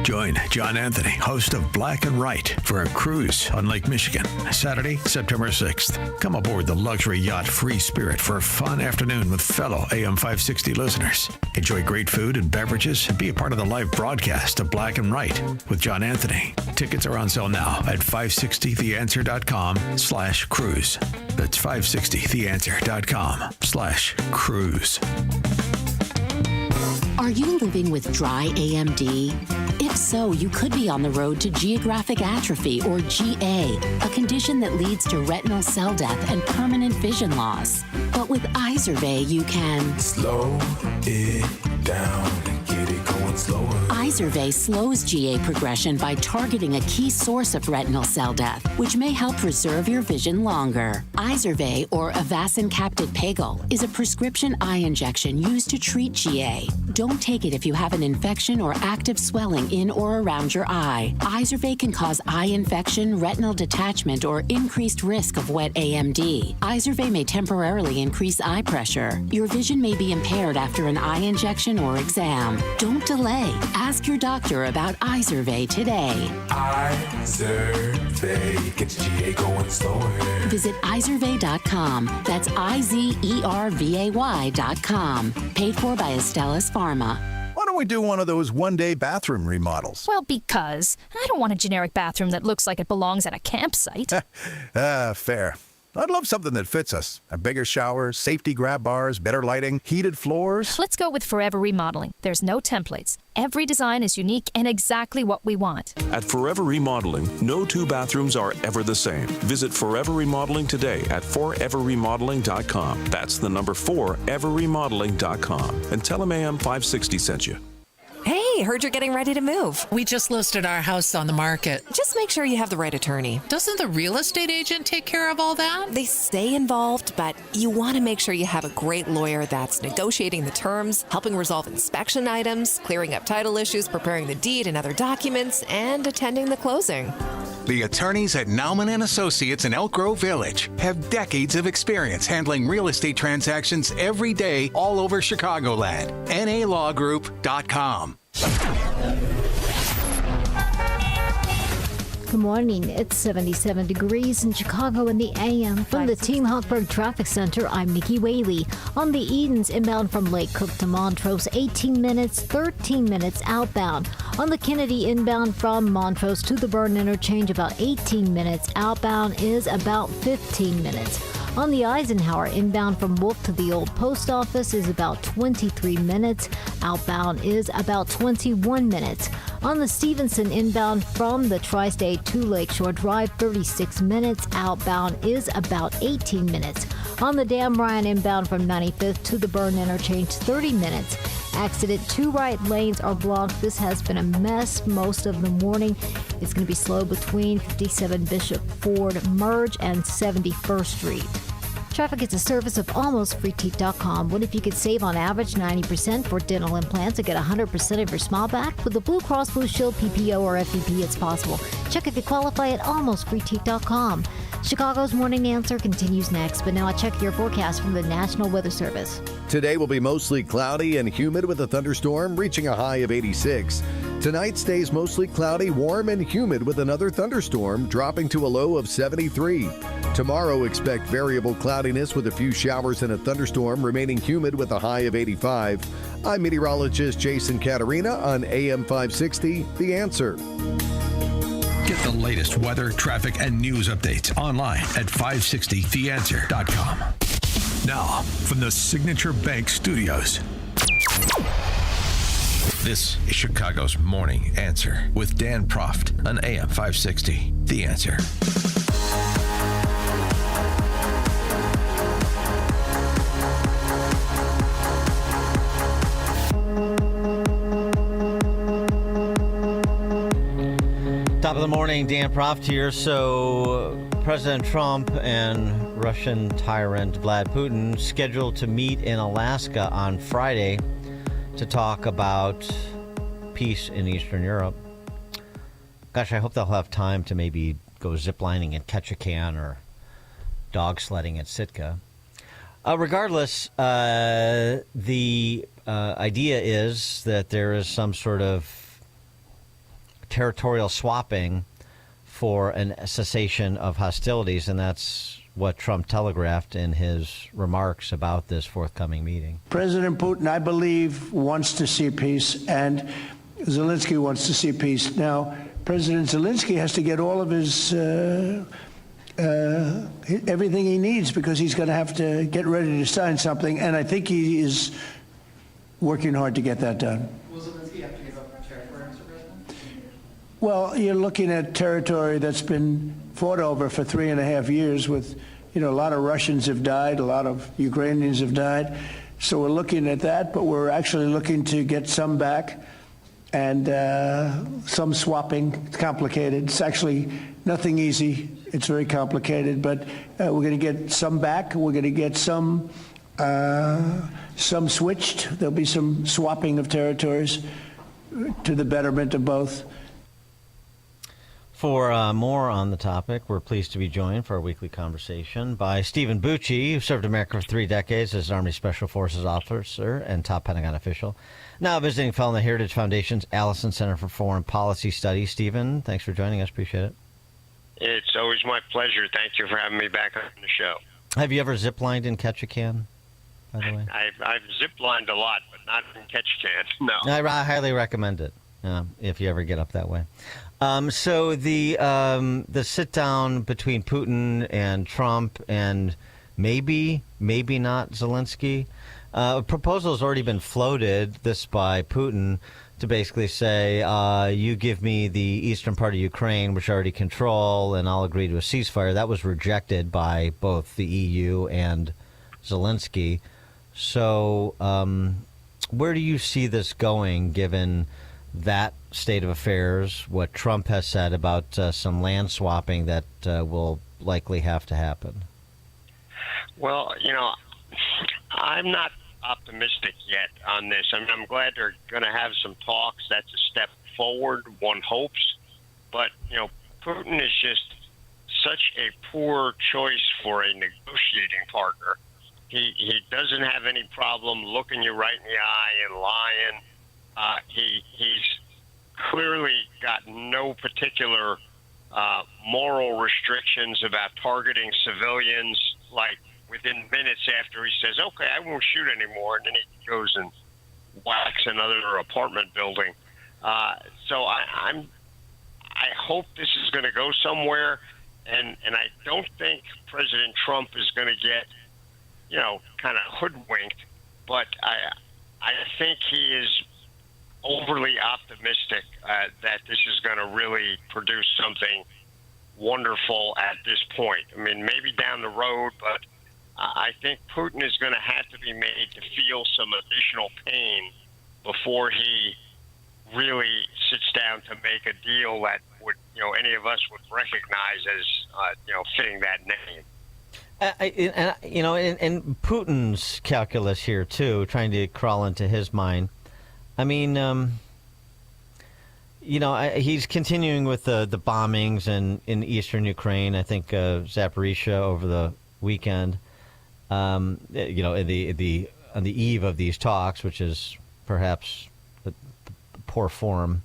Join John Anthony, host of Black and Right, for a cruise on Lake Michigan, Saturday, September 6th. Come aboard the luxury yacht Free Spirit for a fun afternoon with fellow AM 560 listeners. Enjoy great food and beverages and be a part of the live broadcast of Black and Right with John Anthony. Tickets are on sale now at 560theanswer.com/cruise. That's 560theanswer.com/cruise. Are you living with dry AMD? If so, you could be on the road to geographic atrophy, or GA, a condition that leads to retinal cell death and permanent vision loss. But with Izervay, you can slow it down and get it going slower. Izervay slows GA progression by targeting a key source of retinal cell death, which may help preserve your vision longer. Izervay, or Avastin Captid Pagel, is a prescription eye injection used to treat GA. Don't take it if you have an infection or active swelling in or around your eye. Izervay can cause eye infection, retinal detachment, or increased risk of wet AMD. Izervay may temporarily increase eye pressure. Your vision may be impaired after an eye injection or exam. Don't delay. Ask your doctor about Izervay today. Izervay gets GA going slower. Visit Izervay.com. That's IZERVAY.com. Paid for by Astellas Pharma. Why don't we do one of those one-day bathroom remodels? Well, because I don't want a generic bathroom that looks like it belongs at a campsite. Fair. I'd love something that fits us. A bigger shower, safety grab bars, better lighting, heated floors. Let's go with Forever Remodeling. There's no templates. Every design is unique and exactly what we want. At Forever Remodeling, no two bathrooms are ever the same. Visit Forever Remodeling today at foreverremodeling.com. That's the number 4everremodeling.com. And tell them AM 560 sent you. Hey, heard you're getting ready to move. We just listed our house on the market. Just make sure you have the right attorney. Doesn't the real estate agent take care of all that? They stay involved, but you want to make sure you have a great lawyer that's negotiating the terms, helping resolve inspection items, clearing up title issues, preparing the deed and other documents, and attending the closing. The attorneys at Nauman & Associates in Elk Grove Village have decades of experience handling real estate transactions every day all over Chicagoland. NALawGroup.com. Good morning. It's 77 degrees in Chicago in the AM. From the Team Hochberg Traffic Center, I'm Nikki Whaley. On the Edens, inbound from Lake Cook to Montrose, 18 minutes, 13 minutes outbound. On the Kennedy, inbound from Montrose to the Burn Interchange, about 18 minutes. Outbound is about 15 minutes. On the Eisenhower, inbound from Wolf to the Old Post Office is about 23 minutes. Outbound is about 21 minutes. On the Stevenson, inbound from the Tri-State to Lakeshore Drive, 36 minutes. Outbound is about 18 minutes. On the Dan Ryan, inbound from 95th to the Burn Interchange, 30 minutes. Accident, 2 right lanes are blocked. This has been a mess most of the morning. It's going to be slow between 57 Bishop Ford Merge and 71st Street. Traffic is a service of almostfreeteeth.com. What if you could save on average 90% for dental implants and get 100% of your smile back? With the Blue Cross Blue Shield PPO or FEP, it's possible. Check if you qualify at almostfreeteeth.com. Chicago's Morning Answer continues next, but now I check your forecast from the National Weather Service. Today will be mostly cloudy and humid with a thunderstorm reaching a high of 86. Tonight stays mostly cloudy, warm, and humid with another thunderstorm dropping to a low of 73. Tomorrow, expect variable cloudiness with a few showers and a thunderstorm, remaining humid with a high of 85. I'm meteorologist Jason Caterina on AM 560, The Answer. Get the latest weather, traffic, and news updates online at 560theanswer.com. Now, from the Signature Bank Studios, this is Chicago's Morning Answer with Dan Proft on AM 560, The Answer. Top of the morning, Dan Proft here. So President Trump and Russian tyrant Vladimir Putin scheduled to meet in Alaska on Friday to talk about peace in Eastern Europe. Gosh, I hope they'll have time to maybe go ziplining at Ketchikan or dog sledding at Sitka. Regardless, the idea is that there is some sort of territorial swapping for a cessation of hostilities, and that's what Trump telegraphed in his remarks about this forthcoming meeting. President Putin, I believe, wants to see peace, and Zelensky wants to see peace. Now, President Zelensky has to get all of his everything he needs, because he's going to have to get ready to sign something, and I think he is working hard to get that done. Will Zelensky have to give up territory, Mr. President? Well, you're looking at territory that's been fought over for 3.5 years with, a lot of Russians have died, a lot of Ukrainians have died. So we're looking at that, but we're actually looking to get some back and some swapping. It's complicated. It's actually nothing easy. It's very complicated, but we're going to get some back. We're going to get some switched. There'll be some swapping of territories to the betterment of both. For more on the topic, we're pleased to be joined for our weekly conversation by Stephen Bucci, who served America for 3 decades as an Army Special Forces officer and top Pentagon official. Now visiting fellow in the Heritage Foundation's Allison Center for Foreign Policy Studies. Stephen, thanks for joining us. Appreciate it. It's always my pleasure. Thank you for having me back on the show. Have you ever ziplined in Ketchikan, by the way? I've ziplined a lot, but not in Ketchikan, no. I highly recommend it if you ever get up that way. So the sit-down between Putin and Trump and maybe not Zelensky, a proposal has already been floated, this by Putin, to basically say, you give me the eastern part of Ukraine, which I already control, and I'll agree to a ceasefire. That was rejected by both the EU and Zelensky. So where do you see this going, given that state of affairs, what Trump has said about some land swapping that will likely have to happen? Well, I'm not optimistic yet on this. I mean, I'm glad they're going to have some talks. That's a step forward, one hopes. But, Putin is just such a poor choice for a negotiating partner. He doesn't have any problem looking you right in the eye and lying. He's clearly got no particular moral restrictions about targeting civilians, like within minutes after he says, okay, I won't shoot anymore, and then he goes and whacks another apartment building. So I hope this is going to go somewhere, and I don't think President Trump is going to get, kind of hoodwinked, but I think he is overly optimistic that this is going to really produce something wonderful at this point. I mean, maybe down the road, but I think Putin is going to have to be made to feel some additional pain before he really sits down to make a deal that would, any of us would recognize as, fitting that name. And Putin's calculus here too, trying to crawl into his mind. I mean, he's continuing with the bombings in eastern Ukraine. I think Zaporizhia over the weekend. On the eve of these talks, which is perhaps the poor form.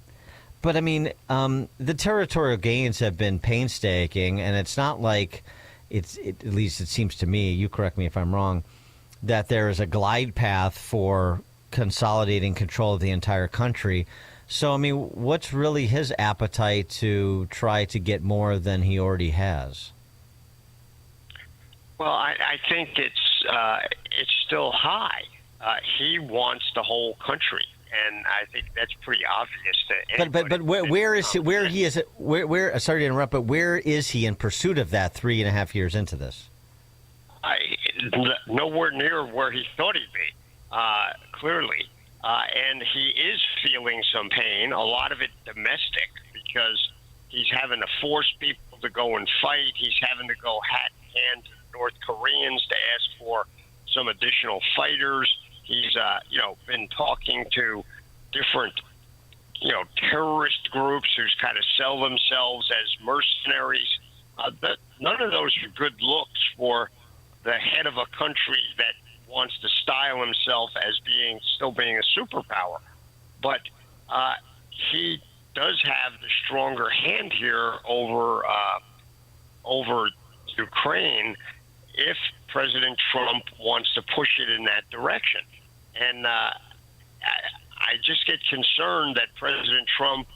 But I mean, the territorial gains have been painstaking, and it's not like at least it seems to me, you correct me if I'm wrong, that there is a glide path for consolidating control of the entire country. So, I mean, what's really his appetite to try to get more than he already has? Well, I think it's still high. He wants the whole country, and I think that's pretty obvious to anybody. But where is he? Where he is? Where? Sorry to interrupt, but where is he in pursuit of that 3.5 years into this? Nowhere near where he thought he'd be. Clearly, and he is feeling some pain. A lot of it domestic, because he's having to force people to go and fight. He's having to go hat in hand to North Koreans to ask for some additional fighters. He's, been talking to different, terrorist groups who kind of sell themselves as mercenaries. None of those are good looks for the head of a country that wants to style himself as still being a superpower. But he does have the stronger hand here over Ukraine if President Trump wants to push it in that direction. And I just get concerned that President Trump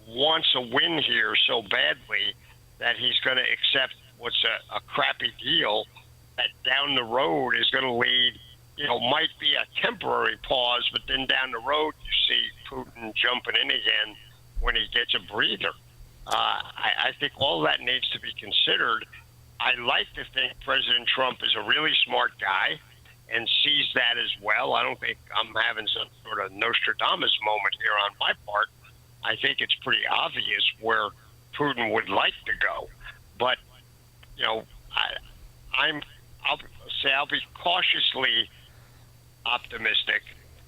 wants a win here so badly that he's going to accept what's a crappy deal that down the road is going to lead, might be a temporary pause, but then down the road you see Putin jumping in again when he gets a breather. I think all that needs to be considered. I like to think President Trump is a really smart guy and sees that as well. I don't think I'm having some sort of Nostradamus moment here on my part. I think it's pretty obvious where Putin would like to go. But, I'll be cautiously optimistic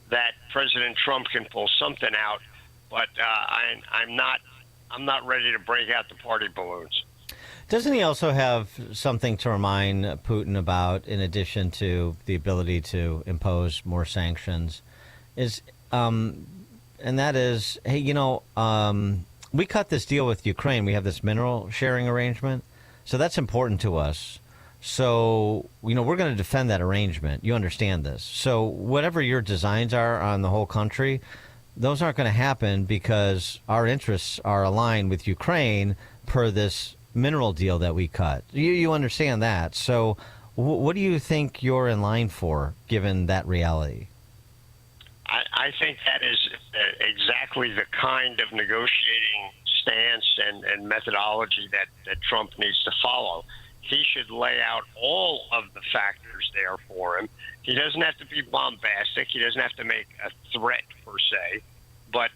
that President Trump can pull something out, but I'm not ready to break out the party balloons. Doesn't he also have something to remind Putin about, in addition to the ability to impose more sanctions? And that is, hey, we cut this deal with Ukraine. We have this mineral sharing arrangement, so that's important to us. So, we're going to defend that arrangement. You understand this. So whatever your designs are on the whole country, those aren't going to happen because our interests are aligned with Ukraine per this mineral deal that we cut. You understand that. So what do you think you're in line for, given that reality? I think that is exactly the kind of negotiating stance and methodology that Trump needs to follow. He should lay out all of the factors there for him. He doesn't have to be bombastic. He doesn't have to make a threat, per se. But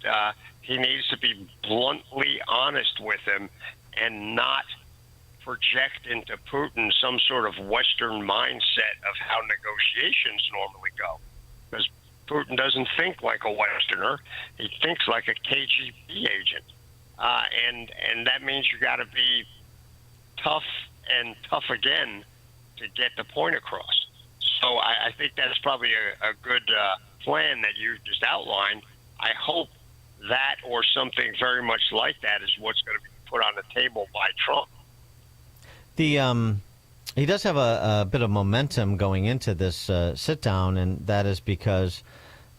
he needs to be bluntly honest with him and not project into Putin some sort of Western mindset of how negotiations normally go. Because Putin doesn't think like a Westerner. He thinks like a KGB agent. And that means you got to be tough and tough again to get the point across. So I think that's probably a good plan that you just outlined. I hope that or something very much like that is what's going to be put on the table by Trump. He does have a bit of momentum going into this sit down, and that is because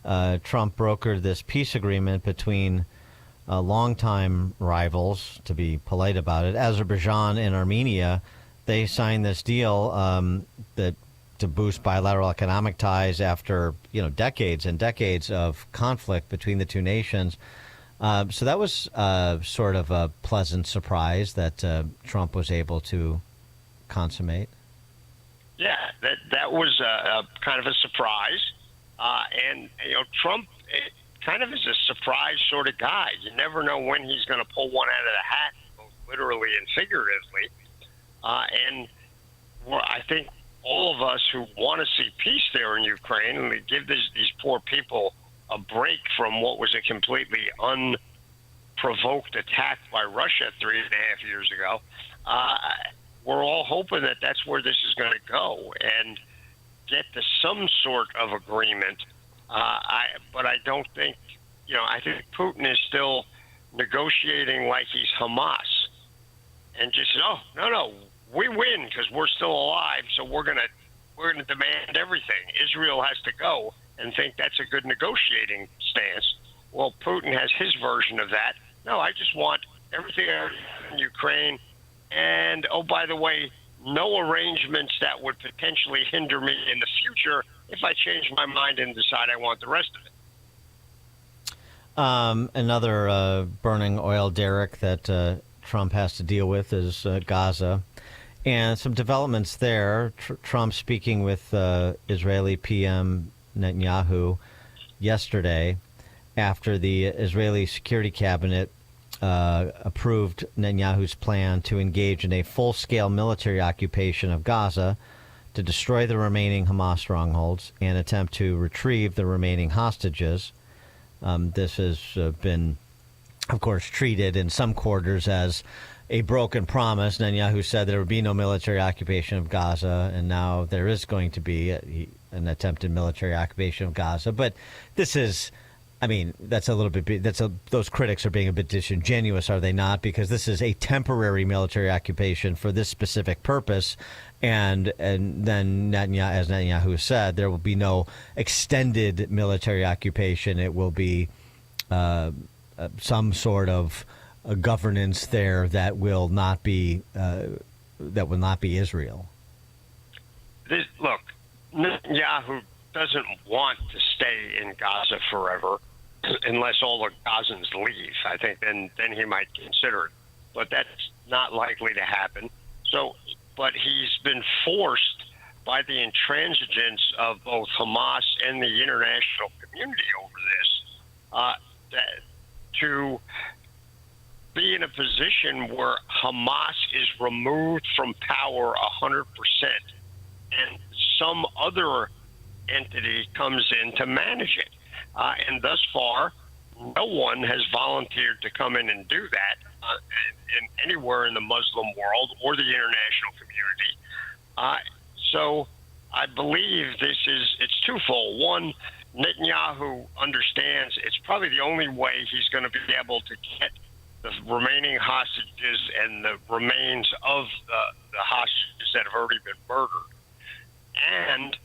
Trump brokered this peace agreement between longtime rivals, to be polite about it, Azerbaijan and Armenia. They signed this deal that to boost bilateral economic ties after decades and decades of conflict between the two nations. So that was sort of a pleasant surprise that Trump was able to consummate. Yeah, that was a kind of a surprise, and Trump kind of is a surprise sort of guy. You never know when he's going to pull one out of the hat, both literally and figuratively. And I think all of us who want to see peace there in Ukraine and give these poor people a break from what was a completely unprovoked attack by Russia 3.5 years ago, we're all hoping that that's where this is going to go and get to some sort of agreement. But I don't think, I think Putin is still negotiating like he's Hamas and just, no, we win because we're still alive, so we're gonna demand everything. Israel has to go and think that's a good negotiating stance. Well, Putin has his version of that. No, I just want everything in Ukraine, and by the way, no arrangements that would potentially hinder me in the future if I change my mind and decide I want the rest of it. Another burning oil derrick that Trump has to deal with is Gaza. And some developments there. Trump speaking with Israeli PM Netanyahu yesterday after the Israeli Security Cabinet approved Netanyahu's plan to engage in a full-scale military occupation of Gaza to destroy the remaining Hamas strongholds and attempt to retrieve the remaining hostages. This has been, of course, treated in some quarters as a broken promise. Netanyahu said there would be no military occupation of Gaza, and now there is going to be an attempted military occupation of Gaza. But this is, that's a little bit, those critics are being a bit disingenuous, are they not? Because this is a temporary military occupation for this specific purpose. And then Netanyahu, as Netanyahu said, there will be no extended military occupation. It will be some sort of a governance there that will not be Israel. Look, Netanyahu doesn't want to stay in Gaza forever unless all the Gazans leave. I think then he might consider it, but that's not likely to happen. So, but he's been forced by the intransigence of both Hamas and the international community over this to be in a position where Hamas is removed from power 100% and some other entity comes in to manage it. And thus far, no one has volunteered to come in and do that in anywhere in the Muslim world or the international community. So I believe it's twofold. One, Netanyahu understands it's probably the only way he's going to be able to get the remaining hostages and the remains of the hostages that have already been murdered. And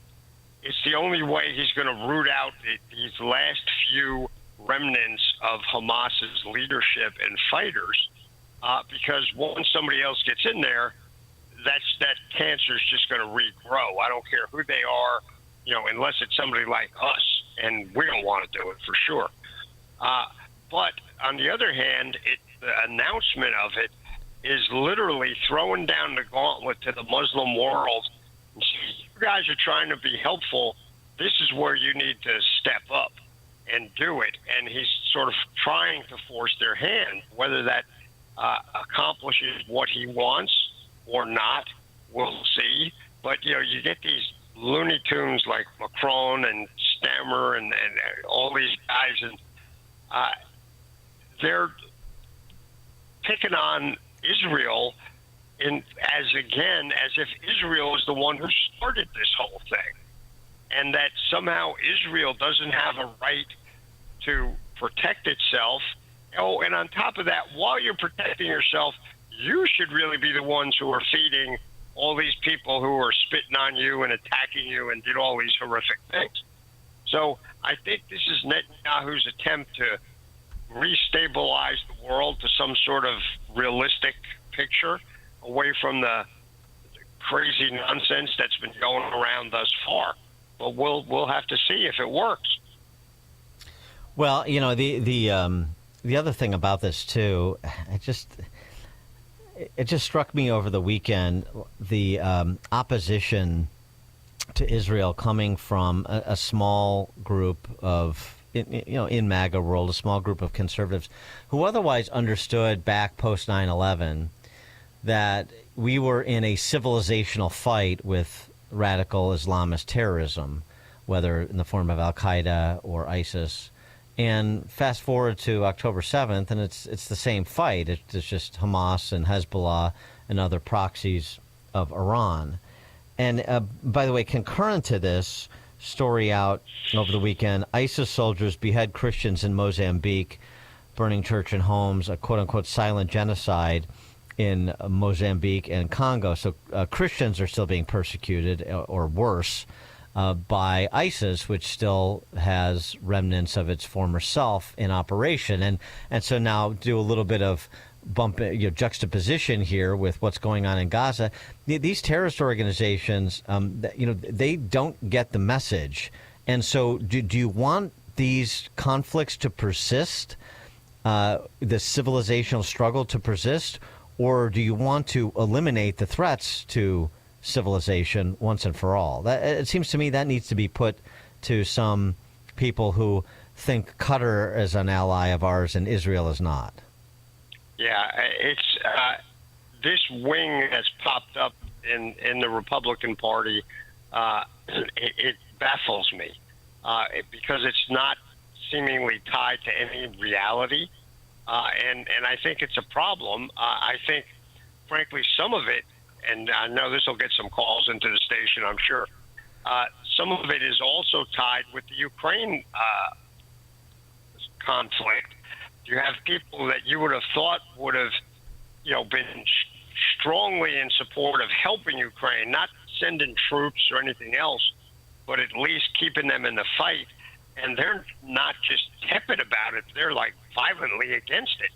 it's the only way he's going to root out these last few remnants of Hamas's leadership and fighters, because once somebody else gets in there, that cancer is just going to regrow. I don't care who they are, unless it's somebody like us, and we don't want to do it for sure. But on the other hand, the announcement of it is literally throwing down the gauntlet to the Muslim world. And say, you guys are trying to be helpful. This is where you need to step up and do it. And he's sort of trying to force their hand. Whether that accomplishes what he wants or not, we'll see. But, you get these Looney Tunes like Macron and Stammer and all these guys, and they're picking on Israel as if Israel is the one who started this whole thing, and that somehow Israel doesn't have a right to protect itself Oh, and on top of that, while you're protecting yourself, you should really be the ones who are feeding all these people who are spitting on you and attacking you and did all these horrific things. So I think this is Netanyahu's attempt to restabilize the world to some sort of realistic picture away from the crazy nonsense that's been going around thus far. But we'll have to see if it works. Well, the other thing about this too, it just struck me over the weekend, the opposition to Israel coming from a small group of, in MAGA world, a small group of conservatives who otherwise understood back post 9/11 that we were in a civilizational fight with radical Islamist terrorism, whether in the form of Al-Qaeda or ISIS. And fast forward to October 7th, and it's the same fight. It's just Hamas and Hezbollah and other proxies of Iran. And by the way, concurrent to this story out over the weekend, ISIS soldiers behead Christians in Mozambique, burning church and homes, a quote-unquote silent genocide in Mozambique and Congo. So Christians are still being persecuted, or worse, by ISIS, which still has remnants of its former self in operation. And so now do a little bit of juxtaposition here with what's going on in Gaza. These terrorist organizations, they don't get the message. And so do you want these conflicts to persist, the civilizational struggle to persist, or do you want to eliminate the threats to civilization once and for all? It seems to me that needs to be put to some people who think Qatar is an ally of ours and Israel is not. Yeah, it's this wing that's popped up in the Republican Party. It baffles me because it's not seemingly tied to any reality, and I think it's a problem. I think, frankly, some of it, and I know this will get some calls into the station, I'm sure. Some of it is also tied with the Ukraine conflict. You have people that you would have thought would have, been strongly in support of helping Ukraine, not sending troops or anything else, but at least keeping them in the fight. And they're not just tepid about it; they're like violently against it.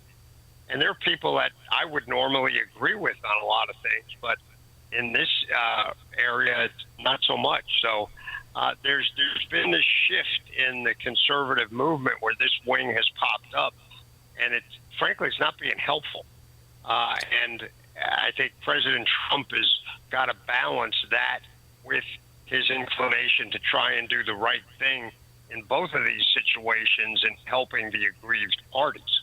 And there are people that I would normally agree with on a lot of things, but in this area, not so much. So there's been this shift in the conservative movement where this wing has popped up, and frankly, it's not being helpful. And I think President Trump has got to balance that with his inclination to try and do the right thing in both of these situations and helping the aggrieved parties.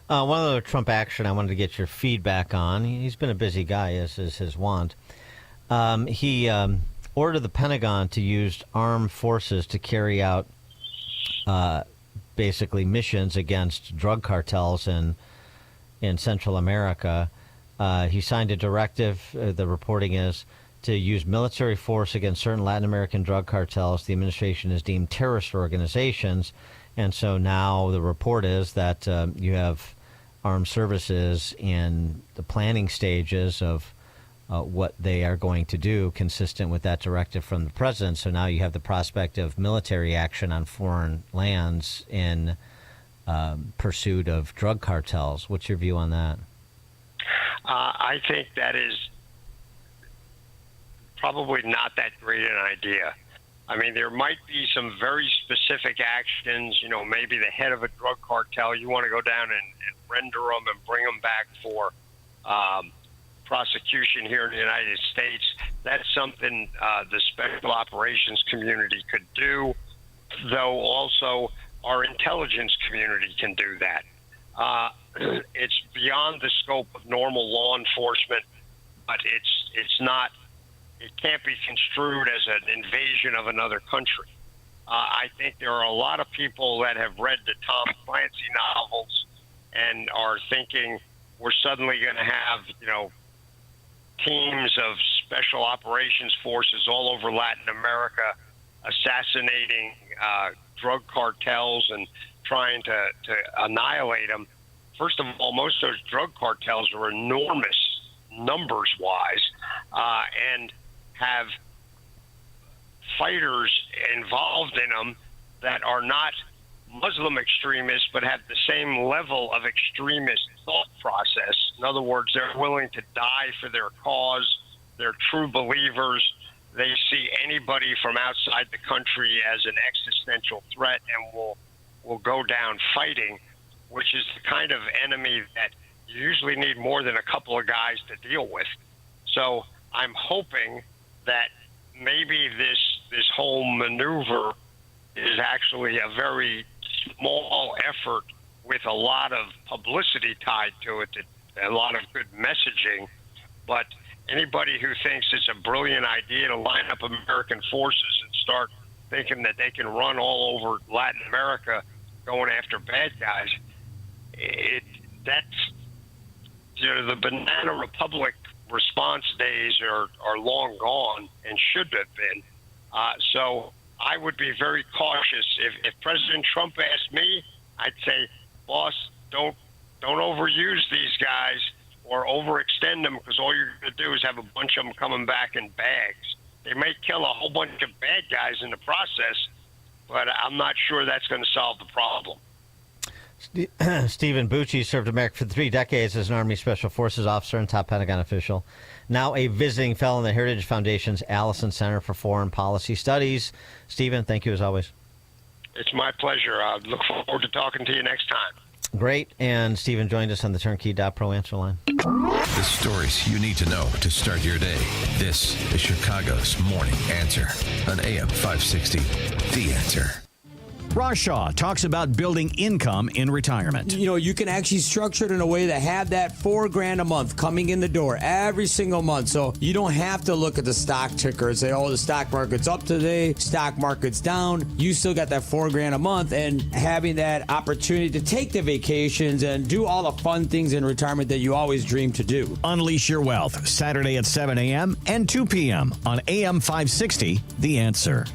One other Trump action I wanted to get your feedback on. He's been a busy guy, as is his wont. He ordered the Pentagon to use armed forces to carry out basically missions against drug cartels in Central America. He signed a directive, the reporting is, to use military force against certain Latin American drug cartels the administration has deemed terrorist organizations. And so now the report is that you have armed services in the planning stages of what they are going to do consistent with that directive from the president. So now you have the prospect of military action on foreign lands in pursuit of drug cartels. What's your view on that? I think that is probably not that great an idea. I mean, there might be some very specific actions, maybe the head of a drug cartel, you want to go down and render them and bring them back for prosecution here in the United States. That's something the special operations community could do, though also our intelligence community can do that. It's beyond the scope of normal law enforcement, but it's not. It can't be construed as an invasion of another country. I think there are a lot of people that have read the Tom Clancy novels and are thinking we're suddenly going to have, teams of special operations forces all over Latin America assassinating drug cartels and trying to annihilate them. First of all, most of those drug cartels are enormous numbers-wise and have fighters involved in them that are not Muslim extremists but have the same level of extremist thought process. In other words, they're willing to die for their cause. They're true believers. They see anybody from outside the country as an existential threat and will go down fighting, which is the kind of enemy that you usually need more than a couple of guys to deal with. So I'm hoping that maybe this whole maneuver is actually a very small effort with a lot of publicity tied to it, a lot of good messaging. But anybody who thinks it's a brilliant idea to line up American forces and start thinking that they can run all over Latin America going after bad guys, the Banana Republic response days are long gone and should have been. So I would be very cautious. If President Trump asked me, I'd say, boss, don't overuse these guys or overextend them, because all you're going to do is have a bunch of them coming back in bags. They may kill a whole bunch of bad guys in the process, but I'm not sure that's going to solve the problem. Stephen Bucci served America for 3 decades as an Army Special Forces officer and top Pentagon official. Now a visiting fellow in the Heritage Foundation's Allison Center for Foreign Policy Studies. Stephen, thank you as always. It's my pleasure. I look forward to talking to you next time. Great. And Stephen joined us on the Turnkey.pro answer line. The stories you need to know to start your day. This is Chicago's Morning Answer on AM 560. The Answer. Ross Shaw talks about building income in retirement. You know, you can actually structure it in a way to have that $4,000 a month coming in the door every single month. So you don't have to look at the stock ticker and say, oh, the stock market's up today, stock market's down. You still got that $4,000 a month, and having that opportunity to take the vacations and do all the fun things in retirement that you always dreamed to do. Unleash your wealth, Saturday at 7 a.m. and 2 p.m. on AM 560, The Answer.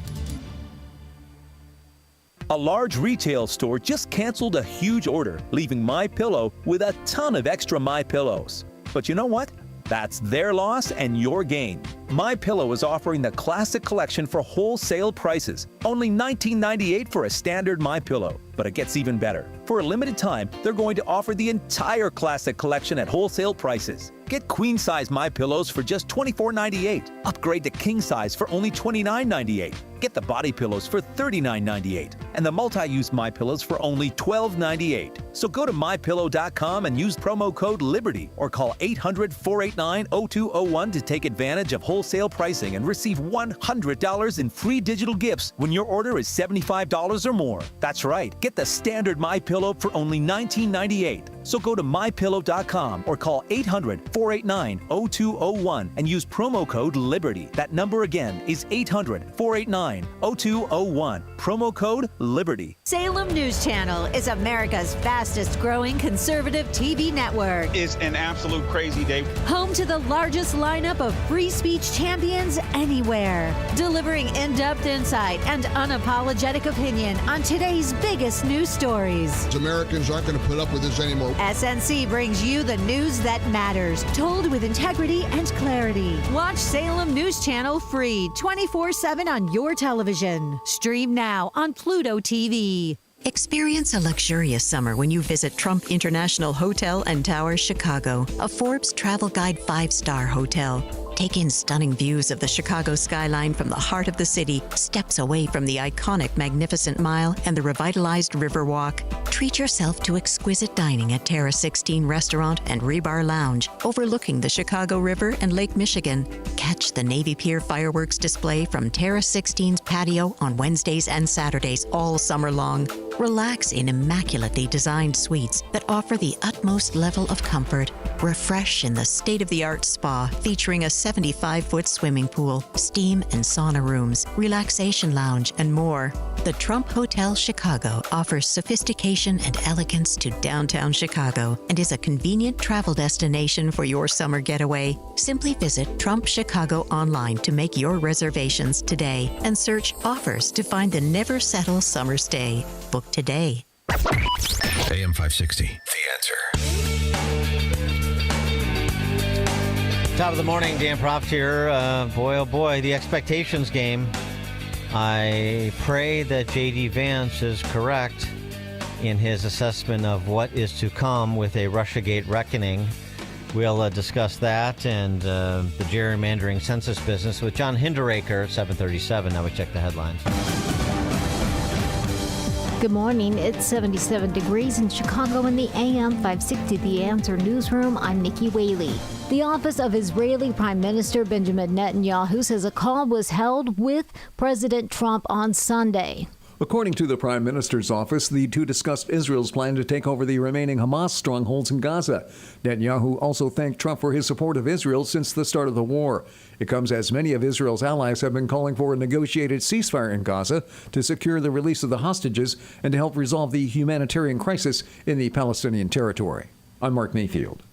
A large retail store just canceled a huge order, leaving MyPillow with a ton of extra MyPillows. But you know what? That's their loss and your gain. MyPillow is offering the Classic Collection for wholesale prices. Only $19.98 for a standard MyPillow. But it gets even better. For a limited time, they're going to offer the entire Classic Collection at wholesale prices. Get queen-size MyPillows for just $24.98. Upgrade to king-size for only $29.98. Get the body pillows for $39.98. And the multi-use MyPillows for only $12.98. So go to MyPillow.com and use promo code LIBERTY or call 800-489-0201 to take advantage of wholesale pricing and receive $100 in free digital gifts when your order is $75 or more. That's right. Get the standard MyPillow for only $19.98. So go to MyPillow.com or call 800-489-0201 and use promo code LIBERTY. That number again is 800-489-0201. Promo code LIBERTY. Salem News Channel is America's fastest growing conservative TV network. It's an absolute crazy day. Home to the largest lineup of free speech champions anywhere. Delivering in-depth insight and unapologetic opinion on today's biggest news stories. Americans aren't going to put up with this anymore. SNC brings you the news that matters, told with integrity and clarity. Watch Salem News Channel free 24/7 on your television. Stream now on Pluto TV. Experience a luxurious summer when you visit Trump International Hotel and Towers, Chicago, a Forbes Travel Guide 5-star hotel. Take in stunning views of the Chicago skyline from the heart of the city, steps away from the iconic Magnificent Mile and the revitalized Riverwalk. Treat yourself to exquisite dining at Terra 16 Restaurant and Rebar Lounge, overlooking the Chicago River and Lake Michigan. Catch the Navy Pier fireworks display from Terra 16's patio on Wednesdays and Saturdays all summer long. Relax in immaculately designed suites that offer the utmost level of comfort. Refresh in the state-of-the-art spa featuring a 75-foot swimming pool, steam and sauna rooms, relaxation lounge, and more. The Trump Hotel Chicago offers sophistication and elegance to downtown Chicago and is a convenient travel destination for your summer getaway. Simply visit Trump Chicago online to make your reservations today and search offers to find the never settle summer stay. Book today. AM 560, The Answer. Top of the morning, Dan Proft here. Boy, oh boy, the expectations game. I pray that J.D. Vance is correct in his assessment of what is to come with a Russiagate reckoning. We'll discuss that and the gerrymandering census business with John Hinderaker at 7:37. Now we check the headlines. Good morning. It's 77 degrees in Chicago in the AM 560 The Answer newsroom. I'm Nikki Whaley. The office of Israeli Prime Minister Benjamin Netanyahu says a call was held with President Trump on Sunday. According to the Prime Minister's office, the two discussed Israel's plan to take over the remaining Hamas strongholds in Gaza. Netanyahu also thanked Trump for his support of Israel since the start of the war. It comes as many of Israel's allies have been calling for a negotiated ceasefire in Gaza to secure the release of the hostages and to help resolve the humanitarian crisis in the Palestinian territory. I'm Mark Mayfield.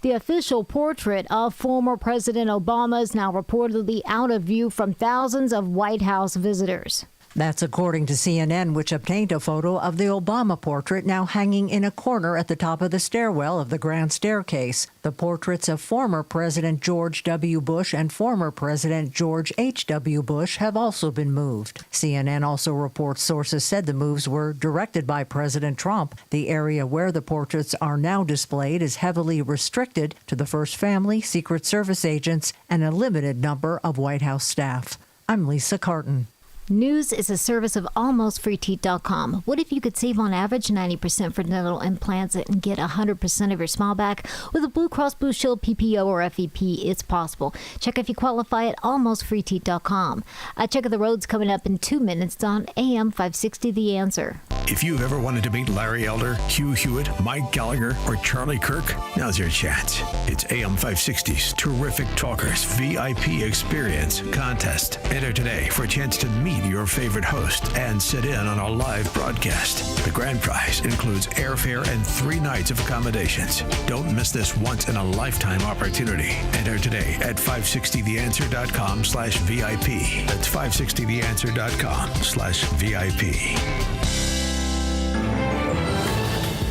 The official portrait of former President Obama is now reportedly out of view from thousands of White House visitors. That's according to CNN, which obtained a photo of the Obama portrait now hanging in a corner at the top of the stairwell of the grand staircase. The portraits of former President George W. Bush and former President George H.W. Bush have also been moved. CNN also reports sources said the moves were directed by President Trump. The area where the portraits are now displayed is heavily restricted to the First Family, Secret Service agents, and a limited number of White House staff. I'm Lisa Carton. News is a service of almostfreeteeth.com. What if you could save on average 90% for dental implants and get 100% of your smile back? With a Blue Cross Blue Shield PPO or FEP, it's possible. Check if you qualify at almostfreeteeth.com. Check of the roads coming up in 2 minutes on AM 560 The Answer. If you've ever wanted to meet Larry Elder, Hugh Hewitt, Mike Gallagher, or Charlie Kirk, now's your chance. It's AM 560's Terrific Talkers VIP Experience Contest. Enter today for a chance to meet your favorite host and sit in on a live broadcast. The grand prize includes airfare and 3 nights of accommodations. Don't miss this once-in-a-lifetime opportunity. Enter today at 560theanswer.com/VIP. That's 560theanswer.com/VIP.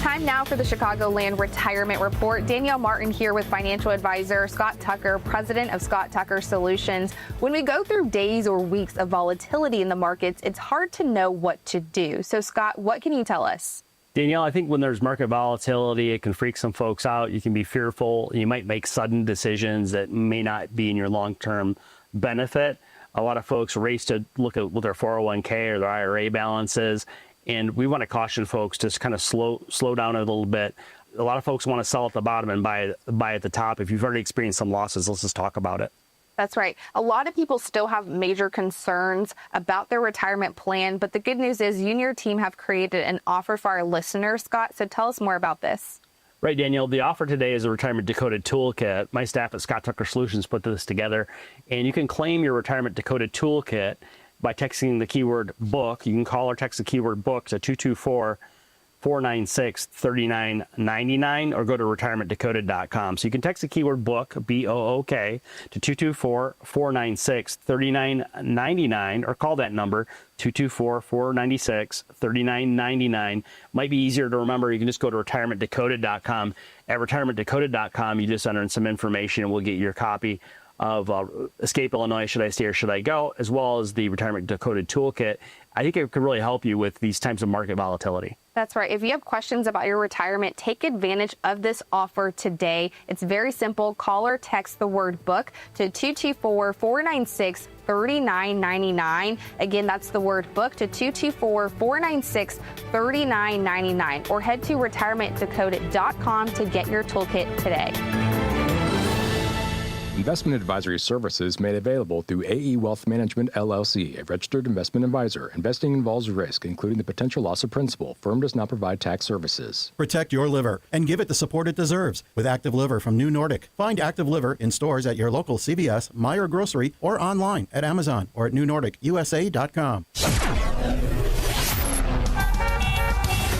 Time now for the Chicagoland Retirement Report. Danielle Martin here with financial advisor Scott Tucker, president of Scott Tucker Solutions. When we go through days or weeks of volatility in the markets, it's hard to know what to do. So, Scott, what can you tell us? Danielle, I think when there's market volatility, it can freak some folks out. You can be fearful. You might make sudden decisions that may not be in your long-term benefit. A lot of folks race to look at what their 401k or their IRA balances. And we want to caution folks to kind of slow down a little bit. A lot of folks want to sell at the bottom and buy at the top. If you've already experienced some losses, let's just talk about it. That's right. A lot of people still have major concerns about their retirement plan, but the good news is you and your team have created an offer for our listeners, Scott. So tell us more about this. Right, Danielle. The offer today is a Retirement Decoded Toolkit. My staff at Scott Tucker Solutions put this together, and you can claim your Retirement Decoded Toolkit by texting the keyword book. You can call or text the keyword book to 224-496-3999 or go to retirementdecoded.com. So you can text the keyword book, B-O-O-K, to 224-496-3999 or call that number, 224-496-3999. Might be easier to remember. You can just go to retirementdecoded.com. At retirementdecoded.com, you just enter in some information and we'll get your copy of Escape Illinois, Should I Stay or Should I Go, as well as the Retirement Decoded Toolkit. I think it could really help you with these types of market volatility. That's right. If you have questions about your retirement, take advantage of this offer today. It's very simple. Call or text the word book to 224-496-3999. Again, that's the word book to 224-496-3999 or head to retirementdecoded.com to get your toolkit today. Investment advisory services made available through AE Wealth Management, LLC, a registered investment advisor. Investing involves risk, including the potential loss of principal. Firm does not provide tax services. Protect your liver and give it the support it deserves with Active Liver from New Nordic. Find Active Liver in stores at your local CVS, Meijer Grocery, or online at Amazon or at newnordicusa.com.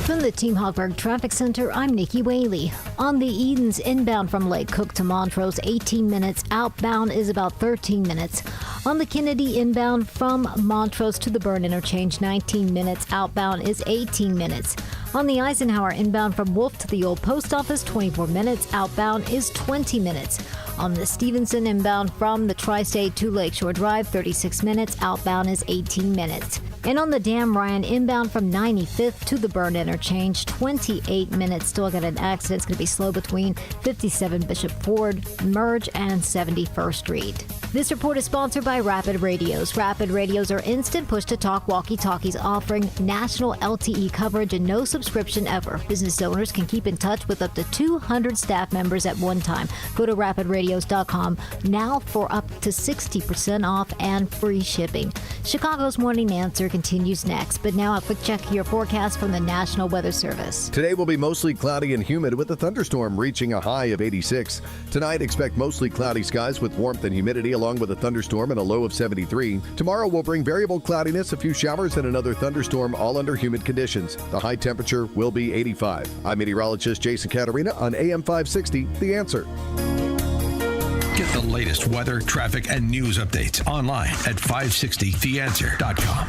From the Team Hogberg Traffic Center, I'm Nikki Whaley. On the Edens inbound from Lake Cook to Montrose, 18 minutes. Outbound is about 13 minutes. On the Kennedy inbound from Montrose to the Burn Interchange, 19 minutes. Outbound is 18 minutes. On the Eisenhower, inbound from Wolf to the old post office, 24 minutes. Outbound is 20 minutes. On the Stevenson, inbound from the Tri-State to Lakeshore Drive, 36 minutes. Outbound is 18 minutes. And on the Dan Ryan, inbound from 95th to the Burn Interchange, 28 minutes. Still got an accident. It's going to be slow between 57 Bishop Ford, Merge, and 71st Street. This report is sponsored by Rapid Radios. Rapid Radios are instant push-to-talk walkie-talkies offering national LTE coverage and no subscription ever. Business owners can keep in touch with up to 200 staff members at one time. Go to rapidradios.com now for up to 60% off and free shipping. Chicago's Morning Answer continues next, but now a quick check of your forecast from the National Weather Service. Today will be mostly cloudy and humid with a thunderstorm reaching a high of 86. Tonight, expect mostly cloudy skies with warmth and humidity along with a thunderstorm and a low of 73. Tomorrow will bring variable cloudiness, a few showers, and another thunderstorm, all under humid conditions. The high temperature will be 85. I'm meteorologist Jason Caterina on AM 560, The Answer. Get the latest weather, traffic, and news updates online at 560theanswer.com.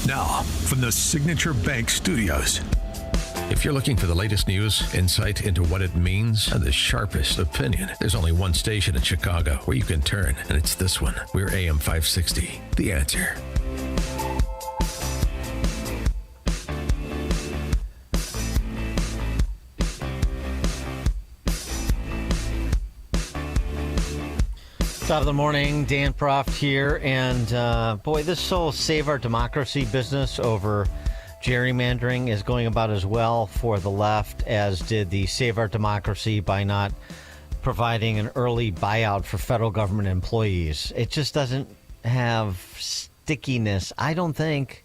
Now, from the Signature Bank Studios. If you're looking for the latest news, insight into what it means, and the sharpest opinion, there's only one station in Chicago where you can turn, and it's this one. We're AM 560, The Answer. Top of the morning, Dan Proft here, and boy, this whole Save Our Democracy business over gerrymandering is going about as well for the left as did the Save Our Democracy by not providing an early buyout for federal government employees. It just doesn't have stickiness, I don't think,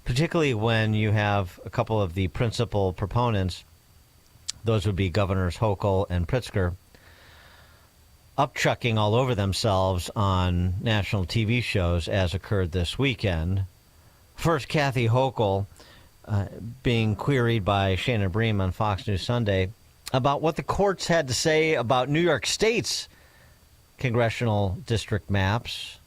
particularly when you have a couple of the principal proponents, those would be Governors Hochul and Pritzker, upchucking all over themselves on national TV shows, as occurred this weekend. First, Kathy Hochul being queried by Shannon Bream on Fox News Sunday about what the courts had to say about New York State's congressional district maps.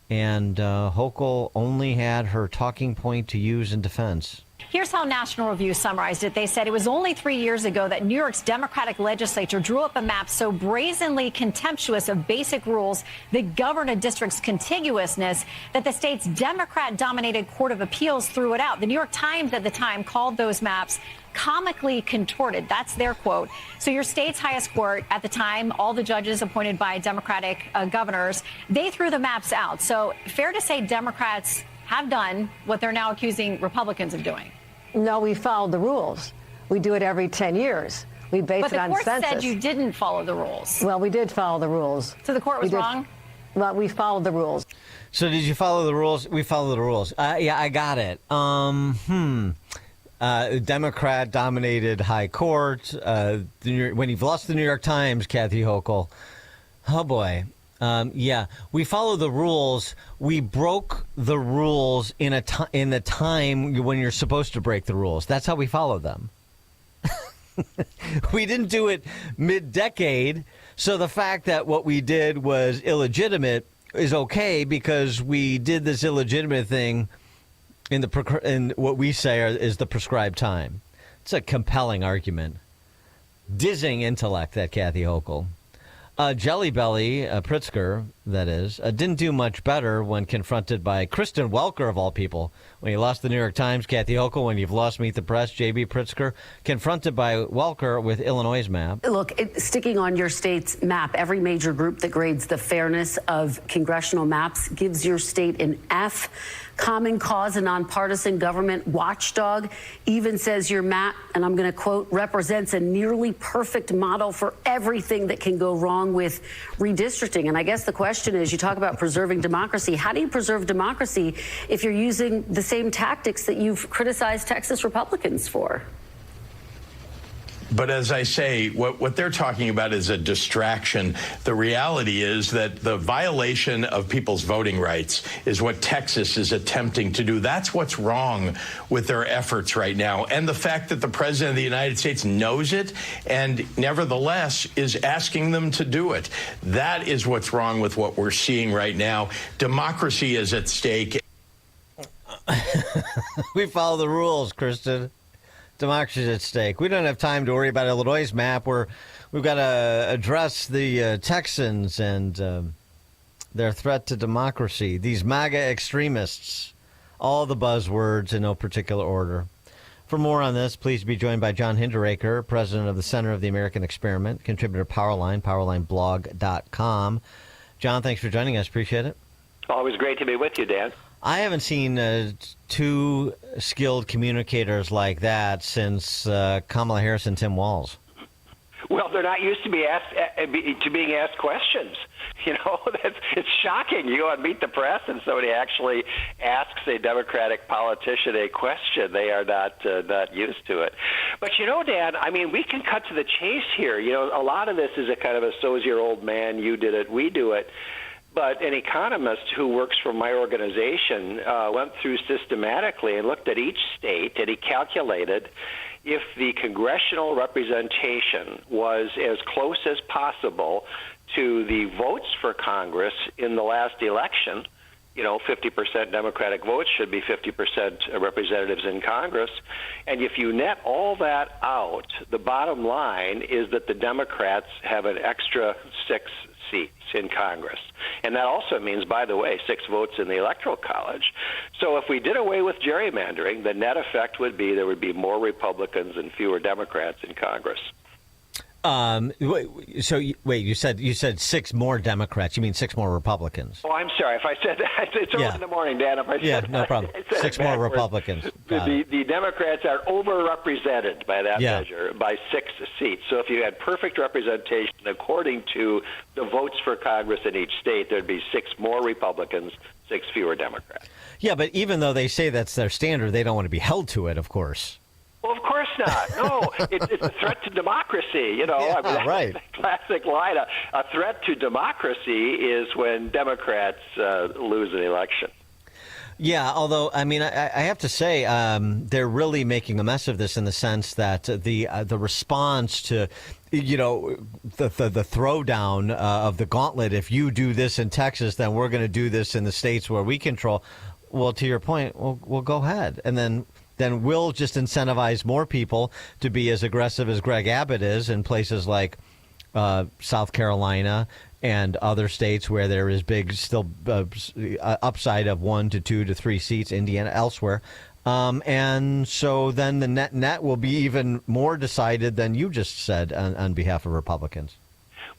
And Hochul only had her talking point to use in defense. Here's how National Review summarized it. They said it was only 3 years ago that New York's Democratic legislature drew up a map so brazenly contemptuous of basic rules that govern a district's contiguousness that the state's Democrat-dominated Court of Appeals threw it out. The New York Times at the time called those maps comically contorted. That's their quote. So your state's highest court at the time, all the judges appointed by Democratic governors, they threw the maps out. So fair to say Democrats have done what they're now accusing Republicans of doing. No, we followed the rules. We do it every 10 years. We base it on census. But the court said you didn't follow the rules. Well, we did follow the rules. So the court was wrong? Well, we followed the rules. So did you follow the rules? We followed the rules. Yeah, I got it. Democrat-dominated high court. When you've lost the New York Times, Kathy Hochul. Oh, boy. Yeah, we follow the rules. We broke the rules in the time when you're supposed to break the rules. That's how we follow them. We didn't do it mid-decade, so the fact that what we did was illegitimate is okay because we did this illegitimate thing in what we say is the prescribed time. It's a compelling argument. Dizzying intellect, that Kathy Hochul. Jelly Belly, Pritzker, that is, didn't do much better when confronted by Kristen Welker, of all people. When you lost the New York Times, Kathy Hochul, when you've lost Meet the Press, J.B. Pritzker, confronted by Welker with Illinois' map. Look, sticking on your state's map, every major group that grades the fairness of congressional maps gives your state an F. Common Cause, a nonpartisan government watchdog, even says your map, and I'm going to quote, represents a nearly perfect model for everything that can go wrong with redistricting. And I guess the question is, you talk about preserving democracy. How do you preserve democracy if you're using the same tactics that you've criticized Texas Republicans for? But as I say, what they're talking about is a distraction. The reality is that the violation of people's voting rights is what Texas is attempting to do. That's what's wrong with their efforts right now. And the fact that the president of the United States knows it and nevertheless is asking them to do it. That is what's wrong with what we're seeing right now. Democracy is at stake. We follow the rules, Kristen. Democracy is at stake. We don't have time to worry about Illinois' map. We've got to address the Texans and their threat to democracy. These MAGA extremists, all the buzzwords in no particular order. For more on this, please be joined by John Hinderaker, president of the Center of the American Experiment, contributor Powerline, powerlineblog.com. John, thanks for joining us. Appreciate it. Always great to be with you, Dan. I haven't seen two skilled communicators like that since Kamala Harris and Tim Walz. Well, they're not used to being asked questions. You know, it's shocking. You go and meet the press, and somebody actually asks a Democratic politician a question. They are not used to it. But you know, Dan, I mean, we can cut to the chase here. You know, a lot of this is a kind of a so's your old man, you did it, we do it. But an economist who works for my organization went through systematically and looked at each state, and he calculated if the congressional representation was as close as possible to the votes for Congress in the last election, you know, 50% Democratic votes should be 50% representatives in Congress. And if you net all that out, the bottom line is that the Democrats have an extra 6 seats in Congress. And that also means, by the way, 6 votes in the Electoral College. So if we did away with gerrymandering, the net effect would be there would be more Republicans and fewer Democrats in Congress. You said 6 more Democrats. You mean 6 more Republicans? Oh, I'm sorry if I said that. It's early in the morning, Dan. If I said no problem. 6 more Republicans. The Democrats are overrepresented by that measure by 6 seats. So if you had perfect representation according to the votes for Congress in each state, there'd be 6 more Republicans, 6 fewer Democrats. Yeah, but even though they say that's their standard, they don't want to be held to it, of course. Well, of course not. No, it's a threat to democracy. You know, right. That's the classic line. A threat to democracy is when Democrats lose an election. Yeah, although, I mean, I have to say they're really making a mess of this in the sense that the response to, you know, the throwdown of the gauntlet, if you do this in Texas, then we're going to do this in the states where we control. Well, to your point, we'll go ahead. And then we'll just incentivize more people to be as aggressive as Greg Abbott is in places like South Carolina and other states where there is big still upside of 1 to 2 to 3 seats, Indiana, elsewhere. And so then the net will be even more decided than you just said on behalf of Republicans.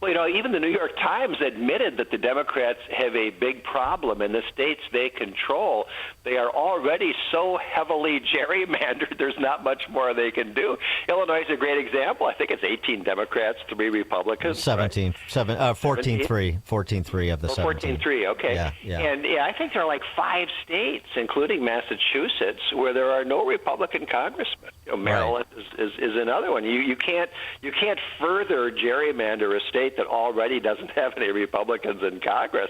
Well, you know, even the New York Times admitted that the Democrats have a big problem in the states they control. They are already so heavily gerrymandered, there's not much more they can do. Illinois is a great example. I think it's 18 Democrats, 3 Republicans. 14-3 of the 17. 14-3, okay. Yeah. And I think there are like 5 states, including Massachusetts, where there are no Republican congressmen. You know, Maryland is another one. You can't further gerrymander a state that already doesn't have any Republicans in Congress.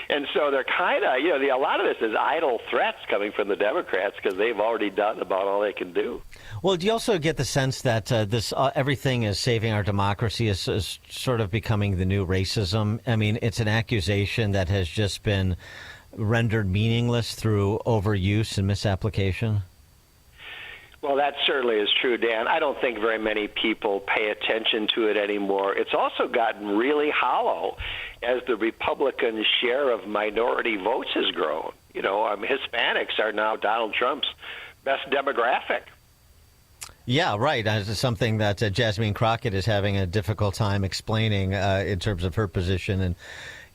And so they're kind of, you know, a lot of this is idle threats coming from the Democrats because they've already done about all they can do. Well, do you also get the sense that this everything is saving our democracy is sort of becoming the new racism? I mean, it's an accusation that has just been rendered meaningless through overuse and misapplication. Well, that certainly is true, Dan. I don't think very many people pay attention to it anymore. It's also gotten really hollow as the Republican share of minority votes has grown. You know, Hispanics are now Donald Trump's best demographic. Yeah, right. It's something that Jasmine Crockett is having a difficult time explaining in terms of her position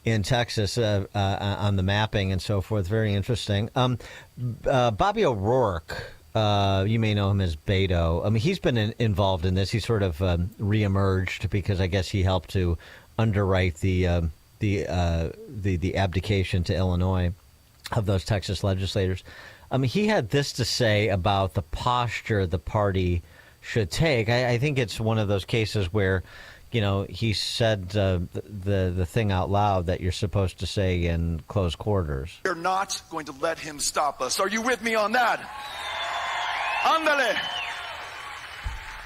in Texas on the mapping and so forth. Very interesting. Bobby O'Rourke. You may know him as Beto. I mean, he's been involved in this. He sort of reemerged because I guess he helped to underwrite the abdication to Illinois of those Texas legislators. I mean, he had this to say about the posture the party should take. I think it's one of those cases where, you know, he said the thing out loud that you're supposed to say in close quarters. We're not going to let him stop us. Are you with me on that? Ándale.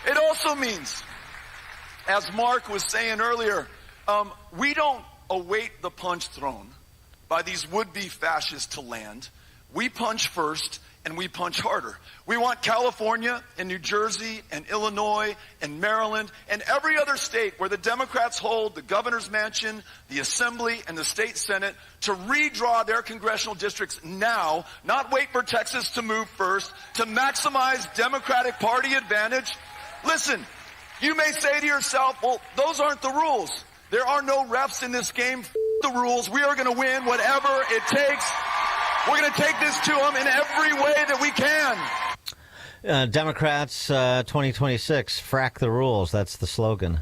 It also means, as Mark was saying earlier, we don't await the punch thrown by these would-be fascists to land. We punch first, and we punch harder. We want California and New Jersey and Illinois and Maryland and every other state where the Democrats hold the governor's mansion, the assembly, and the state senate to redraw their congressional districts now, not wait for Texas to move first, to maximize Democratic Party advantage. Listen, you may say to yourself, well, those aren't the rules. There are no refs in this game. F the rules. We are going to win whatever it takes. We're going to take this to them in every way that we can. Democrats 2026, frack the rules. That's the slogan.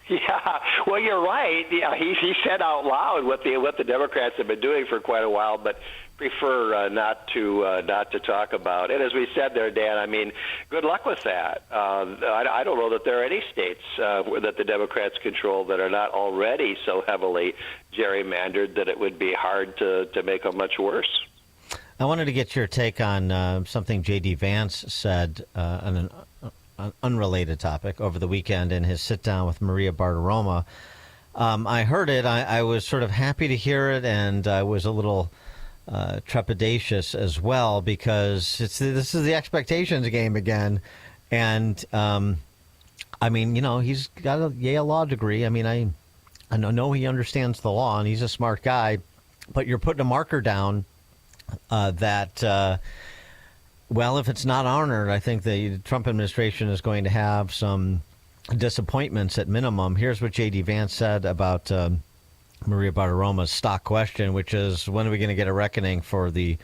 Yeah, well, you're right. Yeah, he said out loud what the Democrats have been doing for quite a while, but prefer not to talk about. And as we said there, Dan, I mean, good luck with that. I don't know that there are any states that the Democrats control that are not already so heavily gerrymandered that it would be hard to make them much worse. I wanted to get your take on something J.D. Vance said on an unrelated topic over the weekend in his sit-down with Maria Bartiromo. I heard it. I was sort of happy to hear it, and I was a little trepidatious as well, because this is the expectations game again. And, I mean, you know, he's got a Yale law degree. I mean, I know he understands the law, and he's a smart guy, but you're putting a marker down that, well, if it's not honored, I think the Trump administration is going to have some disappointments at minimum. Here's what J.D. Vance said about Maria Bartiromo's stock question, which is, when are we going to get a reckoning for the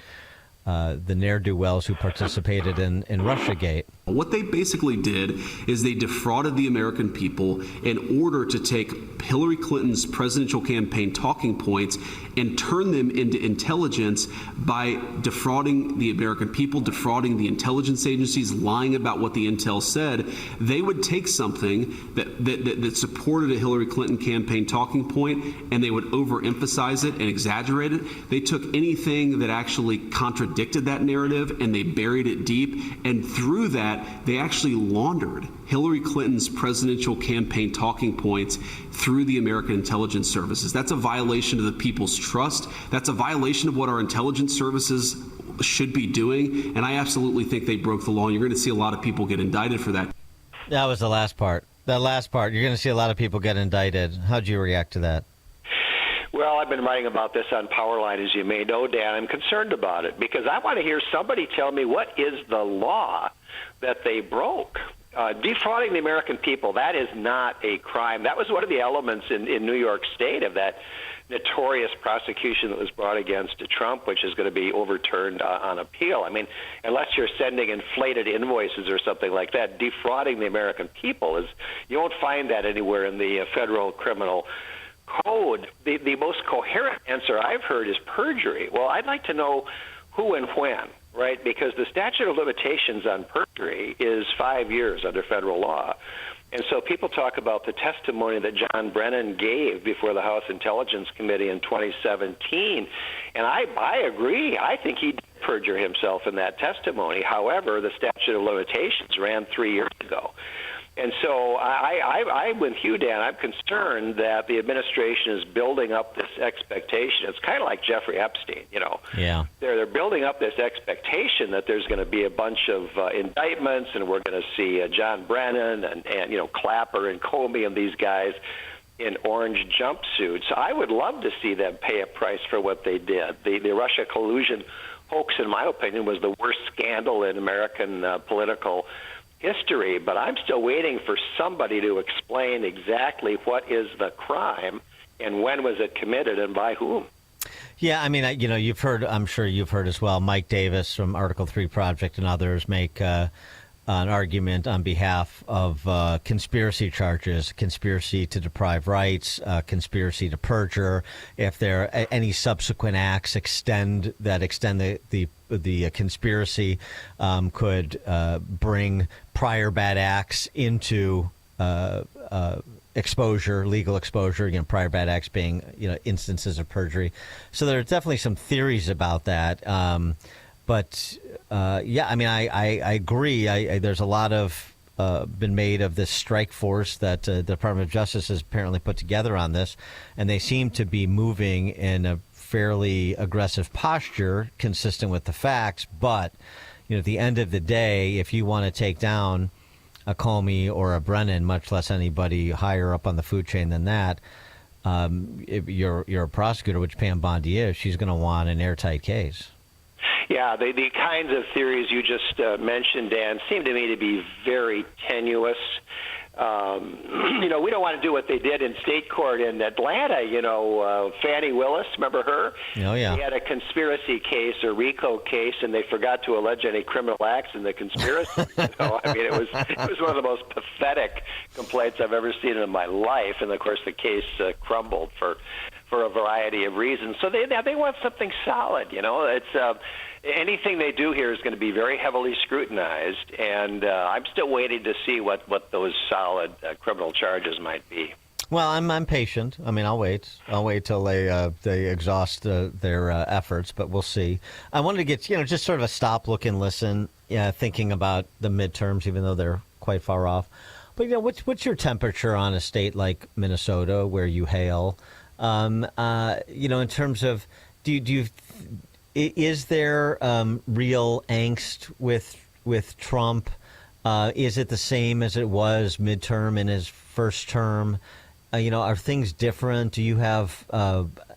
ne'er-do-wells who participated in Russiagate? What they basically did is they defrauded the American people in order to take Hillary Clinton's presidential campaign talking points and turn them into intelligence by defrauding the American people, defrauding the intelligence agencies, lying about what the intel said. They would take something that supported a Hillary Clinton campaign talking point, and they would overemphasize it and exaggerate it. They took anything that actually contradicted that narrative and they buried it deep, and through that, they actually laundered Hillary Clinton's presidential campaign talking points through the American intelligence services. That's a violation of the people's trust. That's a violation of what our intelligence services should be doing. And I absolutely think they broke the law. And you're going to see a lot of people get indicted for that. That was the last part. That last part. You're going to see a lot of people get indicted. How'd you react to that? Well, I've been writing about this on Powerline, as you may know, Dan. I'm concerned about it because I want to hear somebody tell me what is the law that they broke. Defrauding the American people, that is not a crime. That was one of the elements in New York State of that notorious prosecution that was brought against Trump, which is going to be overturned on appeal. I mean, unless you're sending inflated invoices or something like that, defrauding the American people is, you won't find that anywhere in the federal criminal code. The most coherent answer I've heard is perjury. Well, I'd like to know who and when, right? Because the statute of limitations on perjury is 5 years under federal law. And so people talk about the testimony that John Brennan gave before the House Intelligence Committee in 2017. And I agree. I think he did perjure himself in that testimony. However, the statute of limitations ran 3 years ago. And so I'm with you, Dan. I'm concerned that the administration is building up this expectation. It's kind of like Jeffrey Epstein, you know. Yeah. They're building up this expectation that there's going to be a bunch of indictments, and we're going to see John Brennan and you know, Clapper and Comey and these guys in orange jumpsuits. I would love to see them pay a price for what they did. The Russia collusion hoax, in my opinion, was the worst scandal in American political history, but I'm still waiting for somebody to explain exactly what is the crime and when was it committed and by whom. Yeah, I mean, you know, you've heard, I'm sure you've heard as well, Mike Davis from Article 3 Project and others make an argument on behalf of conspiracy charges, conspiracy to deprive rights, conspiracy to perjure. If there are any subsequent acts extend the conspiracy, could bring prior bad acts into exposure, legal exposure. Again, prior bad acts being, you know, instances of perjury. So there are definitely some theories about that. But yeah, I mean, I agree. There's a lot of been made of this strike force that the Department of Justice has apparently put together on this, and they seem to be moving in a fairly aggressive posture consistent with the facts. But, at the end of the day, if you want to take down a Comey or a Brennan, much less anybody higher up on the food chain than that, if you're a prosecutor, which Pam Bondi is, she's going to want an airtight case. Yeah, the kinds of theories you just mentioned, Dan, seem to me to be very tenuous. We don't want to do what they did in state court in Atlanta. Fannie Willis, remember her? Oh, yeah. They had a conspiracy case, a RICO case, and they forgot to allege any criminal acts in the conspiracy. It was one of the most pathetic complaints I've ever seen in my life. And of course, the case crumbled for a variety of reasons. So they want something solid. It's anything they do here is going to be very heavily scrutinized, and I'm still waiting to see what those solid criminal charges might be. Well, I'm patient. I'll wait. I'll wait till they exhaust their efforts, but we'll see. I wanted to get just sort of a stop, look, and listen, thinking about the midterms, even though they're quite far off. But what's your temperature on a state like Minnesota, where you hail? In terms of is there real angst with Trump? Is it the same as it was midterm in his first term? Are things different? Do you have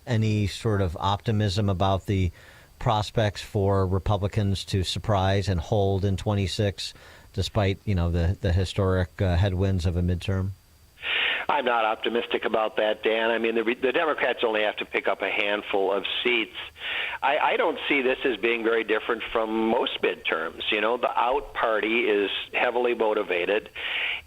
any sort of optimism about the prospects for Republicans to surprise and hold in 26, despite the historic headwinds of a midterm? I'm not optimistic about that, Dan. The Democrats only have to pick up a handful of seats. I don't see this as being very different from most midterms. The out party is heavily motivated,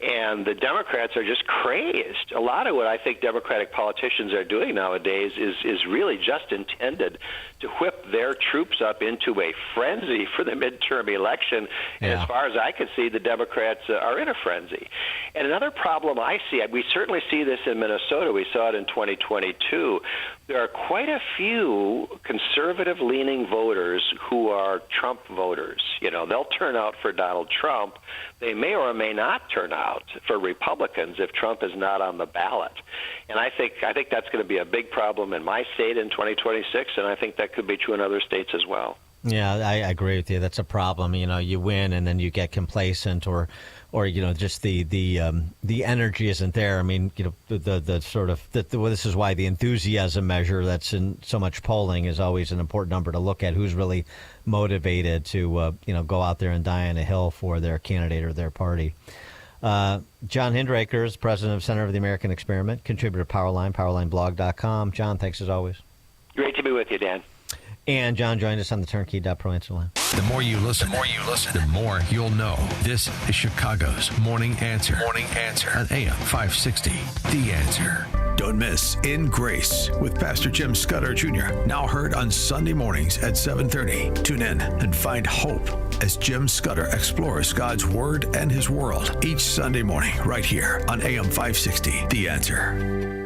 and the Democrats are just crazed. A lot of what I think Democratic politicians are doing nowadays is really just intended to whip their troops up into a frenzy for the midterm election. And as far as I can see, the Democrats are in a frenzy. And another problem I see, we certainly see this in Minnesota. We saw it in 2022. There are quite a few conservative-leaning voters who are Trump voters. They'll turn out for Donald Trump. They may or may not turn out for Republicans if Trump is not on the ballot. And I think that's going to be a big problem in my state in 2026, and I think that could be true in other states as well. Yeah, I agree with you. That's a problem. You win and then you get complacent, or just the energy isn't there. The sort of this is why the enthusiasm measure that's in so much polling is always an important number to look at. Who's really motivated to go out there and die on a hill for their candidate or their party. John Hindraker is president of Center of the American Experiment, contributor to Powerline, powerlineblog.com. John, thanks as always. Great to be with you, Dan. And John joined us on the Turnkey.Pro answer line. The more you listen, the more you'll know. This is Chicago's Morning Answer. Morning Answer on AM 560. The Answer. Don't miss In Grace with Pastor Jim Scudder Jr. Now heard on Sunday mornings at 7:30. Tune in and find hope as Jim Scudder explores God's Word and His world each Sunday morning right here on AM 560. The Answer.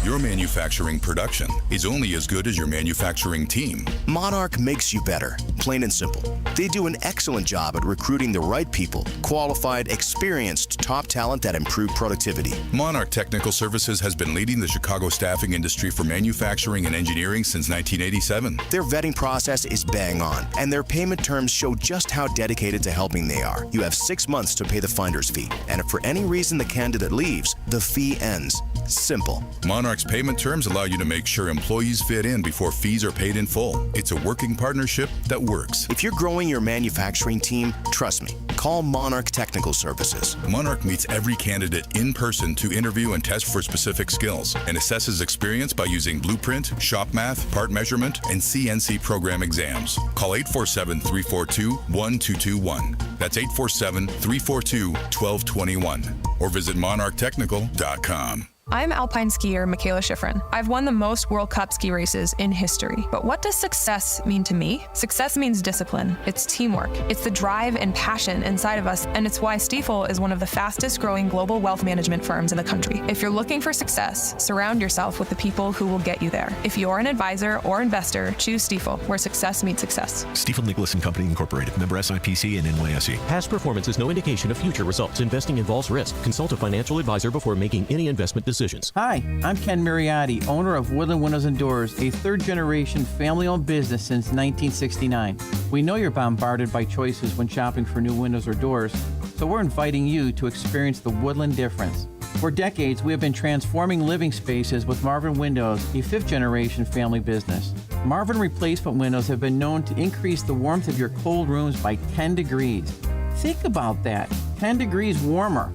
Your manufacturing production is only as good as your manufacturing team. Monarch makes you better, plain and simple. They do an excellent job at recruiting the right people, qualified, experienced top talent that improve productivity. Monarch Technical Services has been leading the Chicago staffing industry for manufacturing and engineering since 1987. Their vetting process is bang on, and their payment terms show just how dedicated to helping they are. You have 6 months to pay the finder's fee, and if for any reason the candidate leaves, the fee ends. Simple. Monarch's payment terms allow you to make sure employees fit in before fees are paid in full. It's a working partnership that works. If you're growing your manufacturing team, trust me, call Monarch Technical Services. Monarch meets every candidate in person to interview and test for specific skills and assesses experience by using blueprint, shop math, part measurement, and CNC program exams. Call 847-342-1221. That's 847-342-1221. Or visit monarchtechnical.com. I'm alpine skier Michaela Schifrin. I've won the most World Cup ski races in history. But what does success mean to me? Success means discipline. It's teamwork. It's the drive and passion inside of us, and it's why Stifel is one of the fastest growing global wealth management firms in the country. If you're looking for success, surround yourself with the people who will get you there. If you're an advisor or investor, choose Stifel, where success meets success. Stifel Nicholas & Company Incorporated, member SIPC and NYSE. Past performance is no indication of future results. Investing involves risk. Consult a financial advisor before making any investment decision. decisions. Hi, I'm Ken Mariotti, owner of Woodland Windows and Doors, a third-generation family-owned business since 1969. We know you're bombarded by choices when shopping for new windows or doors, so we're inviting you to experience the Woodland difference. For decades, we have been transforming living spaces with Marvin Windows, a fifth-generation family business. Marvin replacement windows have been known to increase the warmth of your cold rooms by 10 degrees. Think about that, 10 degrees warmer.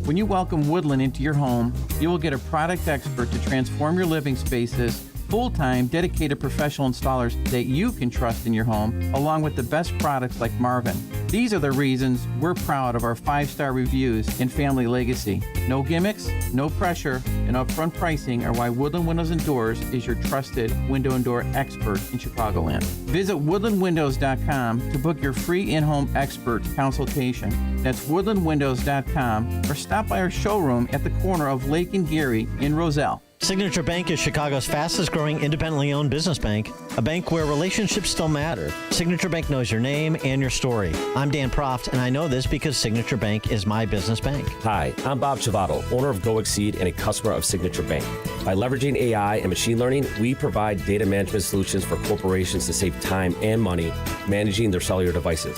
When you welcome Woodland into your home, you will get a product expert to transform your living spaces, full-time, dedicated professional installers that you can trust in your home, along with the best products like Marvin. These are the reasons we're proud of our 5-star reviews and family legacy. No gimmicks, no pressure, and upfront pricing are why Woodland Windows and Doors is your trusted window and door expert in Chicagoland. Visit woodlandwindows.com to book your free in-home expert consultation. That's woodlandwindows.com, or stop by our showroom at the corner of Lake and Geary in Roselle. Signature Bank is Chicago's fastest growing independently owned business bank, a bank where relationships still matter. Signature Bank knows your name and your story. I'm Dan Proft, and I know this because Signature Bank is my business bank. Hi, I'm Bob Chivato, owner of Go Exceed and a customer of Signature Bank. By leveraging AI and machine learning, we provide data management solutions for corporations to save time and money managing their cellular devices.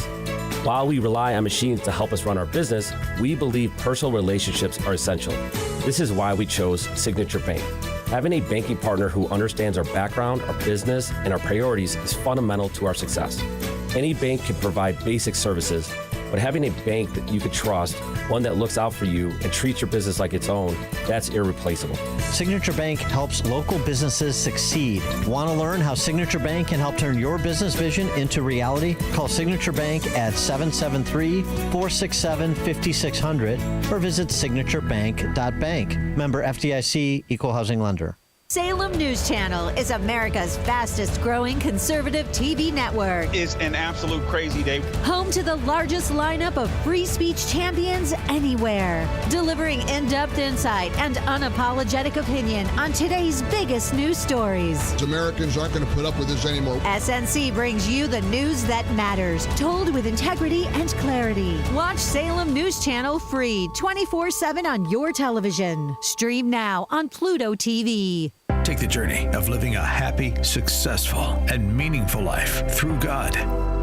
While we rely on machines to help us run our business, we believe personal relationships are essential. This is why we chose Signature Bank. Having a banking partner who understands our background, our business, and our priorities is fundamental to our success. Any bank can provide basic services, but having a bank that you can trust, one that looks out for you and treats your business like its own, that's irreplaceable. Signature Bank helps local businesses succeed. Want to learn how Signature Bank can help turn your business vision into reality? Call Signature Bank at 773-467-5600 or visit signaturebank.bank. Member FDIC, Equal Housing Lender. Salem News Channel is America's fastest growing conservative TV network. It's an absolute crazy day. Home to the largest lineup of free speech champions anywhere. Delivering in-depth insight and unapologetic opinion on today's biggest news stories. Americans aren't going to put up with this anymore. SNC brings you the news that matters, told with integrity and clarity. Watch Salem News Channel free 24/7 on your television. Stream now on Pluto TV. Take the journey of living a happy, successful, and meaningful life through God.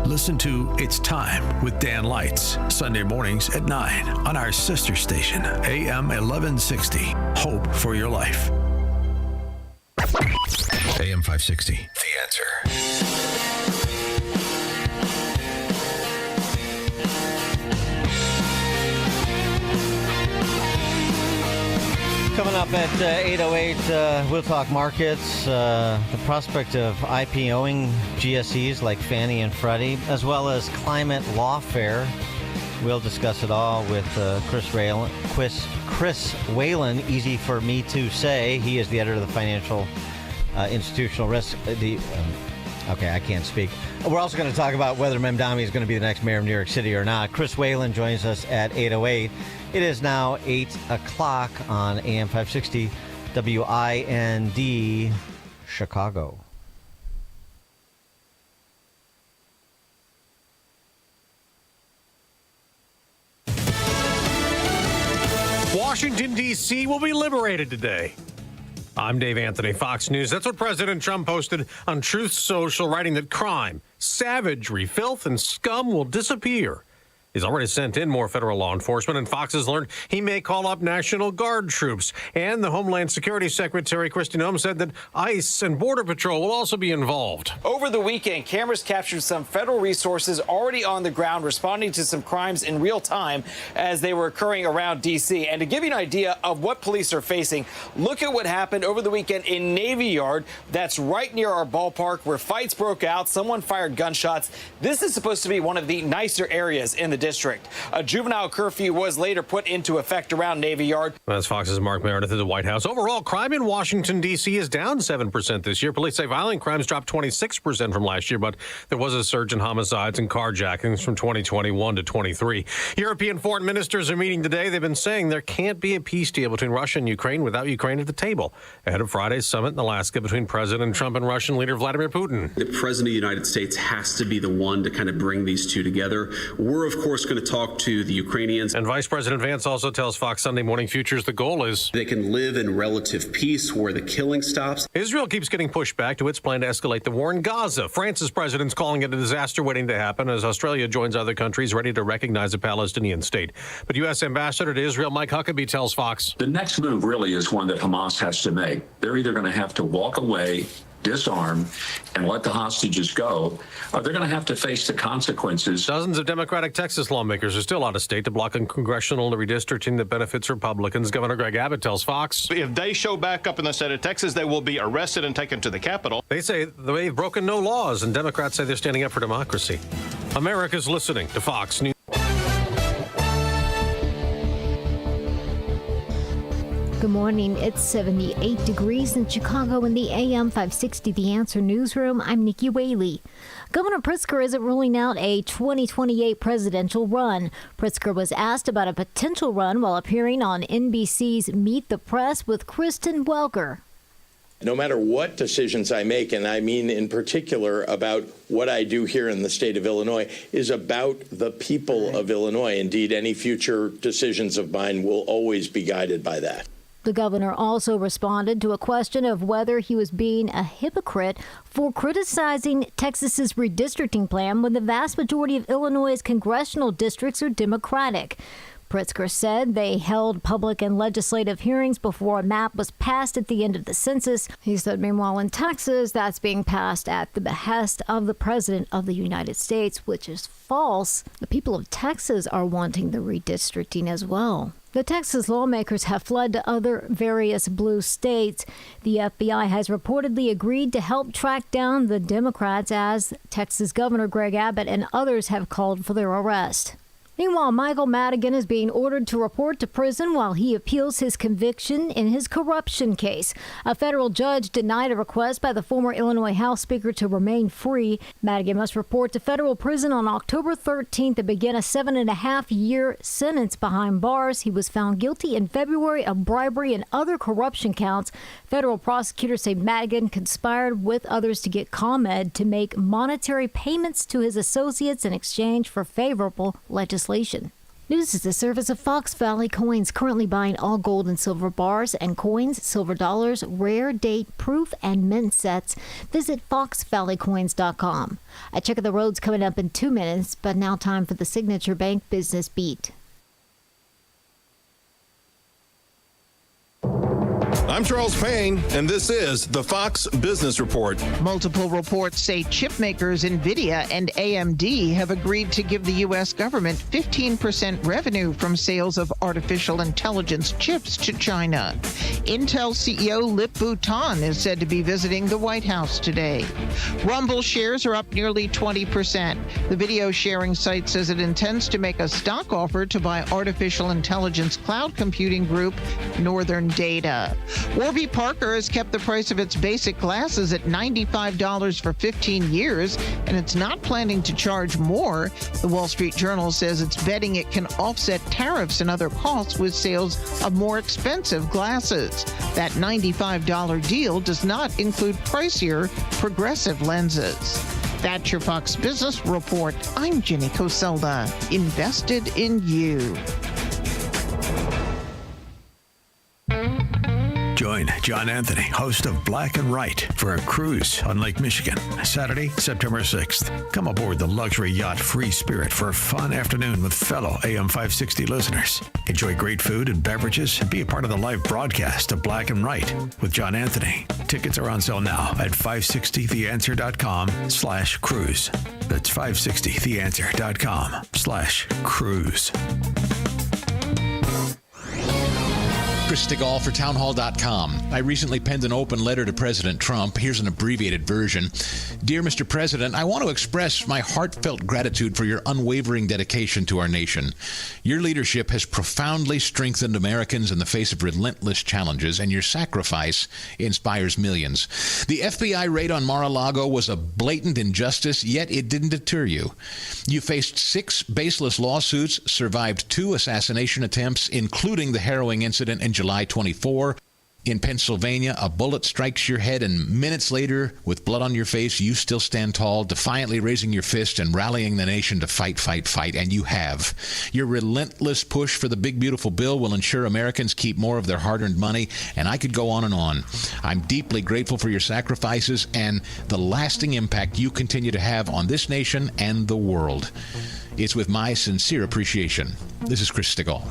Listen to It's Time with Dan Lights, Sunday mornings at 9 on our sister station, AM 1160. Hope for your life. AM 560, The Answer. Coming up at 8:08, we'll talk markets, the prospect of IPOing GSEs like Fannie and Freddie, as well as climate lawfare. We'll discuss it all with Chris Whalen, easy for me to say. He is the editor of the Financial Institutional Risk. Okay, I can't speak. We're also going to talk about whether Mamdani is going to be the next mayor of New York City or not. Chris Whalen joins us at 8:08. It is now 8 o'clock on AM 560 WIND Chicago. Washington, D.C. will be liberated today. I'm Dave Anthony, Fox News. That's what President Trump posted on Truth Social, writing that crime, savagery, filth, and scum will disappear. He's already sent in more federal law enforcement, and Fox has learned he may call up National Guard troops. And the Homeland Security Secretary, Kristi Noem, said that ICE and Border Patrol will also be involved. Over the weekend, cameras captured some federal resources already on the ground responding to some crimes in real time as they were occurring around D.C. And to give you an idea of what police are facing, look at what happened over the weekend in Navy Yard. That's right near our ballpark where fights broke out. Someone fired gunshots. This is supposed to be one of the nicer areas in the district. A juvenile curfew was later put into effect around Navy Yard. That's Fox's Mark Meredith at the White House. Overall, crime in Washington, D.C. is down 7% this year. Police say violent crimes dropped 26% from last year, but there was a surge in homicides and carjackings from 2021 to 23. European foreign ministers are meeting today. They've been saying there can't be a peace deal between Russia and Ukraine without Ukraine at the table, ahead of Friday's summit in Alaska between President Trump and Russian leader Vladimir Putin. The president of the United States has to be the one to kind of bring these two together. We're, of course, course, going to talk to the Ukrainians. And Vice President Vance also tells Fox Sunday Morning Futures the goal is they can live in relative peace where the killing stops. Israel keeps getting pushed back to its plan to escalate the war in Gaza. France's president's calling it a disaster waiting to happen as Australia joins other countries ready to recognize a Palestinian state. But U.S. Ambassador to Israel Mike Huckabee tells Fox the next move really is one that Hamas has to make. They're either going to have to walk away, disarm, and let the hostages go, or they're going to have to face the consequences. Dozens of Democratic Texas lawmakers are still out of state to block a congressional redistricting that benefits Republicans. Governor Greg Abbott tells Fox if they show back up in the state of Texas, they will be arrested and taken to the Capitol. They say they've broken no laws, and Democrats say they're standing up for democracy. America's listening to Fox News. Good morning. It's 78 degrees in Chicago in the AM 560 The Answer newsroom. I'm Nikki Whaley. Governor Pritzker isn't ruling out a 2028 presidential run. Pritzker was asked about a potential run while appearing on NBC's Meet the Press with Kristen Welker. No matter what decisions I make, and I mean in particular about what I do here in the state of Illinois, is about the people of Illinois. Indeed, any future decisions of mine will always be guided by that. The governor also responded to a question of whether he was being a hypocrite for criticizing Texas's redistricting plan when the vast majority of Illinois' congressional districts are Democratic. Pritzker said they held public and legislative hearings before a map was passed at the end of the census. He said, meanwhile, in Texas, that's being passed at the behest of the President of the United States, which is false. The people of Texas are wanting the redistricting as well. The Texas lawmakers have fled to other various blue states. The FBI has reportedly agreed to help track down the Democrats as Texas Governor Greg Abbott and others have called for their arrest. Meanwhile, Michael Madigan is being ordered to report to prison while he appeals his conviction in his corruption case. A federal judge denied a request by the former Illinois House Speaker to remain free. Madigan must report to federal prison on October 13th to begin a 7.5-year sentence behind bars. He was found guilty in February of bribery and other corruption counts. Federal prosecutors say Madigan conspired with others to get ComEd to make monetary payments to his associates in exchange for favorable legislation. News is the service of Fox Valley Coins, currently buying all gold and silver bars and coins, silver dollars, rare, date, proof, and mint sets. Visit foxvalleycoins.com. A check of the roads coming up in 2 minutes, but now time for the Signature Bank Business Beat. I'm Charles Payne, and this is the Fox Business Report. Multiple reports say chip makers NVIDIA and AMD have agreed to give the U.S. government 15% revenue from sales of artificial intelligence chips to China. Intel CEO Lip Bhutan is said to be visiting the White House today. Rumble shares are up nearly 20%. The video sharing site says it intends to make a stock offer to buy artificial intelligence cloud computing group Northern Data. Warby Parker has kept the price of its basic glasses at $95 for 15 years, and it's not planning to charge more. The Wall Street Journal says it's betting it can offset tariffs and other costs with sales of more expensive glasses. That $95 deal does not include pricier progressive lenses. That's your Fox Business Report. I'm Jenny Coselda, invested in you. Join John Anthony, host of Black and Right, for a cruise on Lake Michigan, Saturday, September 6th. Come aboard the luxury yacht Free Spirit for a fun afternoon with fellow AM 560 listeners. Enjoy great food and beverages and be a part of the live broadcast of Black and Right with John Anthony. Tickets are on sale now at 560theanswer.com/cruise. That's 560theanswer.com/cruise. Chris Stigall for townhall.com. I recently penned an open letter to President Trump. Here's an abbreviated version. Dear Mr. President, I want to express my heartfelt gratitude for your unwavering dedication to our nation. Your leadership has profoundly strengthened Americans in the face of relentless challenges, and your sacrifice inspires millions. The FBI raid on Mar-a-Lago was a blatant injustice, yet it didn't deter you. You faced 6 baseless lawsuits, survived 2 assassination attempts, including the harrowing incident in July 24. In Pennsylvania, a bullet strikes your head, and minutes later, with blood on your face, you still stand tall, defiantly raising your fist and rallying the nation to fight, fight, fight, and you have. Your relentless push for the big, beautiful bill will ensure Americans keep more of their hard-earned money, and I could go on and on. I'm deeply grateful for your sacrifices and the lasting impact you continue to have on this nation and the world. It's with my sincere appreciation. This is Chris Stigall.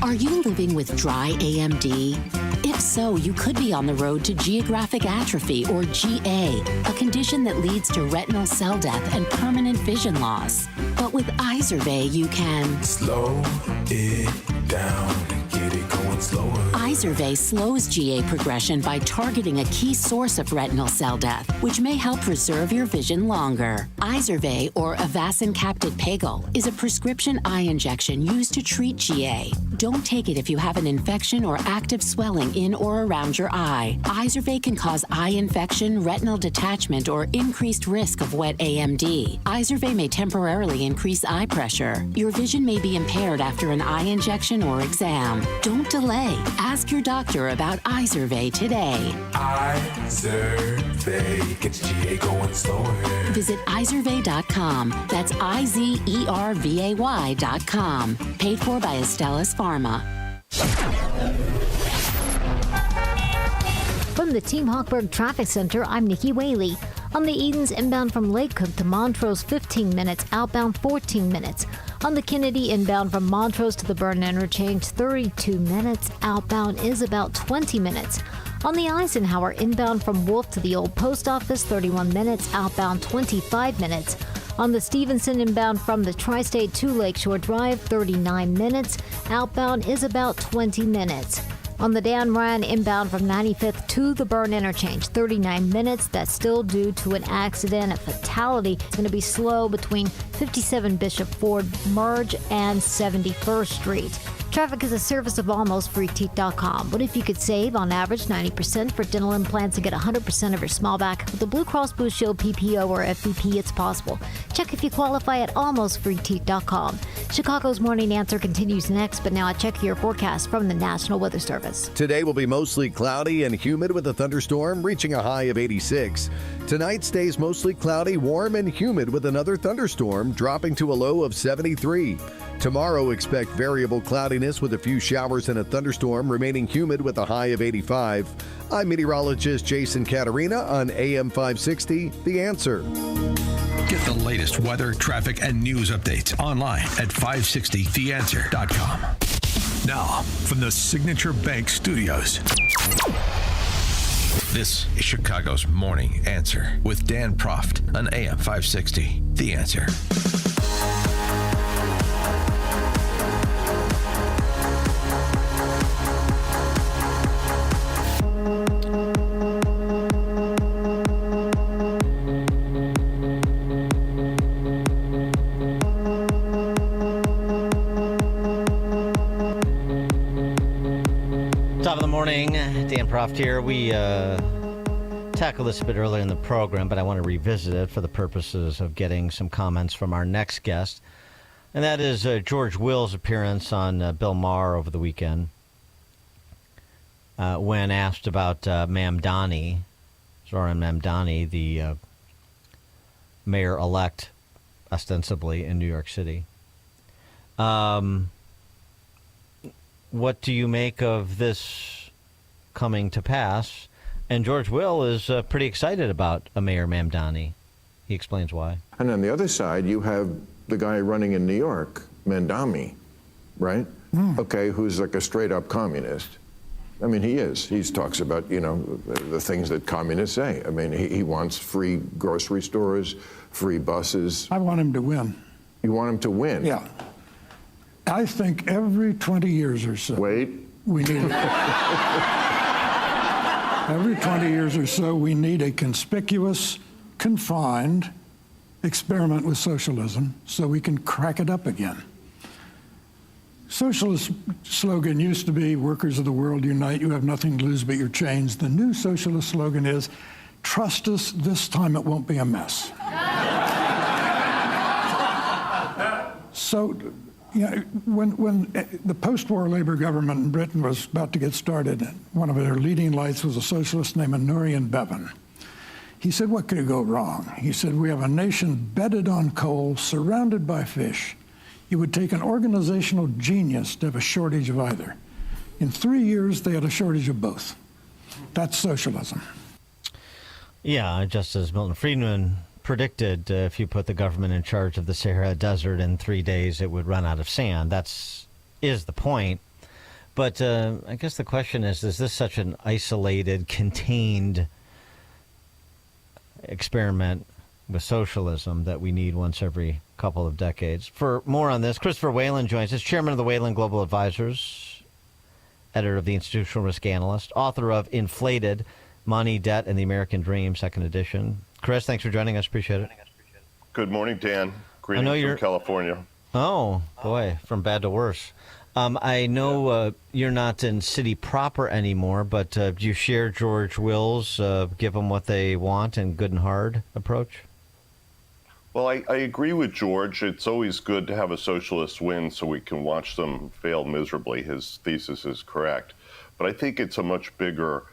Are you living with dry AMD? If so, you could be on the road to geographic atrophy, or GA, a condition that leads to retinal cell death and permanent vision loss. But with Izervay, you can slow it down and get it going slower. Izervay slows GA progression by targeting a key source of retinal cell death, which may help preserve your vision longer. Izervay, or Avastin Capted Pagel, is a prescription eye injection used to treat GA. Don't take it if you have an infection or active swelling in or around your eye. Izervay can cause eye infection, retinal detachment, or increased risk of wet AMD. Izervay may temporarily increase eye pressure. Your vision may be impaired after an eye injection or exam. Don't delay. Ask your doctor about Izervay today. Izervay gets GA going slower. Visit Izervay.com. That's IZERVAY.com. Paid for by Astellas Pharma. From the Team Hawkburg Traffic Center, I'm Nikki Whaley. On the Edens, inbound from Lake Cook to Montrose, 15 minutes, outbound 14 minutes. On the Kennedy, inbound from Montrose to the Burn Interchange, 32 minutes, outbound is about 20 minutes. On the Eisenhower, inbound from Wolf to the Old Post Office, 31 minutes, outbound 25 minutes. On the Stevenson, inbound from the Tri-State to Lakeshore Drive, 39 minutes, outbound is about 20 minutes. On the Dan Ryan, inbound from 95th to the Burn Interchange, 39 minutes. That's still due to an accident, a fatality. It's going to be slow between 57 Bishop Ford Merge and 71st Street. Traffic is a service of almostfreeteeth.com. What if you could save, on average, 90% for dental implants and get 100% of your small back? With the Blue Cross Blue Shield PPO or FBP, it's possible. Check if you qualify at almostfreeteeth.com. Chicago's Morning Answer continues next, but now a check your forecast from the National Weather Service. Today will be mostly cloudy and humid with a thunderstorm reaching a high of 86. Tonight stays mostly cloudy, warm, and humid with another thunderstorm dropping to a low of 73. Tomorrow, expect variable cloudiness with a few showers and a thunderstorm, remaining humid with a high of 85. I'm meteorologist Jason Caterina on AM 560, The Answer. Get the latest weather, traffic, and news updates online at 560theanswer.com. Now, from the Signature Bank Studios, this is Chicago's Morning Answer with Dan Proft on AM 560, The Answer. Top of the morning, Dan Proft here. We tackled this a bit earlier in the program, but I want to revisit it for the purposes of getting some comments from our next guest. And that is George Will's appearance on Bill Maher over the weekend. When asked about Mamdani, Zoran Mamdani, the mayor-elect, ostensibly, in New York City. What do you make of this coming to pass? And George Will is pretty excited about Mayor Mamdani. He explains why. And on the other side, you have the guy running in New York, Mamdani, right? Okay, who's like a straight-up communist. I mean, he is. He talks about, you know, the things that communists say. I mean, he wants free grocery stores, free buses. I want him to win. You want him to win? Yeah. I think every 20 years or so. Wait. We need every 20 years or so, we need a conspicuous, confined experiment with socialism so we can crack it up again. Socialist slogan used to be, workers of the world unite, you have nothing to lose but your chains. The new socialist slogan is, trust us, this time it won't be a mess. So Yeah, when the post-war Labour government in Britain was about to get started, one of their leading lights was a socialist named Nurian Bevan. He said, what could go wrong? He said, we have a nation bedded on coal, surrounded by fish. It would take an organizational genius to have a shortage of either. In 3 years, they had a shortage of both. That's socialism. Yeah, just as Milton Friedman predicted, if you put the government in charge of the Sahara Desert in 3 days, it would run out of sand. Is the point. But I guess the question is this such an isolated, contained experiment with socialism that we need once every couple of decades? For more on this, Christopher Whalen joins us, chairman of the Whalen Global Advisors, editor of the Institutional Risk Analyst, author of Inflated: Money, Debt, and the American Dream, second edition. Chris, thanks for joining us. Appreciate it. Good morning, Dan. Greetings from California. Oh, boy, from bad to worse. I know you're not in city proper anymore, but do you share George Will's give them what they want and good and hard approach? Well, I agree with George. It's always good to have a socialist win so we can watch them fail miserably. His thesis is correct. But I think it's a much bigger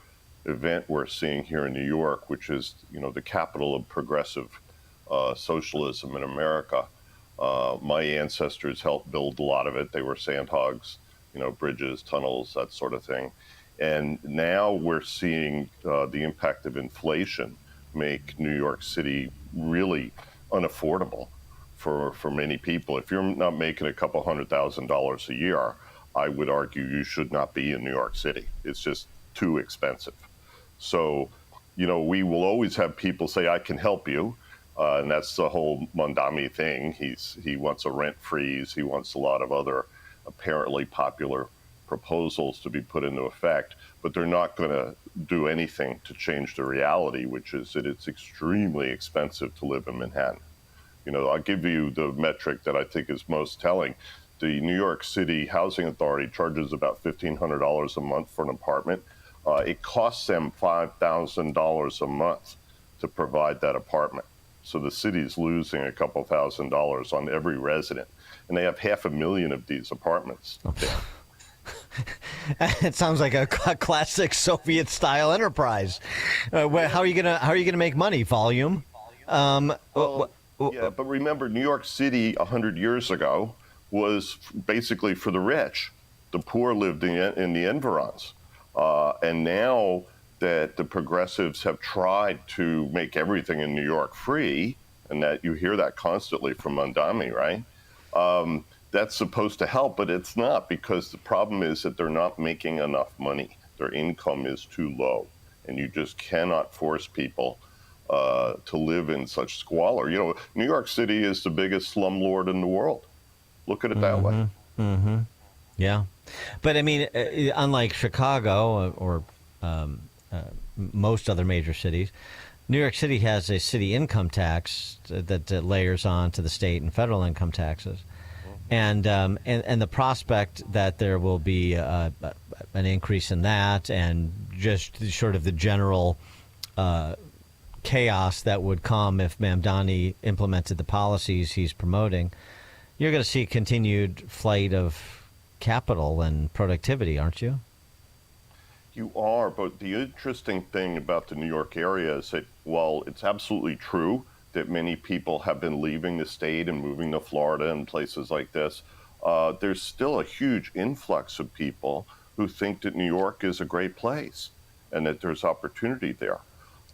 event we're seeing here in New York, which is, the capital of progressive socialism in America. My ancestors helped build a lot of it. They were sandhogs, bridges, tunnels, that sort of thing. And now we're seeing the impact of inflation make New York City really unaffordable for many people. If you're not making a couple $100,000 a year, I would argue you should not be in New York City. It's just too expensive. So, we will always have people say, I can help you. And that's the whole Mondami thing. He wants a rent freeze. He wants a lot of other apparently popular proposals to be put into effect, but they're not going to do anything to change the reality, which is that it's extremely expensive to live in Manhattan. I'll give you the metric that I think is most telling. The New York City Housing Authority charges about $1,500 a month for an apartment. It costs them $5,000 a month to provide that apartment. So the city's losing a couple $1,000s on every resident. And they have 500,000 of these apartments. It sounds like a classic Soviet-style enterprise. How are you gonna make money? Volume. Yeah, but remember, New York City 100 years ago was basically for the rich. The poor lived in the environs, and now that the progressives have tried to make everything in New York free, and that you hear that constantly from Mondami, right? That's supposed to help, but it's not, because the problem is that they're not making enough money. Their income is too low, and you just cannot force people to live in such squalor. New York City is the biggest slumlord in the world. Look at it that way. Mm-hmm. Yeah. But, I mean, unlike Chicago or most other major cities, New York City has a city income tax that layers on to the state and federal income taxes. And the prospect that there will be an increase in that, and just sort of the general chaos that would come if Mamdani implemented the policies he's promoting, you're going to see continued flight of capital and productivity, aren't you? You are, but the interesting thing about the New York area is that while it's absolutely true that many people have been leaving the state and moving to Florida and places like this, there's still a huge influx of people who think that New York is a great place and that there's opportunity there.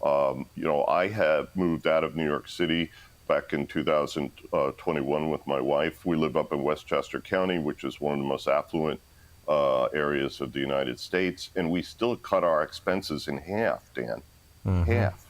I have moved out of New York City back in 2021 with my wife. We live up in Westchester County, which is one of the most affluent areas of the United States, and we still cut our expenses in half, Dan. Half.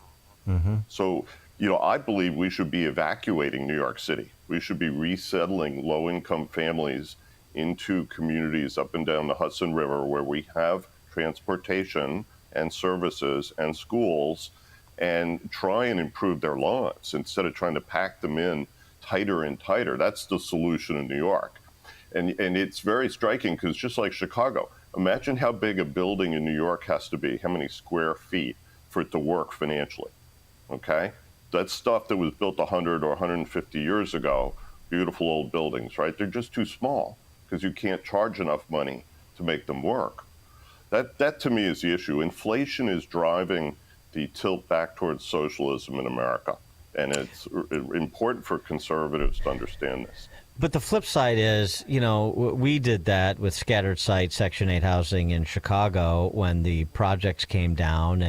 So, I believe we should be evacuating New York City. We should be resettling low-income families into communities up and down the Hudson River where we have transportation and services and schools, and try and improve their lives instead of trying to pack them in tighter and tighter. That's the solution in New York. And it's very striking because just like Chicago, imagine how big a building in New York has to be, how many square feet for it to work financially, okay? That's stuff that was built 100 or 150 years ago, beautiful old buildings, right? They're just too small because you can't charge enough money to make them work. That to me is the issue. Inflation is driving the tilt back towards socialism in America. And it's important for conservatives to understand this. But the flip side is, we did that with scattered site Section 8 housing in Chicago when the projects came down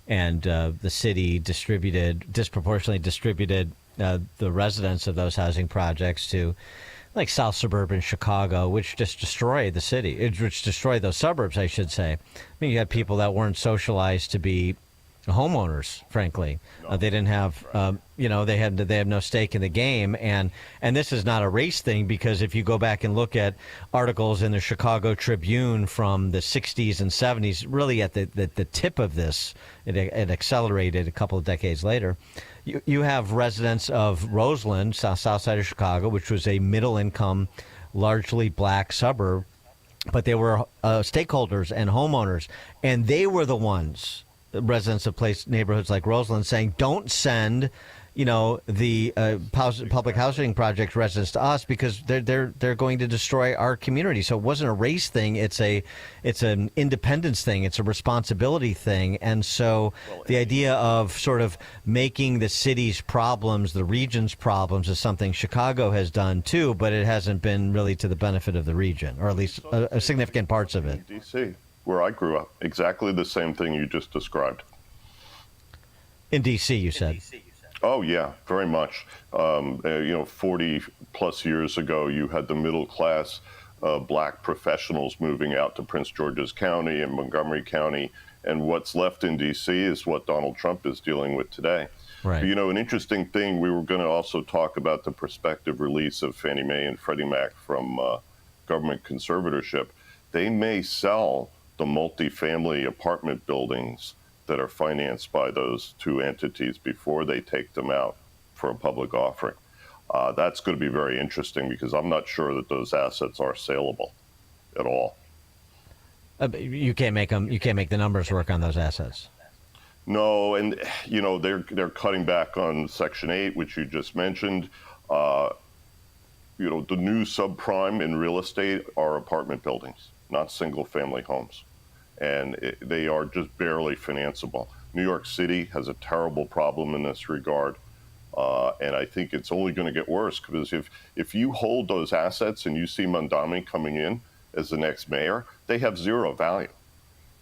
and the city disproportionately distributed the residents of those housing projects to like South suburban Chicago, which just destroyed the city, which destroyed those suburbs, I should say. I mean, you had people that weren't socialized to be homeowners, frankly. They didn't have, they have no stake in the game. And this is not a race thing, because if you go back and look at articles in the Chicago Tribune from the 60s and 70s, really at the tip of this, it accelerated a couple of decades later. You have residents of Roseland, south side of Chicago, which was a middle-income, largely black suburb, but they were stakeholders and homeowners, and they were the ones, residents of neighborhoods like Roseland, saying, don't send, the public housing project residents to us because they're going to destroy our community. So it wasn't a race thing. It's an independence thing. It's a responsibility thing. And so the idea of sort of making the city's problems, the region's problems, is something Chicago has done too, but it hasn't been really to the benefit of the region, or at least significant parts of it. D.C., where I grew up, exactly the same thing you just described. In D.C., you said? Oh, yeah, very much. 40 plus years ago, you had the middle class black professionals moving out to Prince George's County and Montgomery County. And what's left in D.C. is what Donald Trump is dealing with today. Right. But, an interesting thing, we were going to also talk about the prospective release of Fannie Mae and Freddie Mac from government conservatorship. They may sell the multifamily apartment buildings that are financed by those two entities before they take them out for a public offering. That's going to be very interesting, because I'm not sure that those assets are saleable at all. You can't make them. You can't make the numbers work on those assets. No, and they're cutting back on Section 8, which you just mentioned. The new subprime in real estate are apartment buildings, not single-family homes. And they are just barely financeable. New York City has a terrible problem in this regard, and I think it's only going to get worse, because if you hold those assets and you see Mamdani coming in as the next mayor, they have zero value.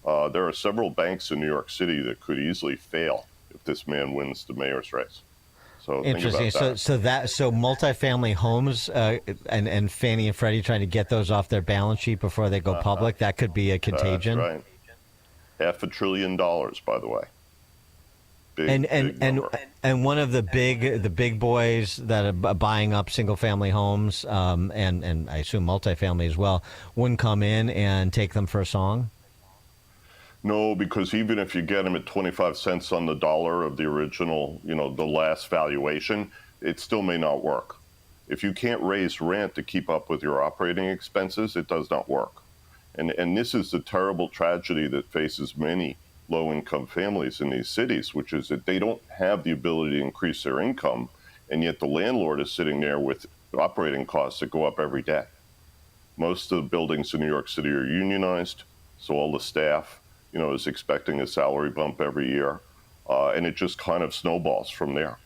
There are several banks in New York City that could easily fail if this man wins the mayor's race. So interesting. Think about that. So multifamily homes and Fannie and Freddie trying to get those off their balance sheet before they go public, that could be a contagion. That's right. $500 billion, by the way. Big number. And one of the big boys that are buying up single family homes and I assume multifamily as well, wouldn't come in and take them for a song. No, because even if you get them at 25 cents on the dollar of the original, the last valuation, it still may not work. If you can't raise rent to keep up with your operating expenses, it does not work. And this is the terrible tragedy that faces many low-income families in these cities, which is that they don't have the ability to increase their income, and yet the landlord is sitting there with operating costs that go up every day. Most of the buildings in New York City are unionized, so all the staff is expecting a salary bump every year, and it just kind of snowballs from there.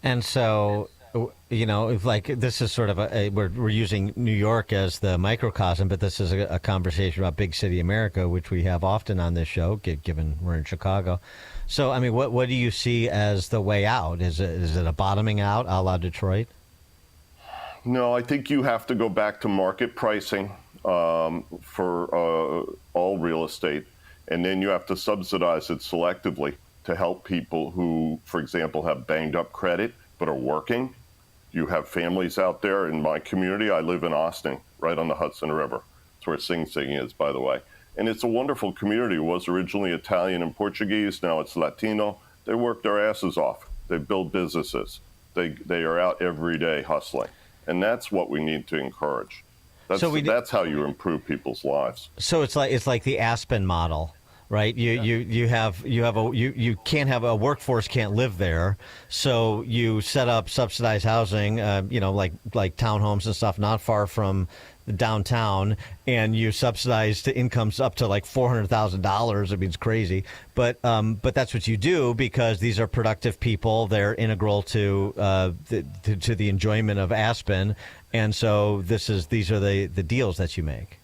And so, like this is sort of we're using New York as the microcosm, but this is a conversation about big city America, which we have often on this show, given we're in Chicago. So, I mean, what do you see as the way out? Is it a bottoming out a la Detroit? No, I think you have to go back to market pricing for all real estate. And then you have to subsidize it selectively to help people who, for example, have banged up credit but are working. You have families out there in my community. I live in Austin, right on the Hudson River. It's where Sing Sing is, by the way. And it's a wonderful community. It was originally Italian and Portuguese. Now it's Latino. They work their asses off. They build businesses. They are out every day hustling. And that's what we need to encourage. That's how you improve people's lives. So it's like the Aspen model, right? You can't have a workforce can't live there, so you set up subsidized housing, like townhomes and stuff, not far from downtown, and you subsidize to incomes up to like $400,000. I mean, it's crazy, but that's what you do because these are productive people. They're integral to the enjoyment of Aspen, and so these are the deals that you make.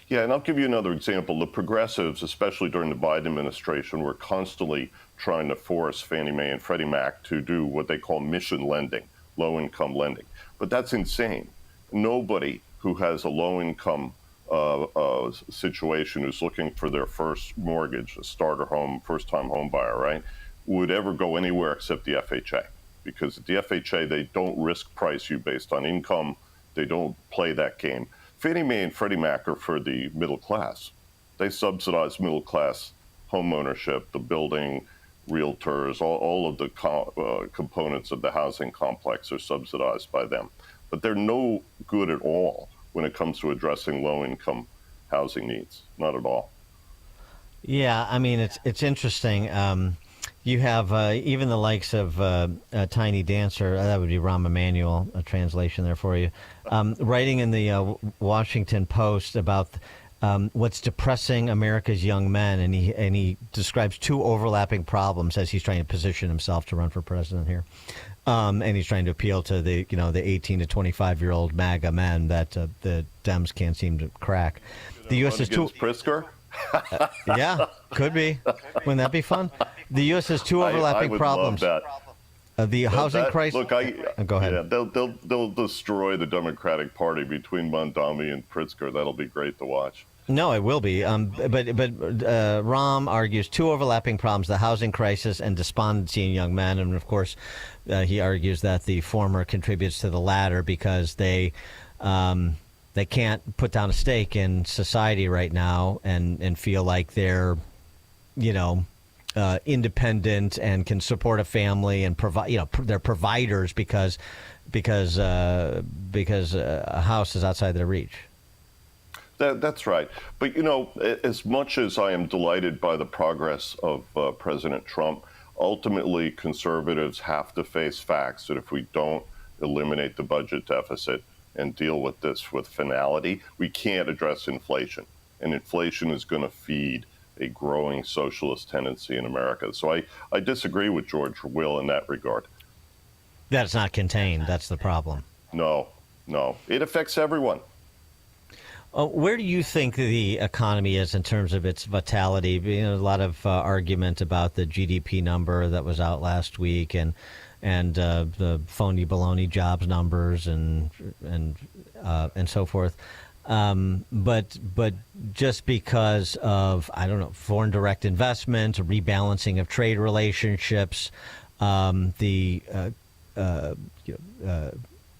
Yeah, and I'll give you another example. The progressives, especially during the Biden administration, were constantly trying to force Fannie Mae and Freddie Mac to do what they call mission lending, low-income lending. But that's insane. Nobody who has a low-income situation who's looking for their first mortgage, a starter home, first-time home buyer, right, would ever go anywhere except the FHA. Because at the FHA, they don't risk price you based on income. They don't play that game. Fannie Mae and Freddie Mac are for the middle class. They subsidize middle class home ownership, the building, realtors, all of the components of the housing complex are subsidized by them. But they're no good at all when it comes to addressing low-income housing needs. Not at all. Yeah, I mean, it's interesting. You have even the likes of Tiny Dancer, that would be Rahm Emanuel, a translation there for you, writing in the Washington Post about what's depressing America's young men, and he describes two overlapping problems as he's trying to position himself to run for president here. And he's trying to appeal to the 18 to 25-year-old MAGA men that the Dems can't seem to crack. The U.S. is too. Pritzker? Yeah, could be. Wouldn't that be fun? The U.S. has two overlapping I would problems. Love that. The housing crisis. Look, go ahead. Yeah, they'll destroy the Democratic Party between Mondami and Pritzker. That'll be great to watch. No, it will be. But Rahm argues two overlapping problems: the housing crisis and despondency in young men. And of course, he argues that the former contributes to the latter because they can't put down a stake in society right now and feel like they're, independent and can support a family and provide. They're providers because a house is outside their reach. That's right. But, as much as I am delighted by the progress of President Trump, ultimately conservatives have to face facts that if we don't eliminate the budget deficit and deal with this with finality, we can't address inflation. And inflation is going to feed a growing socialist tendency in America. So I disagree with George Will in that regard. That's not contained. That's the problem. No. It affects everyone. Where do you think the economy is in terms of its vitality? A lot of argument about the GDP number that was out last week and the phony baloney jobs numbers and so forth. But just because of, foreign direct investment, rebalancing of trade relationships, the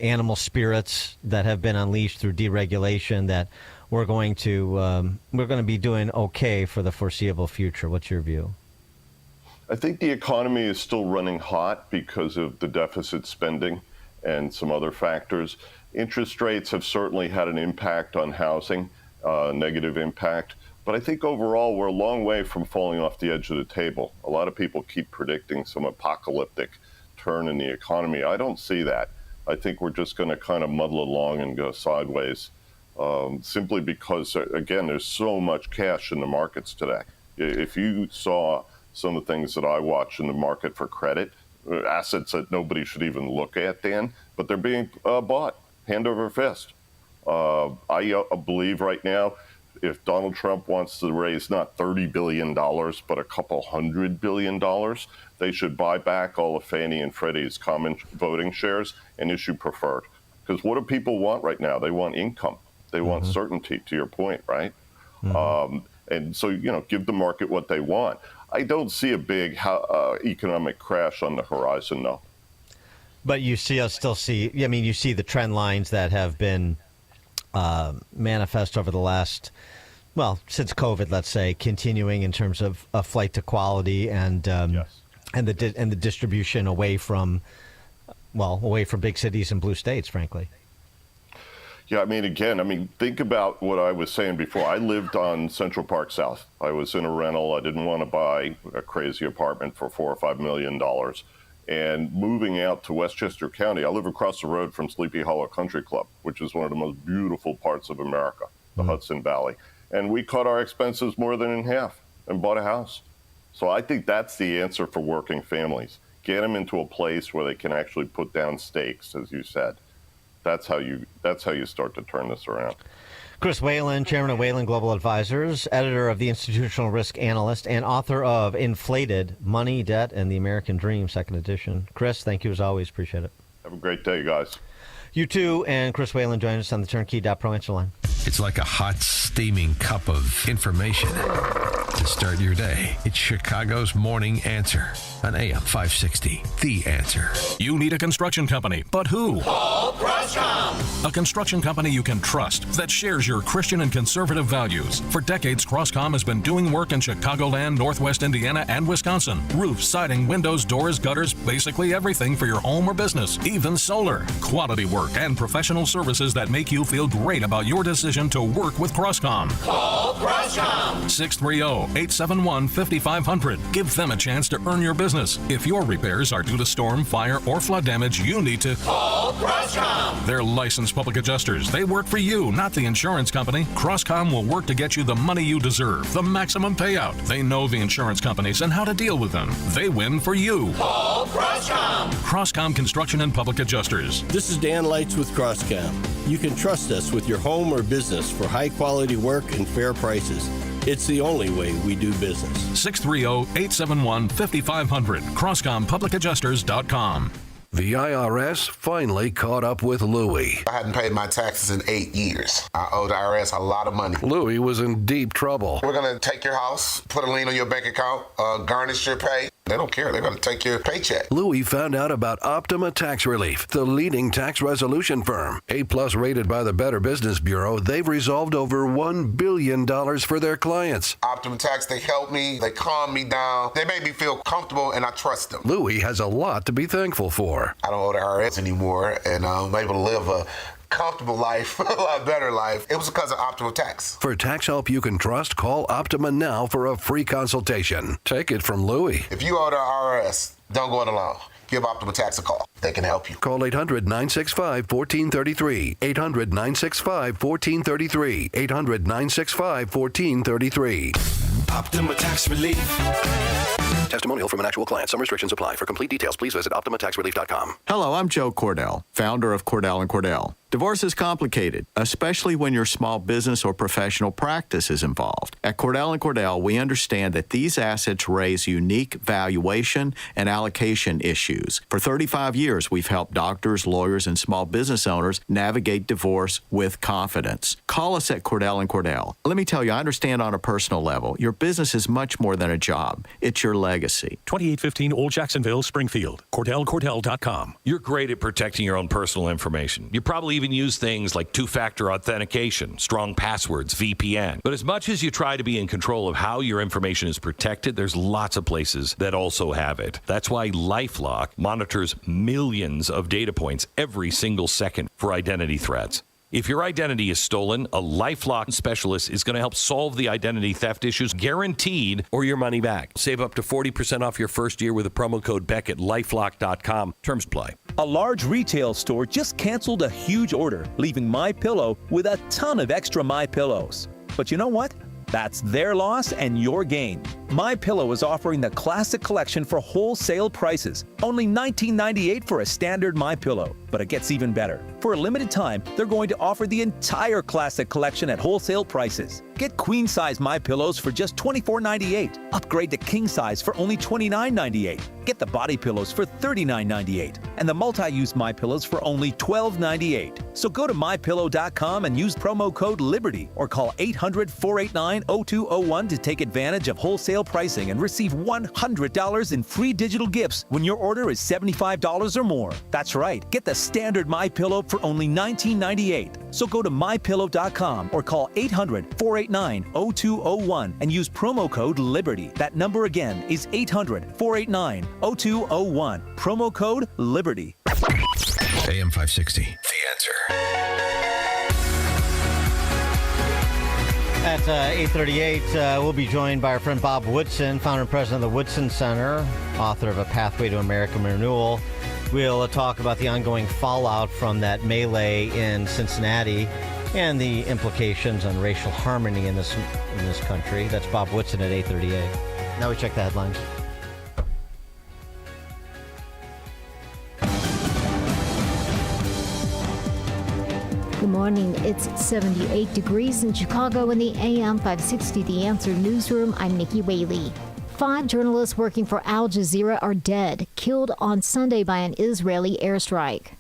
animal spirits that have been unleashed through deregulation, that we're going to be doing okay for the foreseeable future. What's your view? I think the economy is still running hot because of the deficit spending and some other factors. Interest rates have certainly had an impact on housing, negative impact. But I think overall we're a long way from falling off the edge of the table. A lot of people keep predicting some apocalyptic turn in the economy. I don't see that. I think we're just going to kind of muddle along and go sideways, simply because, again, there's so much cash in the markets today. If you saw some of the things that I watch in the market for credit, assets that nobody should even look at, Dan, but they're being bought hand over fist. I believe right now, if Donald Trump wants to raise not $30 billion, but a couple $100 billion, they should buy back all of Fannie and Freddie's common voting shares and issue preferred. Because what do people want right now? They want income. They want certainty, to your point, right? And so, give the market what they want. I don't see a big economic crash on the horizon, though. But you see the trend lines that have been manifest over the last, since COVID, let's say, continuing in terms of a flight to quality and the distribution away from big cities and blue states, frankly. Yeah, think about what I was saying before. I lived on Central Park South. I was in a rental. I didn't want to buy a crazy apartment for $4 or $5 million. And moving out to Westchester County, I live across the road from Sleepy Hollow Country Club, which is one of the most beautiful parts of America, the Hudson Valley. And we cut our expenses more than in half and bought a house. So I think that's the answer for working families. Get them into a place where they can actually put down stakes, as you said. That's how you start to turn this around. Chris Whalen, chairman of Whalen Global Advisors, editor of The Institutional Risk Analyst, and author of Inflated: Money, Debt, and the American Dream, second edition. Chris, thank you as always. Appreciate it. Have a great day, guys. You too, and Chris Whalen joined us on the Turnkey.pro answer line. It's like a hot, steaming cup of information to start your day. It's Chicago's Morning Answer on AM 560. The Answer. You need a construction company, but who? Call CrossCom. A construction company you can trust that shares your Christian and conservative values. For decades, CrossCom has been doing work in Chicagoland, Northwest Indiana, and Wisconsin. Roofs, siding, windows, doors, gutters, basically everything for your home or business, even solar. Quality work and professional services that make you feel great about your decision to work with CrossCom. Call CrossCom. 630-871-5500. Give them a chance to earn your business. If your repairs are due to storm, fire, or flood damage, you need to call CrossCom. They're licensed public adjusters. They work for you, not the insurance company. CrossCom will work to get you the money you deserve, the maximum payout. They know the insurance companies and how to deal with them. They win for you. Call CrossCom. CrossCom Construction and Public Adjusters. This is Dan Lights with CrossCom. You can trust us with your home or business for high-quality work and fair prices. It's the only way we do business. 630-871-5500. CrossComPublicAdjusters.com. The IRS finally caught up with Louie. I hadn't paid my taxes in 8 years. I owe the IRS a lot of money. Louie was in deep trouble. We're going to take your house, put a lien on your bank account, garnish your pay. They don't care. They're going to take your paycheck. Louie found out about Optima Tax Relief, the leading tax resolution firm. A-plus rated by the Better Business Bureau, they've resolved over $1 billion for their clients. Optima Tax, they help me. They calm me down. They make me feel comfortable, and I trust them. Louie has a lot to be thankful for. I don't owe the IRS anymore, and I'm able to live a comfortable life, a lot better life. It was because of Optima Tax. For tax help you can trust, call Optima now for a free consultation. Take it from Louie. If you owe the IRS, don't go it alone. Give Optima Tax a call. They can help you. Call 800-965-1433. 800-965-1433. 800-965-1433. Optima Tax Relief. Testimonial from an actual client. Some restrictions apply. For complete details, please visit OptimaTaxRelief.com. Hello, I'm Joe Cordell, founder of Cordell & Cordell. Divorce is complicated, especially when your small business or professional practice is involved. At Cordell & Cordell, we understand that these assets raise unique valuation and allocation issues. For 35 years, we've helped doctors, lawyers, and small business owners navigate divorce with confidence. Call us at Cordell & Cordell. Let me tell you, I understand on a personal level, your business is much more than a job. It's your legacy. 2815 Old Jacksonville, Springfield. CordellCordell.com. You're great at protecting your own personal information. You probably even use things like two-factor authentication, strong passwords, VPN. But as much as you try to be in control of how your information is protected, there's lots of places that also have it. That's why LifeLock monitors millions of data points every single second for identity threats. If your identity is stolen, a LifeLock specialist is going to help solve the identity theft issues, guaranteed, or your money back. Save up to 40% off your first year with a promo code Beck at LifeLock.com. Terms apply. A large retail store just canceled a huge order, leaving MyPillow with a ton of extra MyPillows. But you know what? That's their loss and your gain. MyPillow is offering the Classic Collection for wholesale prices. Only $19.98 for a standard MyPillow. But it gets even better. For a limited time, they're going to offer the entire Classic Collection at wholesale prices. Get queen-size MyPillows for just $24.98. Upgrade to king size for only $29.98. Get the body pillows for $39.98. And the multi-use MyPillows for only $12.98. So go to MyPillow.com and use promo code LIBERTY or call 800-489-0201 to take advantage of wholesale pricing and receive $100 in free digital gifts when your order is $75 or more. That's right. Get the standard MyPillow for only $19.98. So go to MyPillow.com or call 800-489-0201 and use promo code LIBERTY. That number again is 800-489-0201. Promo code LIBERTY. AM 560. The Answer. At 8:38, we'll be joined by our friend Bob Woodson, founder and president of the Woodson Center, author of A Pathway to American Renewal. We'll talk about the ongoing fallout from that melee in Cincinnati and the implications on racial harmony in this country. That's Bob Woodson at 8:38. Now we check the headlines. Good morning. It's 78 degrees in Chicago in the AM 560 The Answer newsroom. I'm Nikki Whaley. 5 journalists working for Al Jazeera are dead, killed on Sunday by an Israeli airstrike.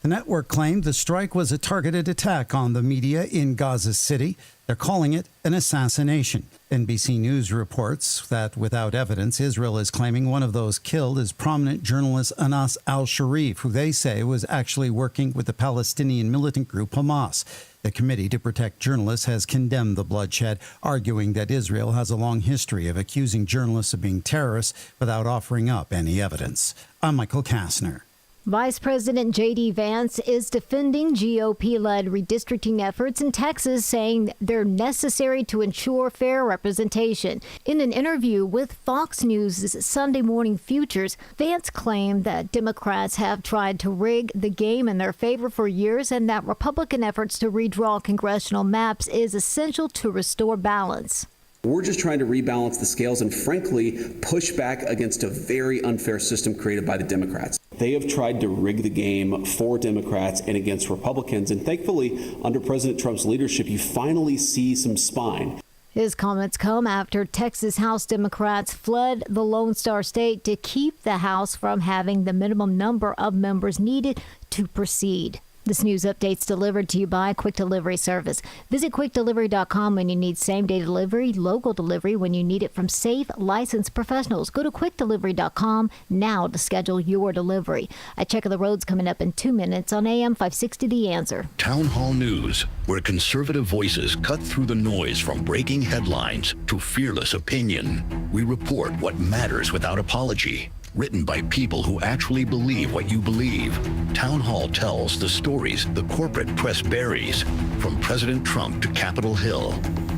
The network claimed the strike was a targeted attack on the media in Gaza City. They're calling it an assassination. NBC News reports that without evidence, Israel is claiming one of those killed is prominent journalist Anas al-Sharif, who they say was actually working with the Palestinian militant group Hamas. The Committee to Protect Journalists has condemned the bloodshed, arguing that Israel has a long history of accusing journalists of being terrorists without offering up any evidence. I'm Michael Kastner. Vice President J.D. Vance is defending GOP-led redistricting efforts in Texas, saying they're necessary to ensure fair representation. In an interview with Fox News' Sunday Morning Futures, Vance claimed that Democrats have tried to rig the game in their favor for years and that Republican efforts to redraw congressional maps is essential to restore balance. We're just trying to rebalance the scales and, frankly, push back against a very unfair system created by the Democrats. They have tried to rig the game for Democrats and against Republicans. And thankfully, under President Trump's leadership, you finally see some spine. His comments come after Texas House Democrats fled the Lone Star State to keep the House from having the minimum number of members needed to proceed. This news update's delivered to you by Quick Delivery Service. Visit quickdelivery.com when you need same-day delivery, local delivery when you need it from safe, licensed professionals. Go to quickdelivery.com now to schedule your delivery. A check of the roads coming up in 2 minutes on AM 560 The Answer. Town Hall News, where conservative voices cut through the noise from breaking headlines to fearless opinion. We report what matters without apology. Written by people who actually believe what you believe. Town Hall tells the stories the corporate press buries, from President Trump to Capitol Hill,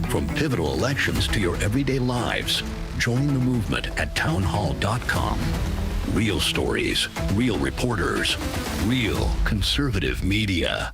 from pivotal elections to your everyday lives. Join the movement at townhall.com. Real stories, real reporters, real conservative media.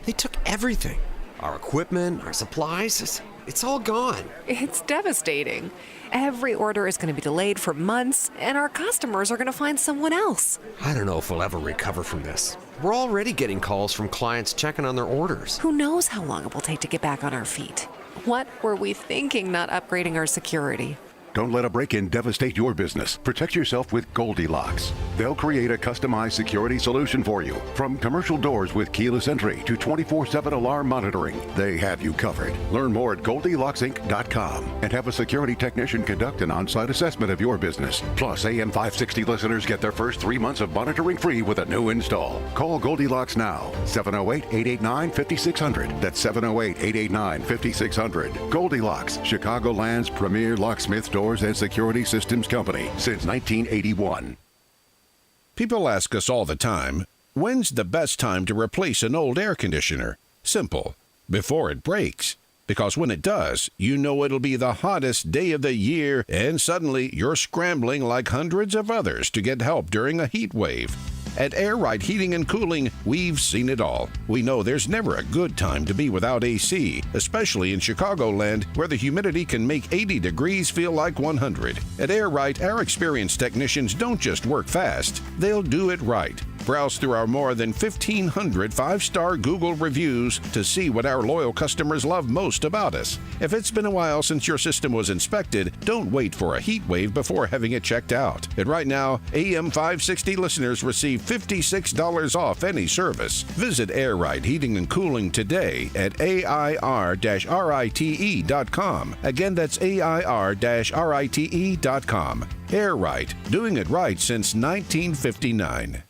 They took everything. Our equipment, our supplies. It's all gone. It's devastating. Every order is going to be delayed for months, and our customers are going to find someone else. I don't know if we'll ever recover from this. We're already getting calls from clients checking on their orders. Who knows how long it will take to get back on our feet? What were we thinking not upgrading our security? Don't let a break-in devastate your business. Protect yourself with Goldilocks. They'll create a customized security solution for you. From commercial doors with keyless entry to 24/7 alarm monitoring, they have you covered. Learn more at GoldilocksInc.com and have a security technician conduct an on-site assessment of your business. Plus, AM 560 listeners get their first 3 months of monitoring free with a new install. Call Goldilocks now. 708-889-5600. That's 708-889-5600. Goldilocks, Chicagoland's premier locksmith door and security systems company since 1981. People ask us all the time, when's the best time to replace an old air conditioner? Simple. Before it breaks. Because when it does, you know it'll be the hottest day of the year, and suddenly you're scrambling like hundreds of others to get help during a heat wave. At Air-Rite Heating and Cooling, we've seen it all. We know there's never a good time to be without AC, especially in Chicagoland, where the humidity can make 80 degrees feel like 100. At Air-Rite, our experienced technicians don't just work fast, they'll do it right. Browse through our more than 1,500 5-star Google reviews to see what our loyal customers love most about us. If it's been a while since your system was inspected, don't wait for a heat wave before having it checked out. And right now, AM 560 listeners receive $56 off any service. Visit Air-Rite Heating and Cooling today at AIR-RITE.com. Again, that's AIR-RITE.com. Air-Rite, doing it right since 1959.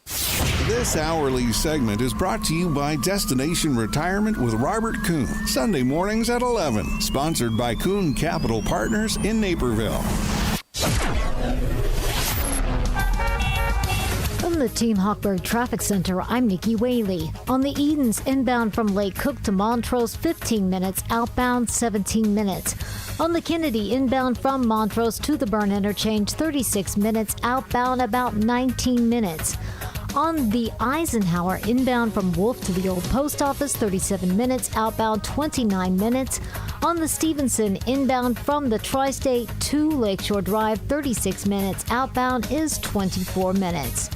This hourly segment is brought to you by Destination Retirement with Robert Kuhn, Sunday mornings at 11, sponsored by Kuhn Capital Partners in Naperville. From the Team Hawkburg Traffic Center, I'm Nikki Whaley. On the Edens, inbound from Lake Cook to Montrose, 15 minutes, outbound 17 minutes. On the Kennedy, inbound from Montrose to the Burn Interchange, 36 minutes, outbound about 19 minutes. On the Eisenhower, inbound from Wolf to the Old Post Office, 37 minutes, outbound 29 minutes. On the Stevenson, inbound from the Tri-State to Lakeshore Drive, 36 minutes, outbound is 24 minutes.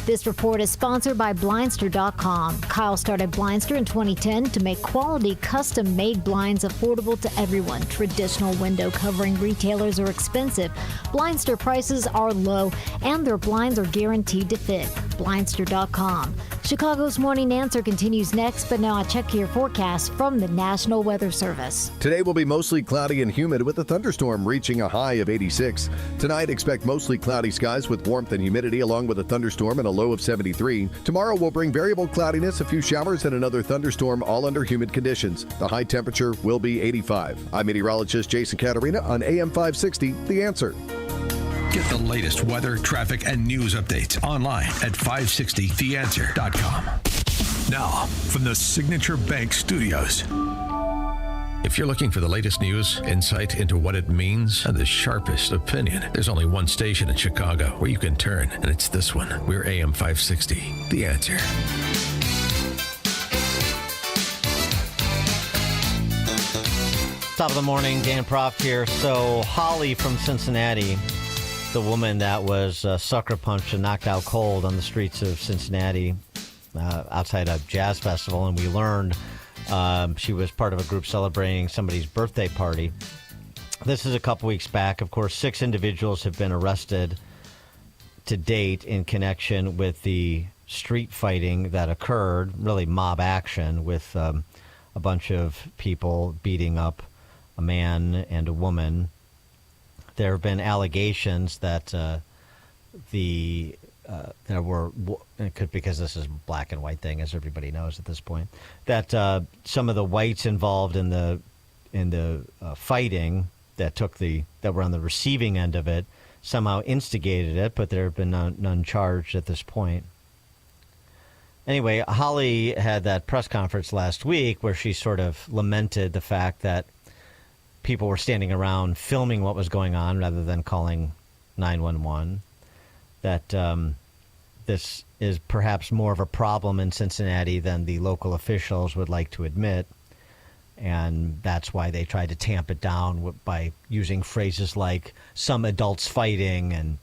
This report is sponsored by Blindster.com. Kyle started Blindster in 2010 to make quality, custom-made blinds affordable to everyone. Traditional window covering retailers are expensive. Blindster prices are low, and their blinds are guaranteed to fit. Blindster.com. Chicago's Morning Answer continues next, but now I check your forecast from the National Weather Service. Today will be mostly cloudy and humid with a thunderstorm reaching a high of 86. Tonight, expect mostly cloudy skies with warmth and humidity along with a thunderstorm and a low of 73. Tomorrow will bring variable cloudiness, a few showers, and another thunderstorm, all under humid conditions. The high temperature will be 85. I'm meteorologist Jason Caterina on AM 560, The Answer. Get the latest weather, traffic, and news updates online at 560theanswer.com. Now, from the Signature Bank Studios. If you're looking for the latest news, insight into what it means, and the sharpest opinion, there's only one station in Chicago where you can turn, and it's this one. We're AM 560, The Answer. Top of the morning, Dan Proft here. So Holly from Cincinnati, the woman that was sucker punched and knocked out cold on the streets of Cincinnati outside a jazz festival, and we learned she was part of a group celebrating somebody's birthday party. This is a couple weeks back. Of course, 6 individuals have been arrested to date in connection with the street fighting that occurred, really mob action, with a bunch of people beating up a man and a woman. There have been allegations that there were, because this is a black and white thing, as everybody knows at this point, that some of the whites involved in the fighting that were on the receiving end of it somehow instigated it, but there have been none charged at this point. Anyway, Holly had that press conference last week where she sort of lamented the fact that people were standing around filming what was going on rather than calling 911. That this is perhaps more of a problem in Cincinnati than the local officials would like to admit. And that's why they tried to tamp it down by using phrases like some adults fighting and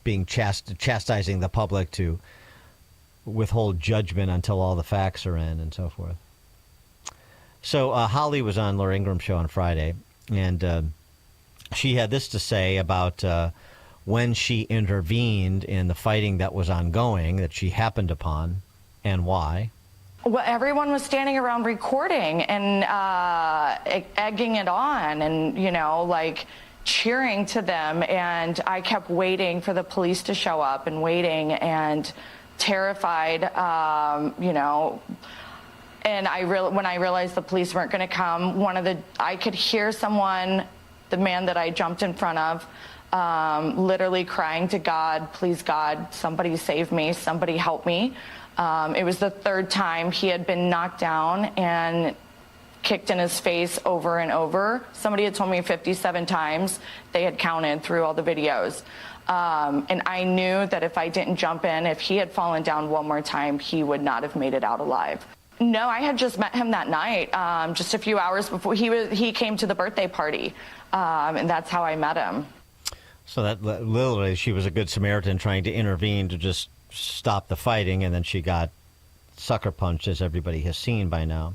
being chastising the public to withhold judgment until all the facts are in and so forth. So Holly was on Laura Ingram's show on Friday, and she had this to say about when she intervened in the fighting that was ongoing, that she happened upon, and why. Well, everyone was standing around recording and egging it on and, cheering to them. And I kept waiting for the police to show up and waiting and terrified, And when I realized the police weren't going to come, I could hear someone, the man that I jumped in front of, literally crying to God, please God, somebody save me, somebody help me. It was the 3rd time he had been knocked down and kicked in his face over and over. Somebody had told me 57 times. They had counted through all the videos. And I knew that if I didn't jump in, if he had fallen down one more time, he would not have made it out alive. No, I had just met him that night, just a few hours before he came to the birthday party, and that's how I met him. So that literally, she was a good Samaritan trying to intervene to just stop the fighting, and then she got sucker punched, as everybody has seen by now.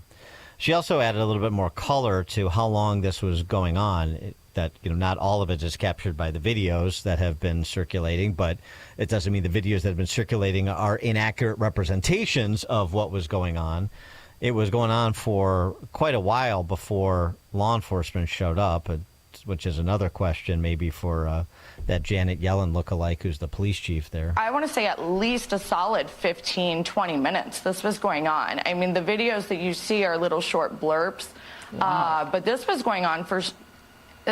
She also added a little bit more color to how long this was going on. That not all of it is captured by the videos that have been circulating, but it doesn't mean the videos that have been circulating are inaccurate representations of what was going on. It was going on for quite a while before law enforcement showed up, which is another question maybe for that Janet Yellen lookalike who's the police chief there. I want to say at least a solid 15, 20 minutes this was going on. I mean, the videos that you see are little short blurps, but this was going on for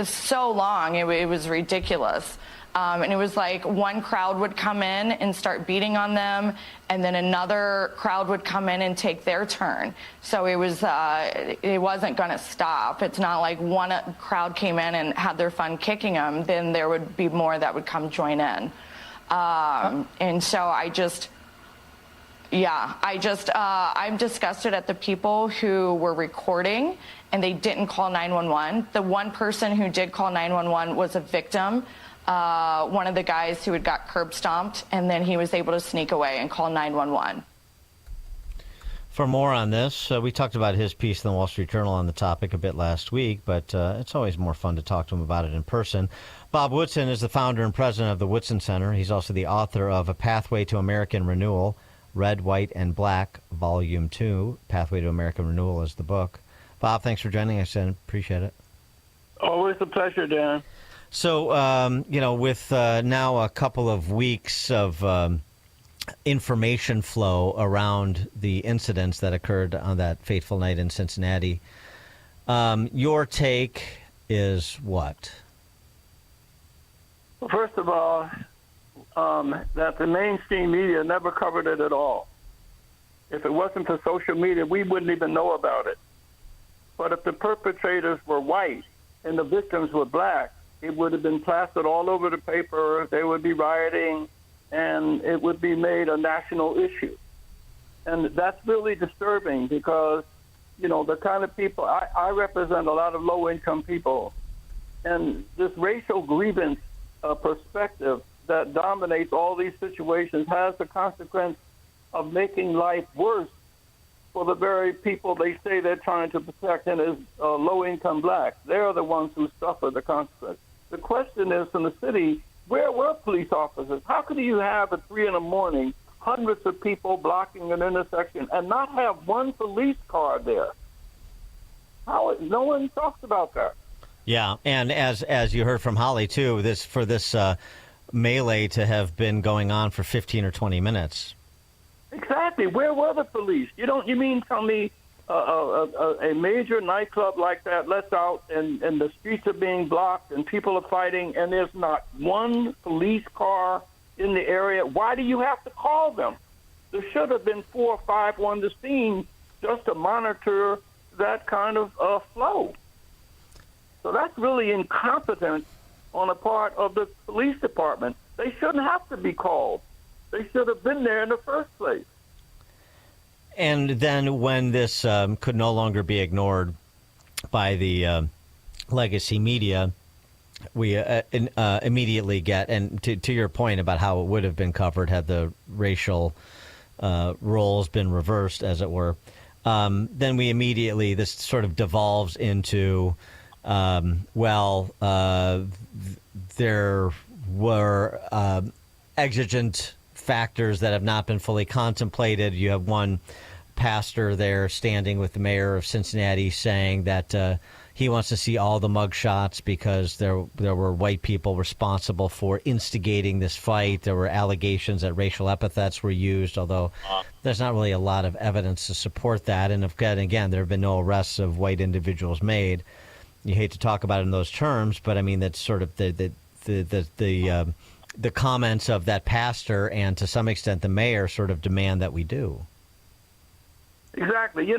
so long, it was ridiculous. And it was like one crowd would come in and start beating on them, and then another crowd would come in and take their turn. So it wasn't going to stop. It's not like one crowd came in and had their fun kicking them, then there would be more that would come join in. And so I've disgusted at the people who were recording and they didn't call 911. The one person who did call 911 was a victim, one of the guys who had got curb stomped, and then he was able to sneak away and call 911. For more on this, we talked about his piece in the Wall Street Journal on the topic a bit last week, but it's always more fun to talk to him about it in person. Bob Woodson is the founder and president of the Woodson Center. He's also the author of A Pathway to American Renewal, Red, White, and Black, Volume 2. Pathway to American Renewal is the book. Bob, thanks for joining us, and appreciate it. Always a pleasure, Dan. So, with now a couple of weeks of information flow around the incidents that occurred on that fateful night in Cincinnati, your take is what? Well, first of all, that the mainstream media never covered it at all. If it wasn't for social media, we wouldn't even know about it. But if the perpetrators were white and the victims were black, it would have been plastered all over the paper. They would be rioting, and it would be made a national issue. And that's really disturbing because, the kind of people, I represent a lot of low-income people, and this racial grievance perspective that dominates all these situations has the consequence of making life worse for the very people they say they're trying to protect, and as low-income blacks. They're the ones who suffer the consequence. The question is, in the city, where were police officers? How could you have at 3 a.m, hundreds of people blocking an intersection and not have one police car there? No one talks about that. Yeah, and as you heard from Holly, too, this melee to have been going on for 15 or 20 minutes. Exactly. Where were the police? You mean tell me a major nightclub like that lets out and the streets are being blocked and people are fighting and there's not one police car in the area? Why do you have to call them? There should have been 4 or 5 on the scene just to monitor that kind of flow. So that's really incompetent on the part of the police department. They shouldn't have to be called. They should have been there in the first place. And then when this could no longer be ignored by the legacy media, we immediately get, and to your point about how it would have been covered had the racial roles been reversed, as it were, then we immediately, this sort of devolves into, there were exigent factors that have not been fully contemplated. You have one pastor there standing with the mayor of Cincinnati saying that he wants to see all the mugshots because there were white people responsible for instigating this fight. There were allegations that racial epithets were used, although there's not really a lot of evidence to support that. And again, there have been no arrests of white individuals made. You hate to talk about it in those terms, but I mean that's sort of the comments of that pastor and to some extent the mayor sort of demand that we do. Exactly.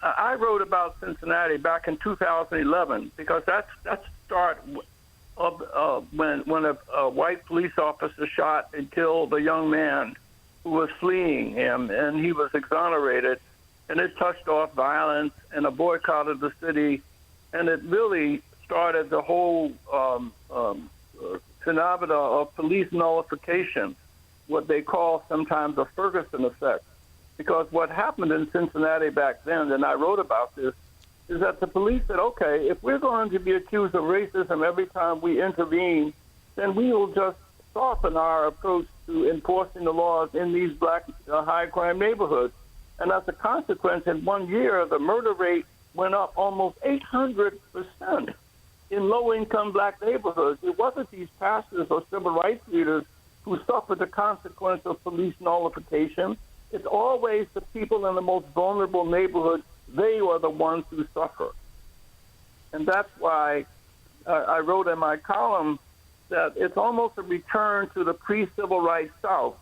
I wrote about Cincinnati back in 2011 because that's the start of when a white police officer shot and killed a young man who was fleeing him, and he was exonerated, and it touched off violence and a boycott of the city, and it really started the whole phenomena of police nullification, what they call sometimes a Ferguson effect. Because what happened in Cincinnati back then, and I wrote about this, is that the police said, okay, if we're going to be accused of racism every time we intervene, then we will just soften our approach to enforcing the laws in these black high-crime neighborhoods. And as a consequence, in 1 year, the murder rate went up almost 800% in low-income black neighborhoods. It wasn't these pastors or civil rights leaders who suffered the consequence of police nullification. It's always the people in the most vulnerable neighborhoods. They are the ones who suffer. And that's why I wrote in my column that it's almost a return to the pre-civil rights South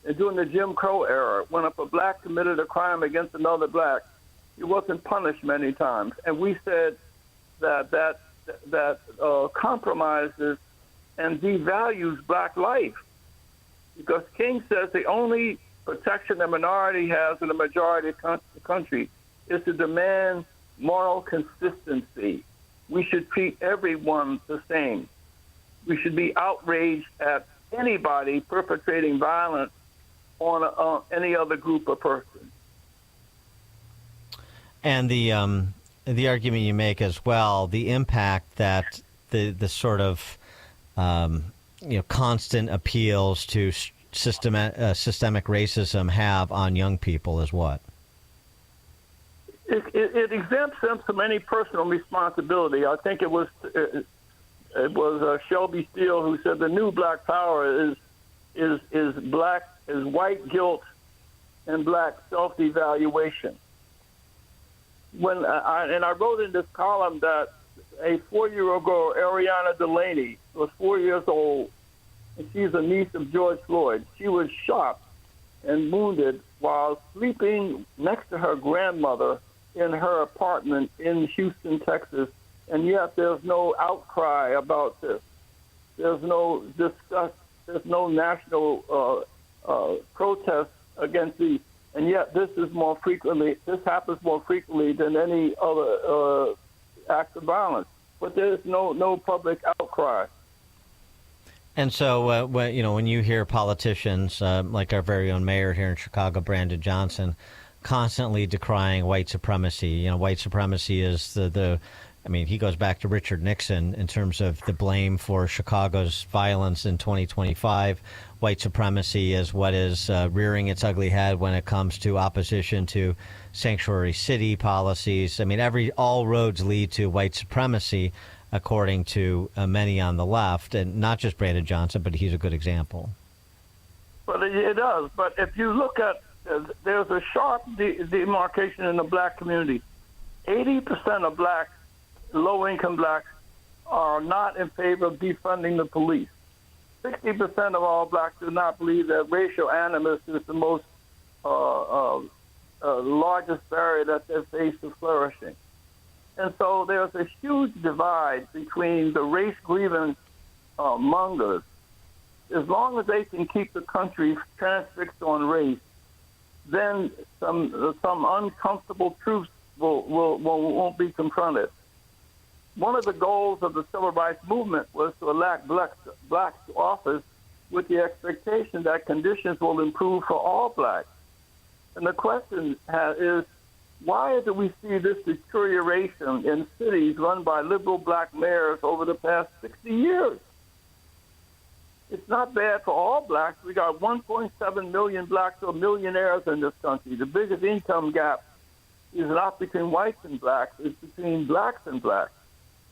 and during the Jim Crow era, when if a black committed a crime against another black, he wasn't punished many times. And we said that compromises and devalues black life. Because King says the only protection the minority has in the majority of the country is to demand moral consistency. We should treat everyone the same. We should be outraged at anybody perpetrating violence on any other group or person. And the argument you make as well, the impact that the sort of constant appeals to systemic racism have on young people is what? It exempts them from any personal responsibility. I think it was Shelby Steele who said the new black power is white guilt and black self-devaluation. When I wrote in this column that a 4-year-old girl, Ariana Delaney, was 4 years old, and she's a niece of George Floyd. She was shot and wounded while sleeping next to her grandmother in her apartment in Houston, Texas, and yet there's no outcry about this. There's no discuss. There's no national protest against these, and yet this happens more frequently than any other act of violence. But there's no public outcry. And so, when you hear politicians like our very own mayor here in Chicago, Brandon Johnson, constantly decrying white supremacy. White supremacy is he goes back to Richard Nixon in terms of the blame for Chicago's violence in 2025. White supremacy is what is rearing its ugly head when it comes to opposition to sanctuary city policies. All roads lead to white supremacy, according to many on the left, and not just Brandon Johnson, but he's a good example. But it does. But if you look at, there's a sharp demarcation in the black community. 80% of blacks, low-income blacks, are not in favor of defunding the police. 60% of all blacks do not believe that racial animus is the most largest barrier that they face to flourishing. And so there's a huge divide between the race grievance mongers. As long as they can keep the country transfixed on race, then some uncomfortable truths won't be confronted. One of the goals of the civil rights movement was to elect blacks to office with the expectation that conditions will improve for all blacks. And the question is, why do we see this deterioration in cities run by liberal black mayors over the past 60 years? It's not bad for all blacks. We got 1.7 million blacks or millionaires in this country. The biggest income gap is not between whites and blacks, it's between blacks and blacks.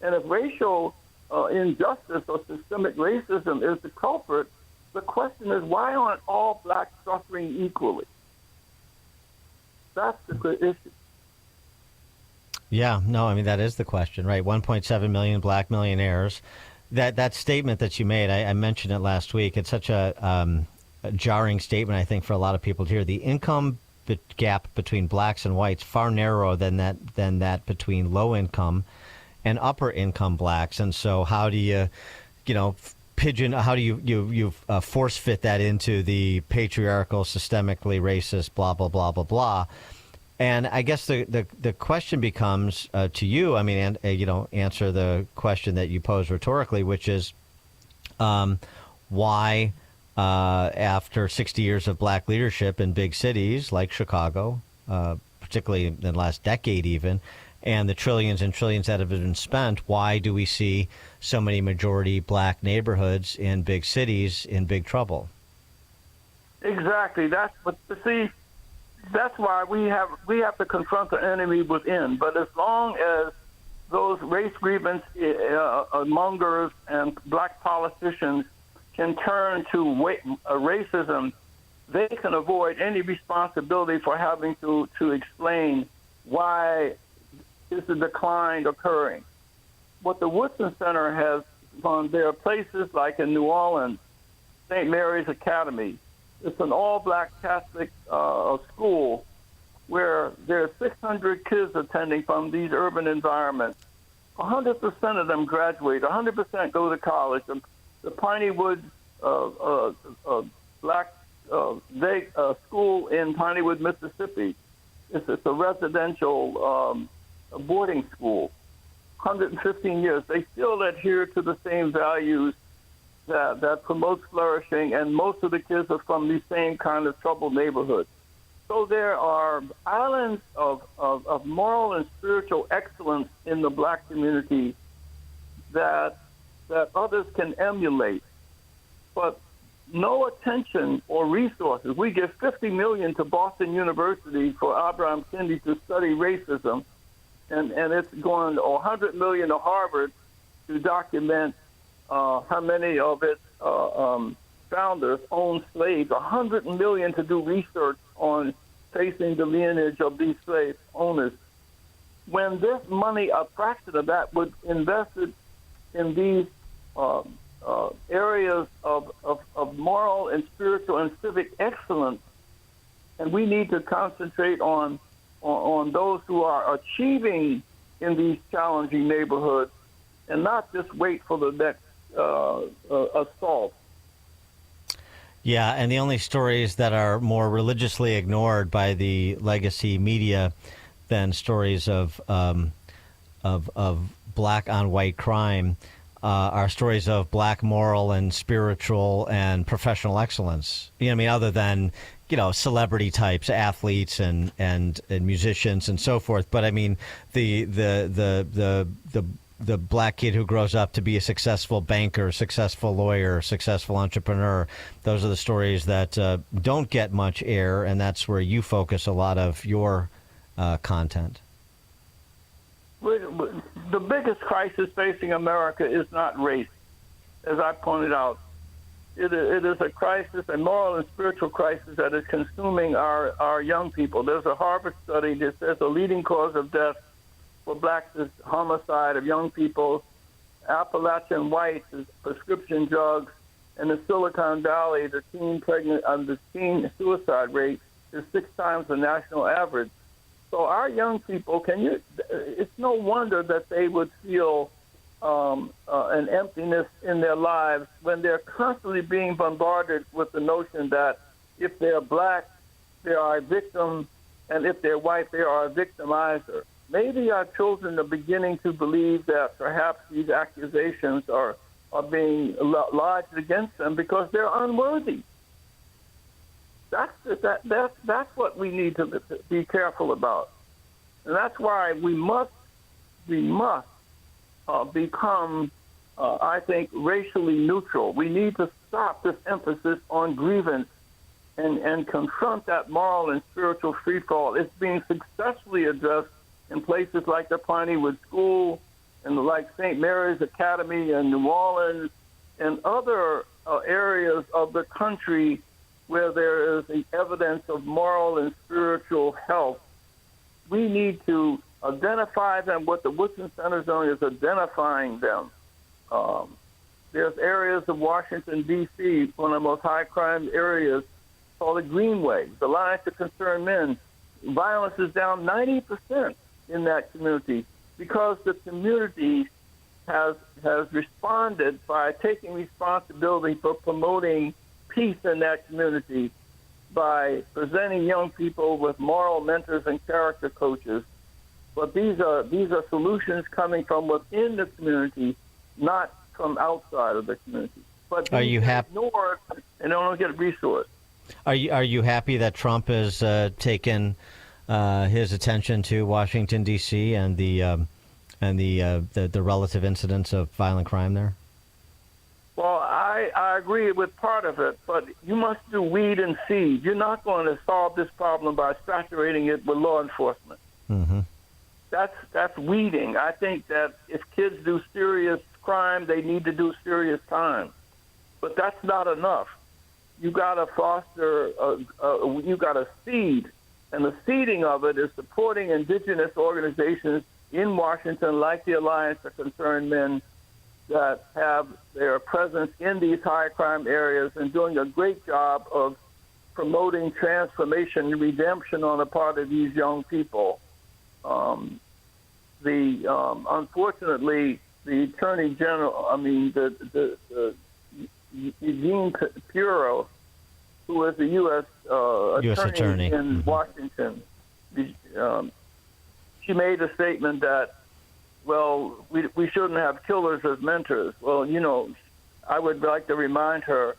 And if racial injustice or systemic racism is the culprit, the question is, why aren't all blacks suffering equally? That's the issue. Yeah, no, that is the question, right? 1.7 million black millionaires. That statement that you made, I mentioned it last week. It's such a jarring statement, I think, for a lot of people to hear. The income gap between blacks and whites far narrower than that between low income and upper income blacks. And so, how do you force fit that into the patriarchal, systemically racist, blah blah blah blah blah? And I guess the question becomes to you. Answer the question that you posed rhetorically, which is why, after 60 years of black leadership in big cities like Chicago, particularly in the last decade, even, and the trillions and trillions that have been spent, why do we see so many majority black neighborhoods in big cities in big trouble? Exactly. That's why we have to confront the enemy within. But as long as those race grievance mongers and black politicians can turn to racism, they can avoid any responsibility for having to explain why is the decline occurring. What the Woodson Center has there are places like in New Orleans, St. Mary's Academy. It's an all-black Catholic school where there are 600 kids attending from these urban environments. 100% of them graduate. 100% go to college. The Piney Woods black school in Piney Woods, Mississippi. It's a residential boarding school. 115 years. They still adhere to the same values that promotes flourishing, and most of the kids are from these same kind of troubled neighborhoods. So there are islands of moral and spiritual excellence in the black community that others can emulate, but no attention or resources. We give $50 million to Boston University for Abraham Kendi to study racism, and it's going $100 million to Harvard to document how many of its founders owned slaves. $100 million to do research on tracing the lineage of these slave owners. When this money, a fraction of that, would invested in these areas of moral and spiritual and civic excellence, and we need to concentrate on those who are achieving in these challenging neighborhoods, and not just wait for the next assault. Yeah, and the only stories that are more religiously ignored by the legacy media than stories of black on white crime are stories of black moral and spiritual and professional excellence. You know what I mean? Other than, celebrity types, athletes and musicians and so forth. But I mean, the black kid who grows up to be a successful banker, successful lawyer, successful entrepreneur, those are the stories that don't get much air, and that's where you focus a lot of your content. The biggest crisis facing America is not race, as I pointed out. It is a crisis, a moral and spiritual crisis that is consuming our young people. There's a Harvard study that says the leading cause of death for blacks is homicide of young people. Appalachian whites is prescription drugs, and in Silicon Valley, the teen suicide rate is 6 times the national average. So our young people, it's no wonder that they would feel an emptiness in their lives when they're constantly being bombarded with the notion that if they're black, they are a victim, and if they're white, they are a victimizer. Maybe our children are beginning to believe that perhaps these accusations are being lodged against them because they're unworthy. That's what we need to be careful about, and that's why we must become, I think, racially neutral. We need to stop this emphasis on grievance and confront that moral and spiritual freefall. It's being successfully addressed in places like the Piney Woods School and like St. Mary's Academy in New Orleans and other areas of the country where there is the evidence of moral and spiritual health. We need to identify them. What the Woodson Center is doing is identifying them. There's areas of Washington, D.C., one of the most high-crime areas, called the Greenway, the Alliance of Concerned Men. Violence is down 90% in that community because the community has responded by taking responsibility for promoting peace in that community by presenting young people with moral mentors and character coaches. But these are solutions coming from within the community, not from outside of the community. But are you happy? Ignored and don't get resourced. Are you happy that Trump has taken his attention to Washington D.C. and the relative incidents of violent crime there? Well, I agree with part of it, but you must do weed and seed. You're not going to solve this problem by saturating it with law enforcement. Mm-hmm. That's weeding. I think that if kids do serious crime, they need to do serious time. But that's not enough. You got to foster, you got to seed. And the seeding of it is supporting indigenous organizations in Washington, like the Alliance of Concerned Men, that have their presence in these high crime areas and doing a great job of promoting transformation and redemption on the part of these young people. Unfortunately, the Attorney General, the Eugene Puro, who is the U.S. attorney in Washington, she made a statement that, well, we shouldn't have killers as mentors. Well, I would like to remind her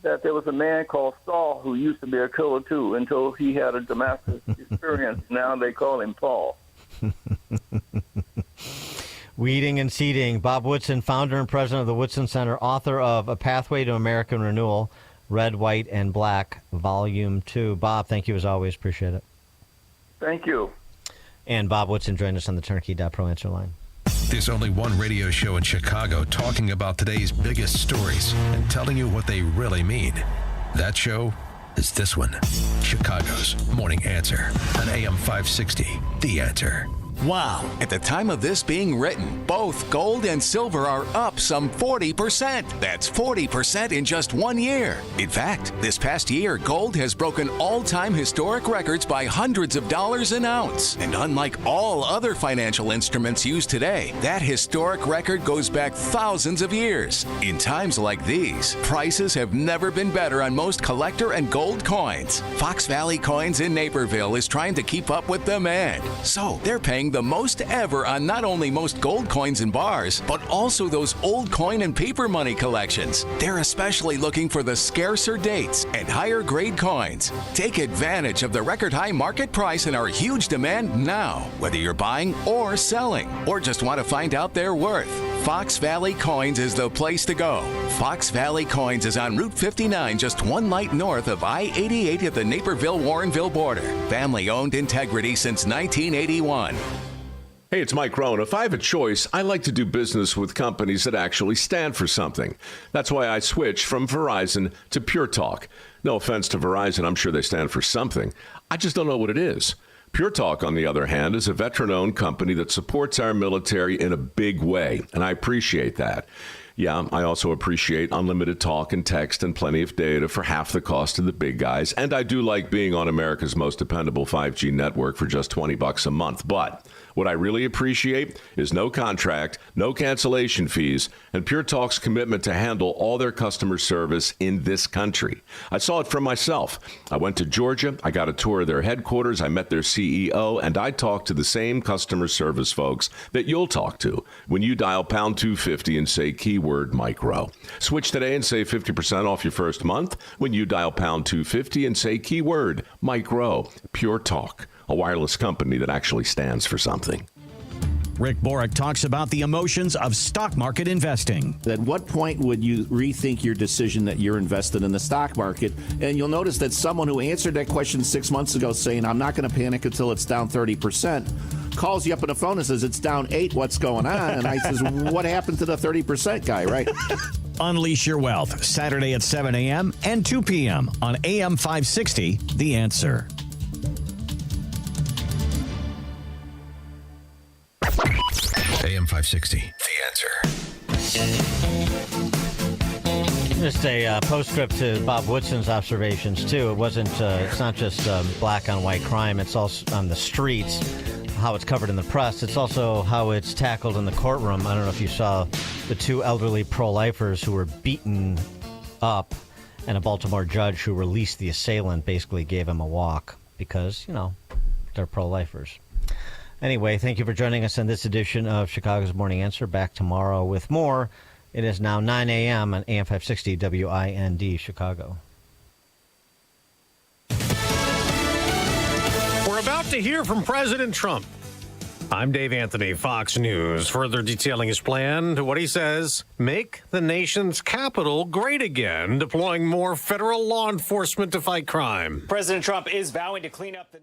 that there was a man called Saul who used to be a killer too until he had a Damascus experience. Now they call him Paul. Weeding and Seeding. Bob Woodson, founder and president of the Woodson Center, author of A Pathway to American Renewal, Red, White, and Black, Volume 2. Bob, thank you as always. Appreciate it. Thank you. And Bob Woodson joined us on the Turnkey.Pro answer line. There's only one radio show in Chicago talking about today's biggest stories and telling you what they really mean. That show is this one, Chicago's Morning Answer on AM 560, The Answer. Wow. At the time of this being written, both gold and silver are up some 40%. That's 40% in just 1 year. In fact, this past year, gold has broken all-time historic records by hundreds of dollars an ounce. And unlike all other financial instruments used today, that historic record goes back thousands of years. In times like these, prices have never been better on most collector and gold coins. Fox Valley Coins in Naperville is trying to keep up with demand. So they're paying the most ever on not only most gold coins and bars, but also those old coin and paper money collections. They're especially looking for the scarcer dates and higher grade coins. Take advantage of the record high market price and our huge demand now, whether you're buying or selling, or just want to find out their worth. Fox Valley Coins is the place to go. Fox Valley Coins is on Route 59, just 1 light north of I-88 at the Naperville-Warrenville border. Family-owned integrity since 1981. Hey, it's Mike Rohn. If I have a choice, I like to do business with companies that actually stand for something. That's why I switched from Verizon to Pure Talk. No offense to Verizon, I'm sure they stand for something. I just don't know what it is. Pure Talk, on the other hand, is a veteran-owned company that supports our military in a big way, and I appreciate that. Yeah, I also appreciate unlimited talk and text and plenty of data for half the cost of the big guys, and I do like being on America's most dependable 5G network for just $20 a month, but what I really appreciate is no contract, no cancellation fees, and Pure Talk's commitment to handle all their customer service in this country. I saw it for myself. I went to Georgia, I got a tour of their headquarters, I met their CEO, and I talked to the same customer service folks that you'll talk to when you dial pound 250 and say keyword micro. Switch today and save 50% off your first month when you dial pound 250 and say keyword micro. Pure Talk, a wireless company that actually stands for something. Rick Borick talks about the emotions of stock market investing. At what point would you rethink your decision that you're invested in the stock market? And you'll notice that someone who answered that question 6 months ago saying, I'm not going to panic until it's down 30%, calls you up on the phone and says, it's down 8, what's going on? And I says, what happened to the 30% guy, right? Unleash Your Wealth, Saturday at 7 a.m. and 2 p.m. on AM 560, The Answer. AM 560, The Answer. Just a postscript to Bob Woodson's observations, too. It's not just black on white crime. It's also on the streets, how it's covered in the press. It's also how it's tackled in the courtroom. I don't know if you saw the 2 elderly pro-lifers who were beaten up, and a Baltimore judge who released the assailant basically gave him a walk because, they're pro-lifers. Anyway, thank you for joining us on this edition of Chicago's Morning Answer. Back tomorrow with more. It is now 9 a.m. on AM 560 WIND Chicago. We're about to hear from President Trump. I'm Dave Anthony, Fox News, further detailing his plan to what he says, make the nation's capital great again, deploying more federal law enforcement to fight crime. President Trump is vowing to clean up the